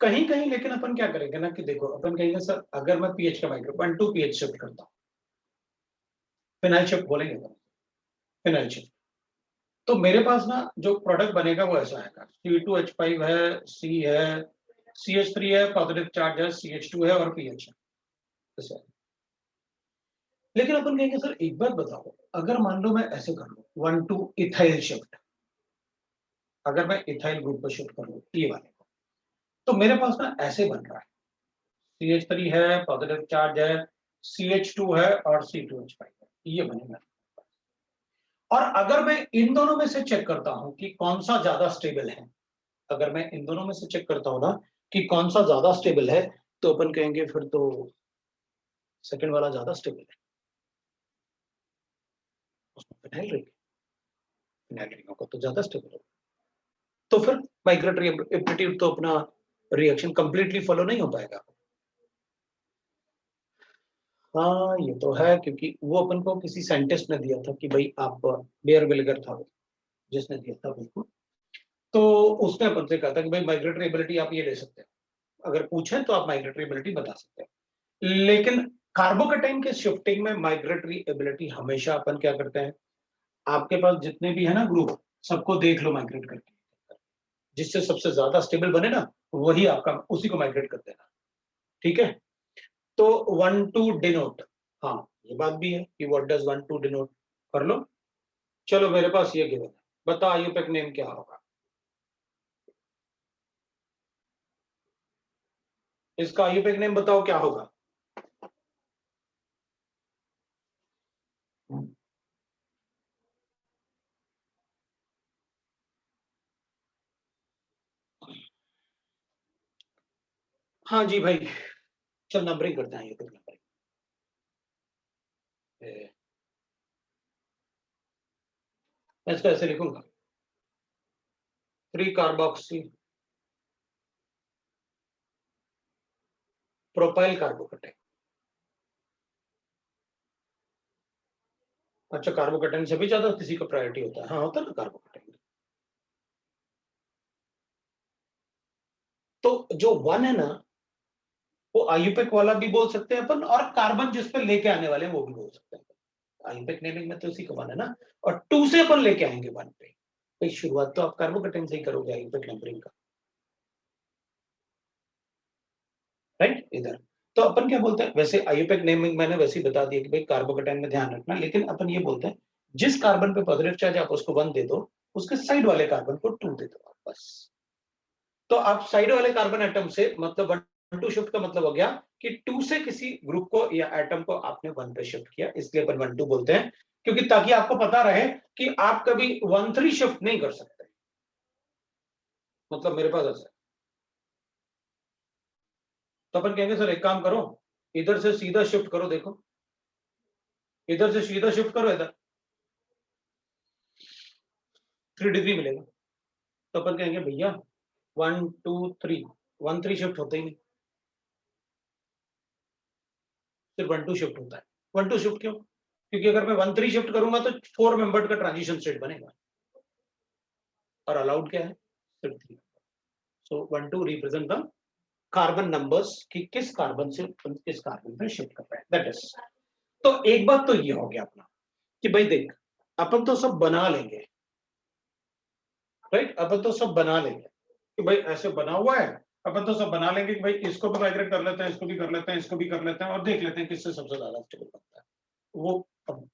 कहीं कहीं लेकिन अपन क्या करेंगे ना कि देखो अपन कहेंगे सर अगर मैं पीएच का माइक्रो 1 to pH शिफ्ट करता हूँ, फिनाइल शिफ्ट बोलेंगे तो फिनाइल शिफ्ट, तो मेरे पास ना जो प्रोडक्ट बनेगा वो ऐसा आएगा, C2H5 है, C है, CH3 है, पॉजिटिव चार्ज है, CH2 है और PH है, ऐसा है। लेकिन अपन कहेंगे सर एक बात बताओ, अगर मान लो मैं ऐसे कर लूं 1 to इथाइल शिफ्ट, अगर मैं इथाइल ग्रुप पर शिफ्ट कर लूं ये वाले को, तो मेरे पास ना ऐसे बन रहा है, CH3 है, पॉजिटिव चार्ज है, CH2 है और C2H5 है, ये बनेगा। और अगर मैं इन दोनों में से चेक करता हूं कि कौन सा ज्यादा स्टेबल है, अगर मैं इन दोनों में से चेक करता हूं ना कि कौन सा ज्यादा स्टेबल है, तो अपन कहेंगे फिर तो सेकंड वाला ज्यादा स्टेबल है, उसमें फिनाइल रिंग, फिनाइल रिंगों को तो ज्यादा स्टेबल है, तो फिर माइग्रेटरी एबिलिटी तो अपना रिएक्शन कंप्लीटली फॉलो नहीं हो पाएगा। हाँ ये तो है, क्योंकि वो अपन को किसी साइंटिस्ट ने दिया था कि भाई आप, बेयर विल्गर था वो जिसने दिया था बिल्कुल, तो उसने अपन से कहा था कि भाई माइग्रेटरी एबिलिटी आप ये ले सकते हैं, अगर पूछें तो आप माइग्रेटरी एबिलिटी बता सकते हैं, लेकिन कार्बोकैटायन के शिफ्टिंग में माइग्रेटरी एबिलिटी हमेशा अपन क्या करते हैं, आपके पास जितने भी है ना ग्रुप, सबको देख लो माइग्रेट करके, जिससे सबसे ज्यादा स्टेबल बने ना वही आपका, उसी को माइग्रेट कर देना, ठीक है। तो 1 to डिनोट, हाँ ये बात भी है कि व्हाट डज 1 to डिनोट, कर लो। चलो मेरे पास ये गिवन है, बताओ आईयूपैक नेम क्या होगा, इसका आईयूपैक नेम बताओ क्या होगा। हाँ जी भाई, चल नंबरिंग करते हैं, आईयूपैक नंबरिंग, मैं इसको ऐसे लिखूंगा 3 कार्बोक्सी प्रोपाइल कार्बोकैटायन। अच्छा कार्बोकैटायन से भी ज्यादा किसी का प्रायोरिटी होता है, हाँ होता है ना कार्बोकैटायन, तो जो 1 है ना वो आईयूपैक वाला भी बोल सकते हैं अपन, और कार्बन जिस पे लेके आने वाले हैं वो भी बोल सकते हैं, आईयूपैक नेमिंग में तो उसी का 1 है ना, और 2 से अपन लेके आएंगे 1 पे, भाई शुरुआत तो आप कार्बोकैटायन से ही करोगे आईयूपैक नंबरिंग का, राइट इधर। तो अपन क्या बोलते हैं, वैसे आईयूपैक नेमिंग मैंने वैसे ही बता दिया कि भाई कार्बोकैटायन में ध्यान रखना, लेकिन अपन ये बोलते हैं जिस कार्बन पे पॉजिटिव चार्ज आप उसको 1 दे दो, उसके साइड वाले कार्बन को 2 दे दो बस। तो आप साइड वाले कार्बन एटम से मतलब 1 to शिफ्ट का मतलब हो गया कि 2 से किसी ग्रुप को या एटम को आपने 1 पे शिफ्ट किया, इसलिए अपन 1 2 बोलते हैं, क्योंकि ताकि आपको पता रहे कि आप कभी 1 3 शिफ्ट नहीं कर सकते, मतलब मेरे पास ऐसा है। तो अपन कहेंगे सर एक काम करो, इधर से सीधा शिफ्ट करो, देखो इधर से सीधा शिफ्ट करो, इधर 3 डिग्री मिलेगा, तो अपन कहेंगे भैया 1 2 3, 1 3 शिफ्ट होते ही नहीं, सिर्फ 1 2 शिफ्ट होता है। 1 2 शिफ्ट क्यों, क्योंकि अगर मैं 1 3 शिफ्ट करूंगा तो 4 मेंबर्ड का ट्रांजिशन स्टेट बनेगा, और अलाउड क्या है, सिर्फ 3। सो 1 2 रिप्रेजेंट द कार्बन नंबर्स कि किस कार्बन से किस कार्बन पे शिफ्ट कर रहे हैं, दैट इज। तो एक बात तो ये हो गया अपना कि भाई देख अपन तो सब बना लेंगे, राइट, अपन तो सब बना लेंगे कि भाई ऐसे बना हुआ है, अपन तो सब बना लेंगे कि भाई इसको भी माइग्रेट कर लेते हैं, इसको भी कर लेते हैं, इसको भी कर लेते हैं, और देख लेते हैं किससे सबसे ज्यादा स्टेबल बनता है वो।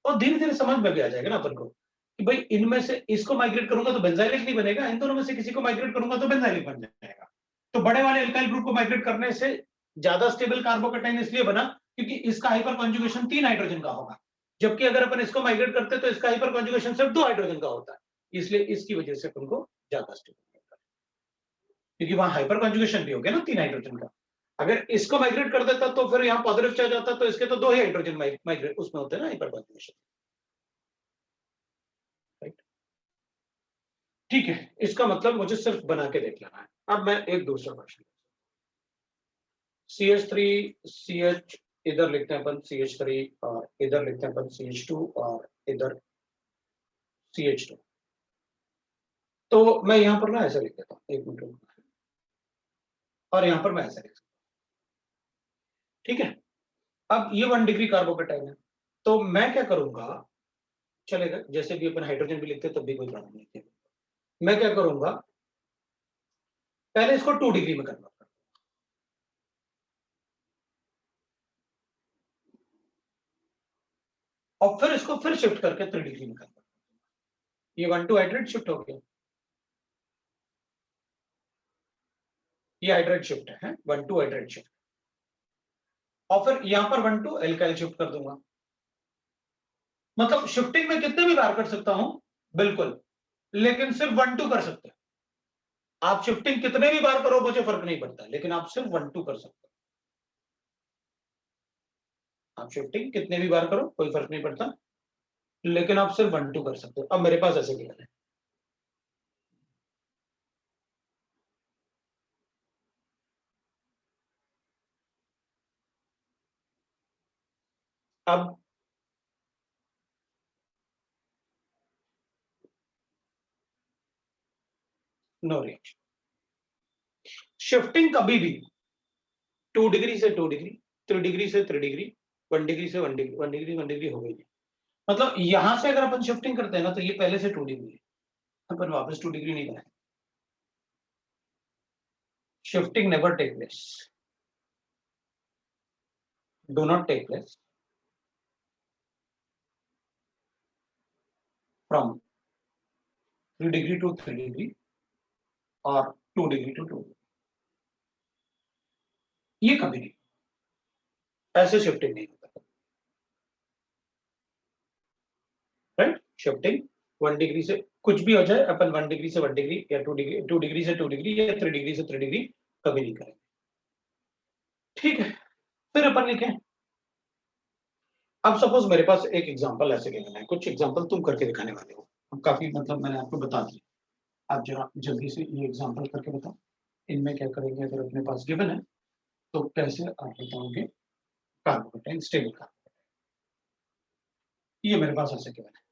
और धीरे धीरे समझ में भी आ जाएगा ना अपन को कि भाई इनमें से इसको माइग्रेट करूंगा तो बेंजाइलिक नहीं बनेगा, इन दोनों में से किसी को माइग्रेट करूंगा तो बेंजाइलिक बन जाएगा। तो बड़े वाले एल्काइल ग्रुप को माइग्रेट करने से ज्यादा स्टेबल कार्बोकेटाइन इसलिए बना क्योंकि इसका हाइपर कॉन्जुगेशन 3 हाइड्रोजन का होगा, जबकि अगर अपन इसको माइग्रेट करते तो इसका हाइपर कॉन्जुगेशन सिर्फ 2 हाइड्रोजन का होता है, इसलिए इसकी वजह से अपन को ज्यादा स्टेबल होता है, क्योंकि वहां हाइपर कॉन्जुगेशन भी हो गया ना 3 हाइड्रोजन का। अगर इसको माइग्रेट कर देता तो फिर यहाँ पॉजिटिव चार्ज आता, तो इसके तो 2 ही हाइड्रोजन माइग्रेट उसमें होते हैं ना हाइपर कॉन्जुगेशन। राइट, ठीक है, इसका मतलब मुझे सिर्फ बना के देख लेना है। अब मैं एक दूसरा क्वेश्चन, CH3CH इधर लिखते हैं अपन CH3 और इधर लिखते हैं अपन CH2 और इधर CH2। तो मैं यहां पर ना ऐसा लिख देता हूं, एक मिनट, और यहां पर मैं ऐसा लिख सकता हूं, ठीक है। अब ये 1 डिग्री कार्बोकेटाइन है, तो मैं क्या करूंगा, चलेगा जैसे भी अपन हाइड्रोजन भी लिखते हैं तब भी कोई प्रॉब्लम नहीं है। मैं क्या करूंगा, पहले इसको 2 डिग्री में कन्वर्ट कर, और फिर इसको फिर शिफ्ट करके 3 डिग्री में कन्वर्ट। ये 1,2 हाइड्रेट शिफ्ट हो गया, ये हाइड्रेट शिफ्ट है 1,2 हाइड्रेट शिफ्ट, और फिर यहां पर 1,2 एल्काइल शिफ्ट कर दूंगा। मतलब शिफ्टिंग में कितने भी बार कर सकता हूं, बिल्कुल, लेकिन सिर्फ 1,2 कर सकते हैं। आप शिफ्टिंग कितने भी बार करो मुझे फर्क नहीं पड़ता, लेकिन आप सिर्फ 1,2 कर सकते हो। आप शिफ्टिंग कितने भी बार करो कोई फर्क नहीं पड़ता, लेकिन आप सिर्फ 1,2 कर सकते हो। अब मेरे पास ऐसे गिवन है, अब नो रिएक्शन, शिफ्टिंग कभी भी 2 डिग्री से 2 डिग्री, 3 डिग्री से 3 डिग्री, 1 डिग्री से 1 डिग्री, 1 डिग्री 1 डिग्री हो गई। मतलब यहां से अगर अपन शिफ्टिंग करते हैं ना तो ये पहले से 2 डिग्री है, अपन वापस 2 डिग्री नहीं बनाए। Shifting never take place, do not take place from 3 degree to 3 degree और 2 डिग्री टू 2 डिग्री, ये कभी नहीं, ऐसे शिफ्टिंग नहीं होता। राइट, शिफ्टिंग 1 डिग्री से कुछ भी हो जाए, अपन 1 डिग्री से 1 डिग्री या 2 डिग्री, 2 डिग्री से 2 डिग्री या 3 डिग्री से 3 डिग्री कभी नहीं करेंगे। ठीक है, फिर अपन लिखें, अब सपोज मेरे पास एक एग्जांपल ऐसे लेना है, कुछ एग्जांपल तुम करके दिखाने वाले हो, अब काफी मतलब मैंने आपको बता दिया, आप जरा जल्दी से ये एग्जांपल करके बताओ, इनमें क्या करेंगे अगर अपने पास गिवन है तो कैसे आप बताओगे कार्बोकेटाइन स्टेबल कार्बोकेटाइन, ये मेरे पास ऐसे गिवन है।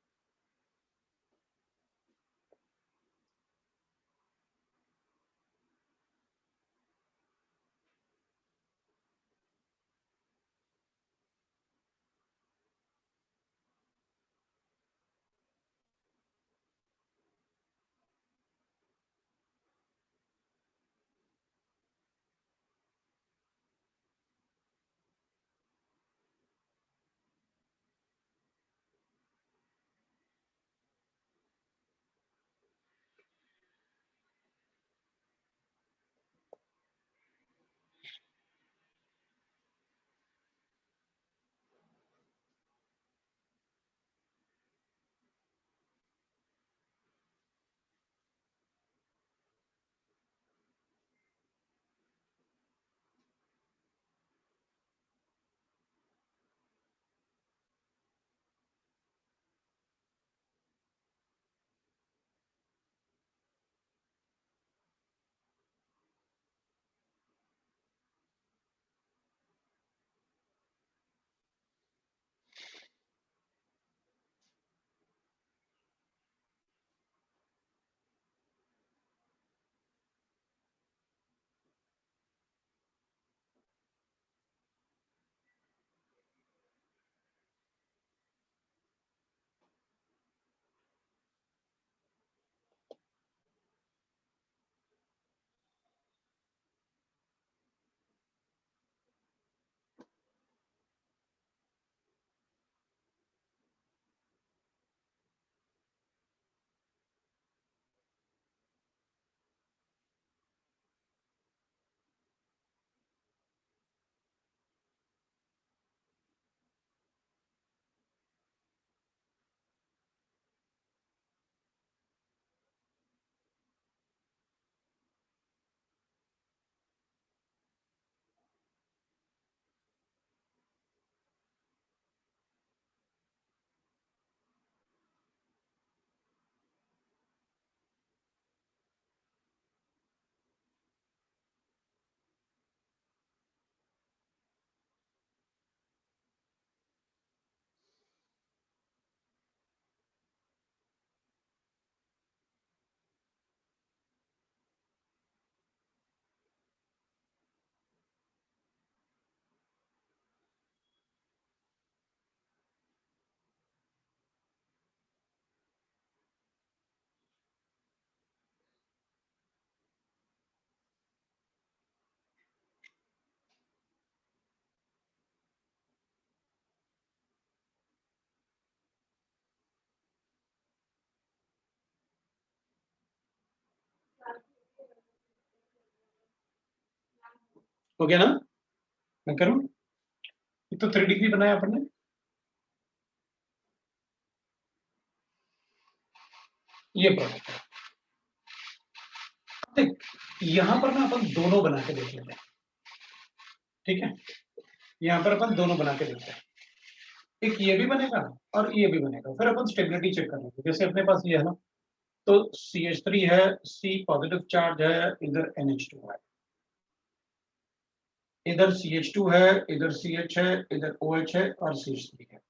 हो गया ना? मैं करूं? तो 3 डिग्री बनाया अपन ने। ये प्रोडक्ट है। देख यहां पर ना अपन दोनों बना के देख लेते हैं, ठीक है? यहां पर अपन दोनों बना के देखते हैं, एक ये भी बनेगा और ये भी बनेगा, फिर अपन स्टेबिलिटी चेक कर लेंगे। जैसे अपने पास ये है ना, तो CH3 है, C पॉजिटिव चार्ज है, इधर NH2 है, इधर CH2 है, इधर CH है, इधर OH है और CH3 है।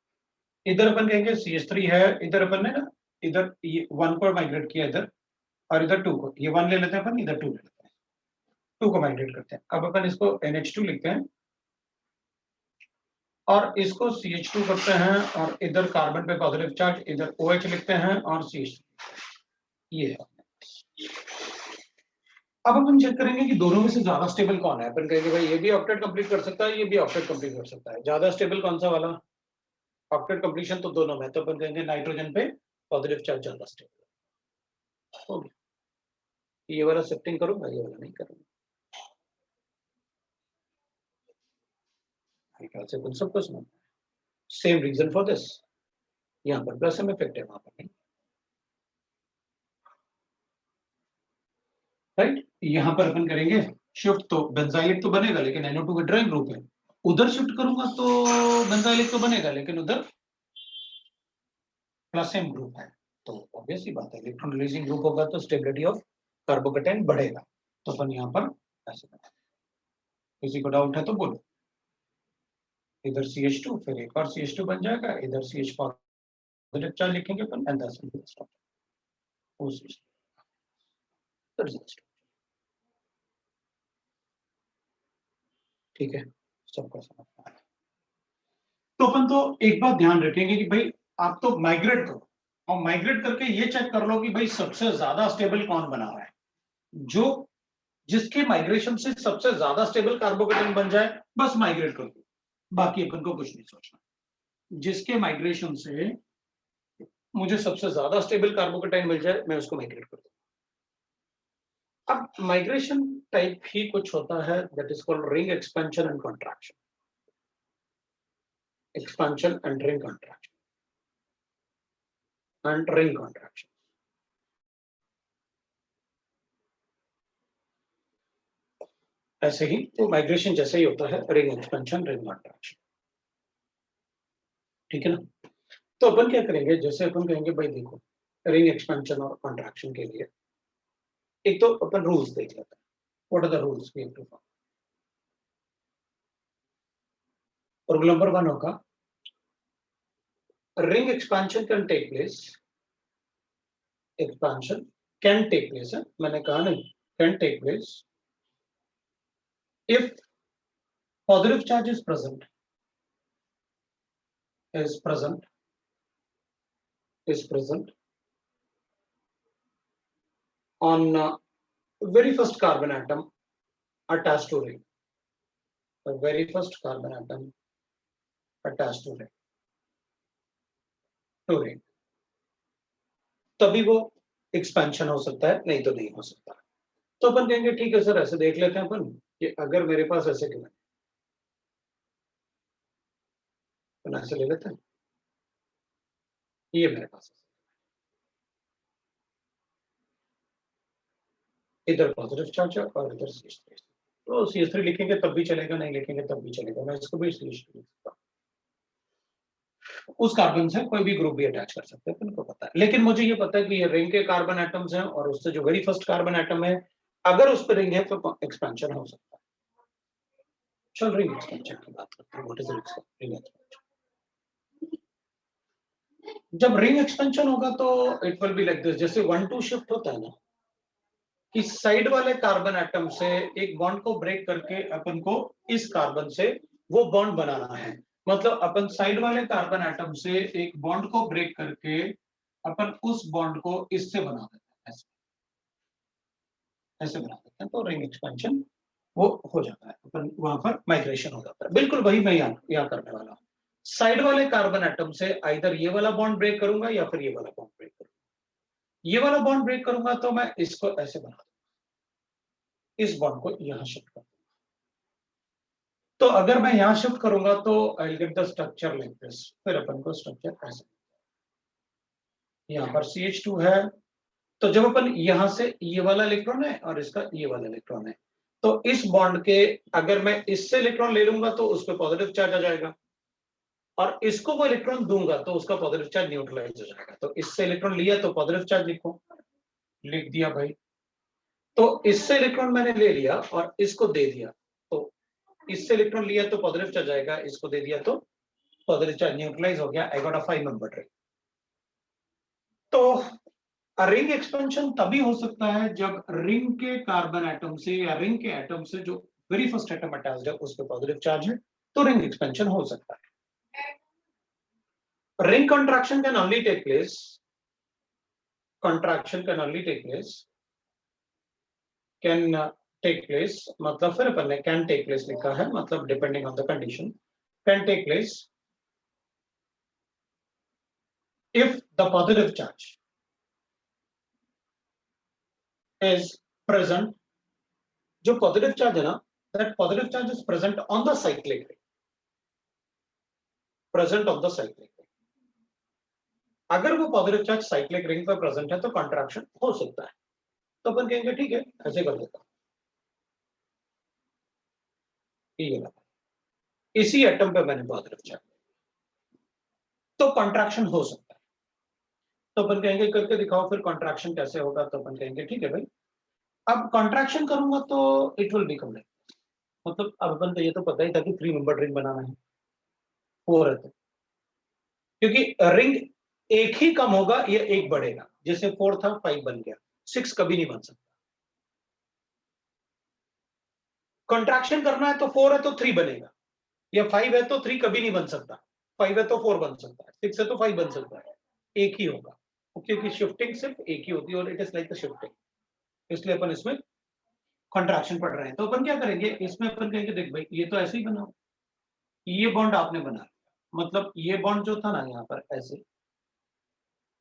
इधर अपन कहेंगे CH3 है, इधर अपन ने ना इधर ये 1 पर माइग्रेट किया इधर, और इधर 2 को, ये 1 ले लेते हैं अपन, इधर 2 ले लेते हैं, 2 को माइग्रेट करते हैं। अब अपन इसको NH2 लिखते हैं और इसको CH2 करते हैं, और इधर कार्बन पे पॉजिटिव चार्ज, इधर OH लिखते हैं और CH3, ये है। अब अपन चेक करेंगे कि दोनों में से ज्यादा स्टेबल कौन है। अपन कहेंगे भाई ये भी ऑक्टेट कंप्लीट कर सकता है, ये भी ऑक्टेट कंप्लीट कर सकता है, ज्यादा स्टेबल कौन सा वाला? ऑक्टेट कंप्लीशन तो दोनों में, तो अपन कहेंगे नाइट्रोजन पे पॉजिटिव चार्ज ज्यादा स्टेबल हो गया। ये वाला शिफ्टिंग करूंगा, ये वाला नहीं करूंगा, से कुछ सबको समझ। सेम रीजन फॉर दिस, यहाँ पर प्लस में इफेक्ट है, वहां पर नहीं, राइट? यहाँ पर अपन करेंगे शिफ्ट, तो बेंजाइलिक तो बनेगा लेकिन NO2 विड्रॉइंग ग्रुप है, उधर शिफ्ट करूंगा तो बेंजाइलिक तो बनेगा लेकिन उधर प्लस एम ग्रुप है। तो ऑब्वियस ही बात है, इलेक्ट्रॉन रिलीजिंग ग्रुप होगा तो स्टेबिलिटी ऑफ कार्बोकेटाइन बढ़ेगा। तो अपन यहाँ पर ऐसे करें। किसी को डाउट है तो बोलो। इधर CH2, फिर एक और CH2 बन जाएगा, इधर CH पॉजिटिव चार्ज लिखेंगे अपन, एंड दैट्स ठीक है, सबका समझ में आया। तो अपन तो एक बात ध्यान रखेंगे कि भाई आप तो माइग्रेट करो, और माइग्रेट करके ये चेक कर लो कि भाई सबसे ज्यादा स्टेबल कौन बना हुआ है। जो जिसके माइग्रेशन से सबसे ज्यादा स्टेबल कार्बोकेटाइन बन जाए, बस माइग्रेट कर दो, बाकी अपन को कुछ नहीं सोचना। जिसके माइग्रेशन से मुझे सबसे ज्यादा स्टेबल कार्बोकेटाइन मिल जाए, मैं उसको माइग्रेट कर दूं। अब माइग्रेशन टाइप ही कुछ होता है, that is called ring expansion and contraction, expansion and ring contraction, and ring contraction. ऐसे ही तो माइग्रेशन जैसे ही होता है, रिंग एक्सपेंशन, रिंग कॉन्ट्रैक्शन, ठीक है ना? तो अपन क्या करेंगे, जैसे अपन कहेंगे भाई देखो, रिंग एक्सपेंशन और कॉन्ट्रैक्शन के लिए एक तो अपन रूल्स देख लेते हैं। What are the rules we have to follow? Rule number 1 होगा, ring expansion can take place, expansion can take place है, मैंने कहा नहीं, can take place if positive charge is present, is present, is present on very first carbon atom attached to ring, the very first carbon atom attached to ring, तभी वो expansion हो सकता है, नहीं तो नहीं हो सकता। तो अपन कहेंगे ठीक है सर, ऐसे देख लेते हैं अपन कि अगर मेरे पास ऐसे क्यों है, अपन ऐसे ले लेते हैं, ये मेरे पास इधर पॉजिटिव चार्ज है और इधर CH3, तो CH3 लिखेंगे तब भी चलेगा, नहीं लिखेंगे तब भी चलेगा, मैं इसको भी CH3 लिख सकता हूं। उस कार्बन से कोई भी ग्रुप भी अटैच कर सकते हैं, उनको पता है। लेकिन मुझे ये पता है कि ये रिंग के कार्बन एटम्स हैं, और उससे जो वेरी फर्स्ट कार्बन एटम है, अगर उस पर रिंग है तो एक्सपेंशन हो सकता है। चल रिंग एक्सपेंशन की बात करते हैं। What is ring expansion? जब रिंग एक्सपेंशन होगा तो it will be like this, जैसे 1-2 शिफ्ट होता है ना, कि साइड वाले कार्बन एटम से एक बॉन्ड को ब्रेक करके अपन को इस कार्बन से वो बॉन्ड बनाना है। मतलब अपन साइड वाले कार्बन एटम से एक बॉन्ड को ब्रेक करके अपन उस बॉन्ड को इससे बना देते हैं, ऐसे ऐसे बना देते हैं, तो रिंग एक्सपेंशन वो हो जाता है, अपन वहां पर माइग्रेशन हो जाता है। बिल्कुल वही मैं यहाँ करने वाला हूँ। साइड वाले कार्बन एटम से आइदर ये वाला बॉन्ड ब्रेक करूंगा या फिर ये वाला बॉन्ड ब्रेक करूंगा। ये वाला बॉन्ड ब्रेक करूंगा तो मैं इसको ऐसे बना दूंगा, इस बॉन्ड को यहां शिफ्ट कर दूंगा, तो अगर मैं यहां शिफ्ट करूंगा तो I will get the structure like this. फिर अपन को स्ट्रक्चर ऐसे, यहाँ पर CH2 है, तो जब अपन यहां से ये वाला इलेक्ट्रॉन है और इसका ये वाला इलेक्ट्रॉन है, तो इस बॉन्ड के अगर मैं इससे इलेक्ट्रॉन ले लूंगा तो उस पर पॉजिटिव चार्ज आ जाएगा, और इसको वो इलेक्ट्रॉन दूंगा तो उसका पॉजिटिव चार्ज न्यूट्रलाइज हो जाएगा। तो इससे इलेक्ट्रॉन लिया तो पॉजिटिव चार्ज लिखो, लिख दिया भाई। तो इससे इलेक्ट्रॉन मैंने ले लिया और इसको दे दिया, तो इससे इलेक्ट्रॉन लिया तो पॉजिटिव चार्ज आएगा, इसको दे दिया तो पॉजिटिव चार्ज न्यूट्रलाइज हो गया। I got a 5 member ring. तो रिंग एक्सपेंशन तभी हो सकता है जब रिंग के कार्बन एटम से या रिंग के एटम से जो वेरी फर्स्ट एटम अटैच्ड है उस पर पॉजिटिव चार्ज है, तो रिंग एक्सपेंशन हो सकता है। Ring contraction can only take place, contraction can only take place, can take place मतलब फिर अपन ने can take place लिखा है, मतलब depending on the condition, can take place if the positive charge is present, जो पॉजिटिव चार्ज है ना, that positive charge is present on the cyclic ring, present on the cyclic ring। अगर वो positive charge cyclic ring पर present है तो contraction हो सकता है। तो अपन कहेंगे ठीक है, ऐसे कर देता हूं, इसी एटम पे मैंने पॉजिटिव चार्ज, तो कॉन्ट्रैक्शन हो सकता है। तो अपन कहेंगे करके दिखाओ फिर कॉन्ट्रैक्शन कैसे होगा। तो अपन कहेंगे ठीक है भाई, अब कॉन्ट्रैक्शन करूंगा तो इट विल बिकम लाइक, मतलब अब अपन को ये तो पता ही था कि 3 मेंबर रिंग बनाना है, 4 है तो, क्योंकि रिंग एक ही कम होगा या एक बढ़ेगा, जैसे 4 था 5 बन गया, 6 कभी नहीं बन सकता। कॉन्ट्रैक्शन करना है तो 4 है तो 3 बनेगा, या 5 है तो 3 कभी नहीं बन सकता, 5 है तो 4 बन सकता है, 6 है तो 5 बन सकता है, एक ही होगा, क्योंकि शिफ्टिंग सिर्फ एक ही होती है और it is like the shifting, इसलिए अपन इसमें कॉन्ट्रैक्शन पढ़ रहे हैं। तो अपन क्या करेंगे इसमें, अपन कहेंगे देख भाई ये तो ऐसे ही बना, ये बॉन्ड आपने बना, मतलब ये बॉन्ड जो था ना यहाँ पर ऐसे,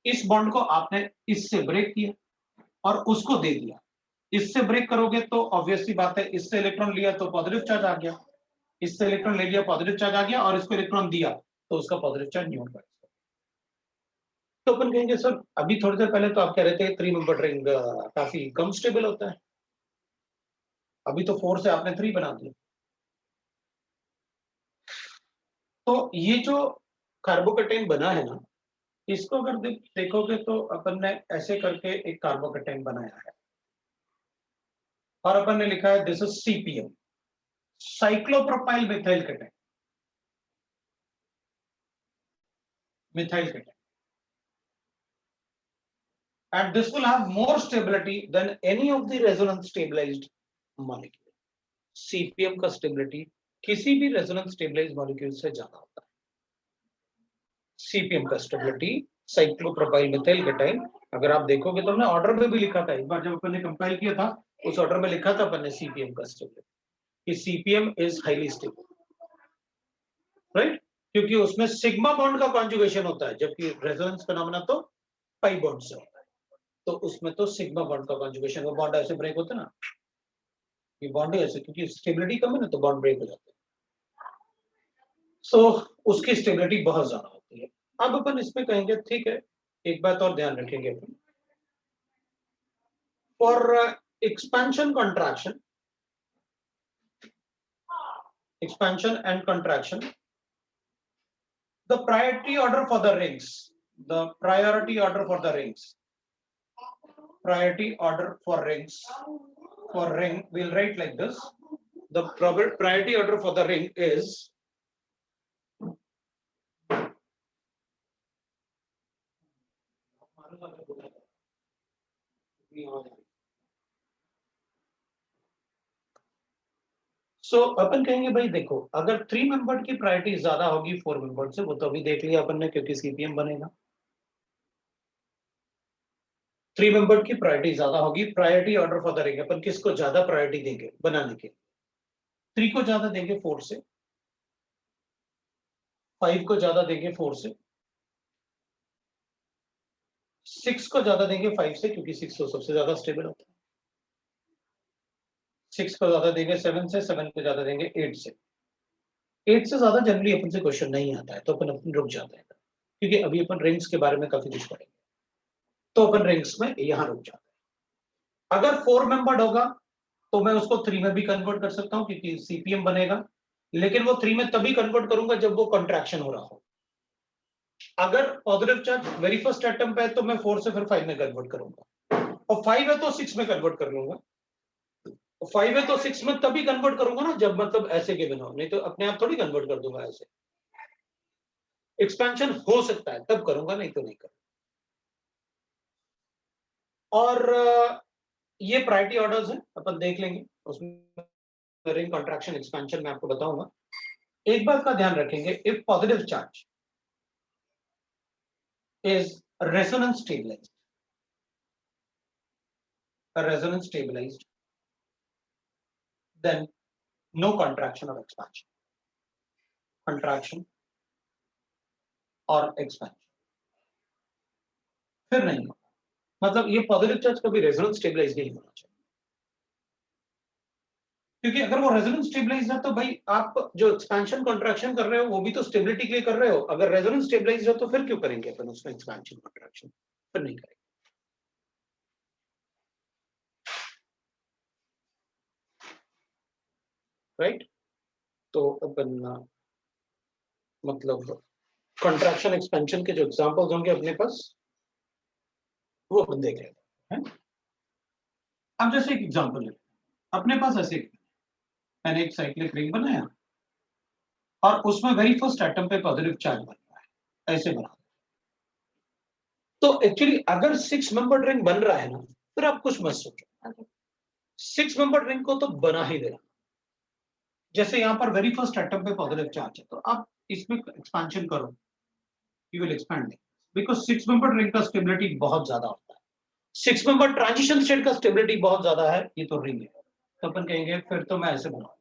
इस बॉन्ड को आपने इससे ब्रेक किया और उसको दे दिया। इससे ब्रेक करोगे तो ऑब्वियसली बात है, इससे इलेक्ट्रॉन लिया तो पॉजिटिव चार्ज आ गया, इससे इलेक्ट्रॉन ले लिया पॉजिटिव चार्ज आ गया, और इसको इलेक्ट्रॉन दिया तो उसका पॉजिटिव चार्ज न्यूट्रल। तो अपन कहेंगे सर अभी थोड़ी देर पहले तो आप कह रहे थे 3 मेंबर रिंग काफी कम स्टेबल होता है, अभी तो 4 से आपने 3 बना दिया। तो ये जो कार्बोकेटाइन बना है ना, इसको अगर देखोगे तो अपन ने ऐसे करके एक कार्बोकेटाइन बनाया है, और अपन ने लिखा है this is CPM, cyclopropyl methyl cation, methyl cation, and this will have more stability than any of the resonance stabilized molecule। CPM का स्टेबिलिटी किसी भी रेजोनेंस स्टेबलाइज्ड मॉलिक्यूल से ज्यादा होता है। CPM का स्टेबिलिटी, साइक्लोप्रोपाइल मिथाइल केटाइन, अगर आप देखोगे तो हमने ऑर्डर में भी लिखा था, एक बार जब अपन ने कंपाइल किया था उस ऑर्डर में लिखा था अपन ने CPM का स्टेबिलिटी, कि CPM is highly stable, right, क्योंकि उसमें सिग्मा बॉन्ड का कॉन्जुगेशन होता है, जबकि रेजोनेंस फिनोमेना तो पाई बॉन्ड से होता है, तो उसमें तो सिग्मा बॉन्ड का कॉन्जुगेशन, वो बॉन्ड ऐसे ब्रेक होते ना, ये बॉन्ड ऐसे, क्योंकि स्टेबिलिटी कम है ना तो बॉन्ड ब्रेक हो जाते हैं, सो उसकी स्टेबिलिटी बहुत ज्यादा होती है। अब अपन इसमें कहेंगे ठीक है, एक बात और ध्यान रखेंगे अपन, for expansion contraction, expansion and contraction, the priority order for the rings, the priority order for the rings, priority order for rings, for ring we'll write like this, the priority order for the ring is सो अपन कहेंगे भाई देखो, अगर 3 membered की priority ज्यादा होगी 4 membered से, वो तो अभी देख लिया अपन ने क्योंकि CPM बनेगा। 3 मेंबर्ड की प्रायोरिटी ज्यादा होगी, priority order for the ring अपन किसको ज्यादा प्रायोरिटी देंगे बनाने के, 3 को ज्यादा देंगे 4 से, 5 को ज्यादा देंगे 4 से, 6 को ज्यादा देंगे 5 से, क्योंकि 6 तो सबसे ज्यादा स्टेबल होता है, 6 को ज्यादा देंगे 7 से, 7 को ज्यादा देंगे 8 से, 8 से ज्यादा जनरली अपन से क्वेश्चन नहीं आता है, तो अपन रुक जाते हैं, क्योंकि अभी अपन रिंग्स के बारे में काफी कुछ पढ़ेंगे, तो अपन रिंग्स में यहाँ रुक जाते हैं। अगर 4 मेंबर्ड होगा तो मैं उसको 3 में भी कन्वर्ट कर सकता हूँ, क्योंकि सीपीएम बनेगा, लेकिन वो 3 में तभी कन्वर्ट करूंगा जब वो कॉन्ट्रैक्शन हो रहा हो। अगर positive charge very first atom पे है तो मैं 4 से फिर 5 में कन्वर्ट करूंगा, और 5 है तो 6 में कन्वर्ट कर लूंगा। 5 है तो 6 में तभी कन्वर्ट करूंगा ना जब मतलब ऐसे गिवन हो, नहीं तो अपने आप थोड़ी कन्वर्ट कर दूंगा ऐसे। एक्सपेंशन हो सकता है तब करूंगा, नहीं तो नहीं करूंगा। और ये प्रायोरिटी ऑर्डर्स हैं, अपन देख लेंगे उसमें, रिंग कॉन्ट्रैक्शन एक्सपेंशन मैं आपको बताऊंगा। एक बात का ध्यान रखेंगे, if positive charge is resonance stabilized, resonance stabilized, then no contraction or expansion, contraction और expansion फिर नहीं होगा। मतलब ये पॉजिटिव चार्ज कभी रेजोनेंस स्टेबलाइज नहीं होना चाहिए, क्योंकि अगर वो रेजोनेंस स्टेबलाइज है तो भाई आप जो एक्सपेंशन कॉन्ट्रैक्शन कर रहे हो वो भी तो स्टेबिलिटी के लिए कर रहे हो। अगर रेजोनेंस स्टेबलाइज है तो फिर क्यों करेंगे अपन उसमें एक्सपेंशन कॉन्ट्रैक्शन, फिर नहीं करेंगे। राइट, तो अपन मतलब कॉन्ट्रैक्शन एक्सपेंशन के जो एग्जांपल्स होंगे अपने पास वो अपन देख लेते हैं। अब जैसे एक एग्जांपल ले, अपने पास ऐसे मैंने एक साइक्लिक रिंग बनाया और उसमें वेरी फर्स्ट एटम पे पॉजिटिव चार्ज बन रहा है, ऐसे बना। तो एक्चुअली अगर 6 मेंबर रिंग बन रहा है ना, फिर आप कुछ मत सोचो, 6 मेंबर रिंग को तो बना ही देना। जैसे यहां पर वेरी फर्स्ट एटम पे पॉजिटिव चार्ज है, तो आप इसमें एक्सपेंशन करो, you will expand, because 6 member ring का स्टेबिलिटी बहुत ज्यादा होता है। 6 मेंबर ट्रांजिशन स्टेट का स्टेबिलिटी बहुत ज्यादा है, ये तो रिंग है। तो अपन कहेंगे फिर तो मैं ऐसे बनाऊं,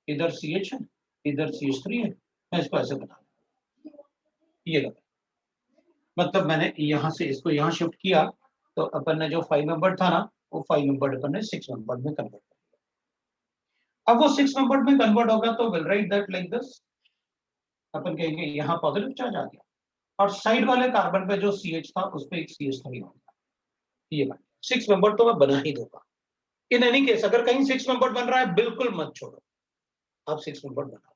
इधर CH है, इधर CH3 है, मैं इसको ऐसे बना, ये लगा, मतलब मैंने यहां से इसको यहां शिफ्ट किया, तो अपन ने जो 5 मेंबर था ना, वो 5 मेंबर अपन ने 6 मेंबर में कन्वर्ट कर दिया। अब वो 6 मेंबर में कन्वर्ट होगा तो will write that like this, अपन कहेंगे यहाँ पॉजिटिव चार्ज आ गया, और साइड वाले कार्बन पे जो CH था उस पर एक CH3 होगा, ये बात 6 मेंबर तो मैं बना ही दूंगा। इन एनी केस अगर कहीं 6 मेंबर बन रहा है बिल्कुल मत छोड़ो, आप 6 मेंबर बनाओ।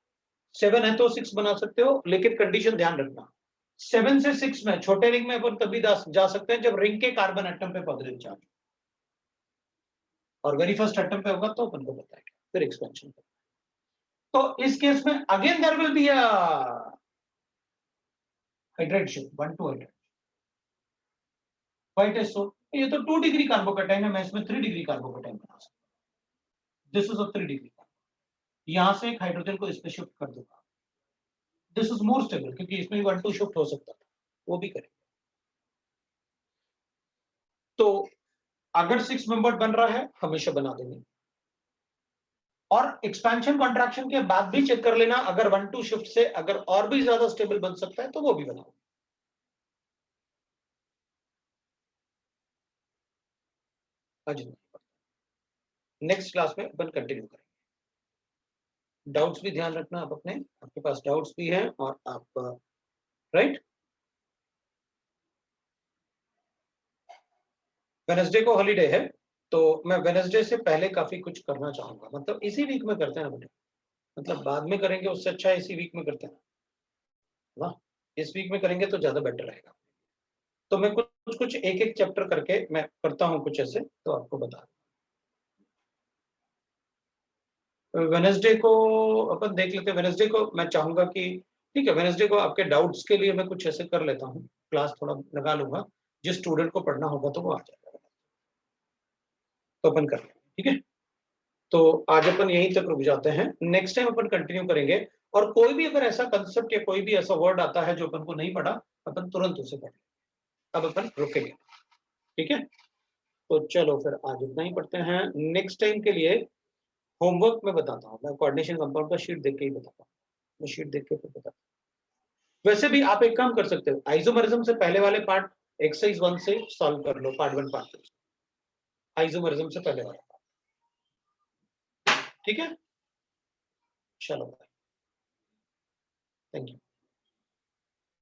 7 है तो 6 बना सकते हो, लेकिन कंडीशन ध्यान रखना, 7 से 6 में छोटे रिंग में अपन तभी जा सकते हैं जब रिंग के कार्बन एटम पे पॉजिटिव चार्ज, और वेरी फर्स्ट एटम पे होगा तो अपन को बताएगा, फिर एक्सपेंशन। तो इस केस में again there will be a hydride shift 1 to hydride. Why it is so, ये तो 2 डिग्री कार्बोकैटायन है, मैं इसमें 3 डिग्री कार्बोकैटायन बना सकता हूं। दिस इज अ 3 डिग्री, यहां से एक हाइड्रोजन को इस पे शिफ्ट कर दूंगा, दिस इज मोर स्टेबल, क्योंकि इसमें 1 2 शिफ्ट हो सकता था, वो भी करेंगे। तो अगर 6 मेंबर बन रहा है हमेशा बना देंगे, और एक्सपेंशन कॉन्ट्रैक्शन के बाद भी चेक कर लेना, अगर 1 2 शिफ्ट से अगर और भी ज्यादा स्टेबल बन सकता है तो वो भी बनाओ। नेक्स्ट क्लास में अपन कंटिन्यू करेंगे। डाउट्स भी ध्यान रखना आप अपने, आपके पास डाउट्स भी हैं, और आप राइट, वेडनेसडे को हॉलीडे है, तो मैं वेडनेसडे से पहले काफी कुछ करना चाहूंगा, मतलब इसी वीक में करते हैं ना बेटे, मतलब बाद में करेंगे उससे अच्छा इसी वीक में करते हैं ना, इस वीक में करेंगे तो ज्यादा बेटर रहेगा। तो मैं कुछ कुछ एक एक चैप्टर करके मैं करता हूँ कुछ ऐसे, तो आपको बता, वेडनेसडे को अपन देख लेते हैं। वेडनेसडे को मैं चाहूंगा कि ठीक है, वेडनेसडे को आपके डाउट्स के लिए मैं कुछ ऐसे कर लेता हूँ, क्लास थोड़ा लगा लूंगा, जिस स्टूडेंट को पढ़ना होगा तो वो आ जाएगा, तो अपन कर लेंगे, ठीक है। तो आज अपन यहीं तक रुक जाते हैं, नेक्स्ट टाइम अपन कंटिन्यू करेंगे, और कोई भी अगर ऐसा कंसेप्ट या कोई भी ऐसा वर्ड आता है जो अपन को नहीं पढ़ा, अपन तुरंत उसे पढ़ लेंगे। अब अपन रुकेंगे, ठीक है। तो चलो फिर आज इतना ही पढ़ते हैं, नेक्स्ट टाइम के लिए होमवर्क में बताता हूँ, मैं कोऑर्डिनेशन कंपाउंड का शीट देख के ही बताता हूँ, मैं शीट देख के फिर बताता हूँ। वैसे भी आप एक काम कर सकते हो, आइसोमरिज्म से पहले वाले पार्ट एक्सरसाइज 1 से सॉल्व कर लो, पार्ट 1 पार्ट 2, आइसोमरिज्म से पहले वाला, ठीक है। चलो, थैंक यू।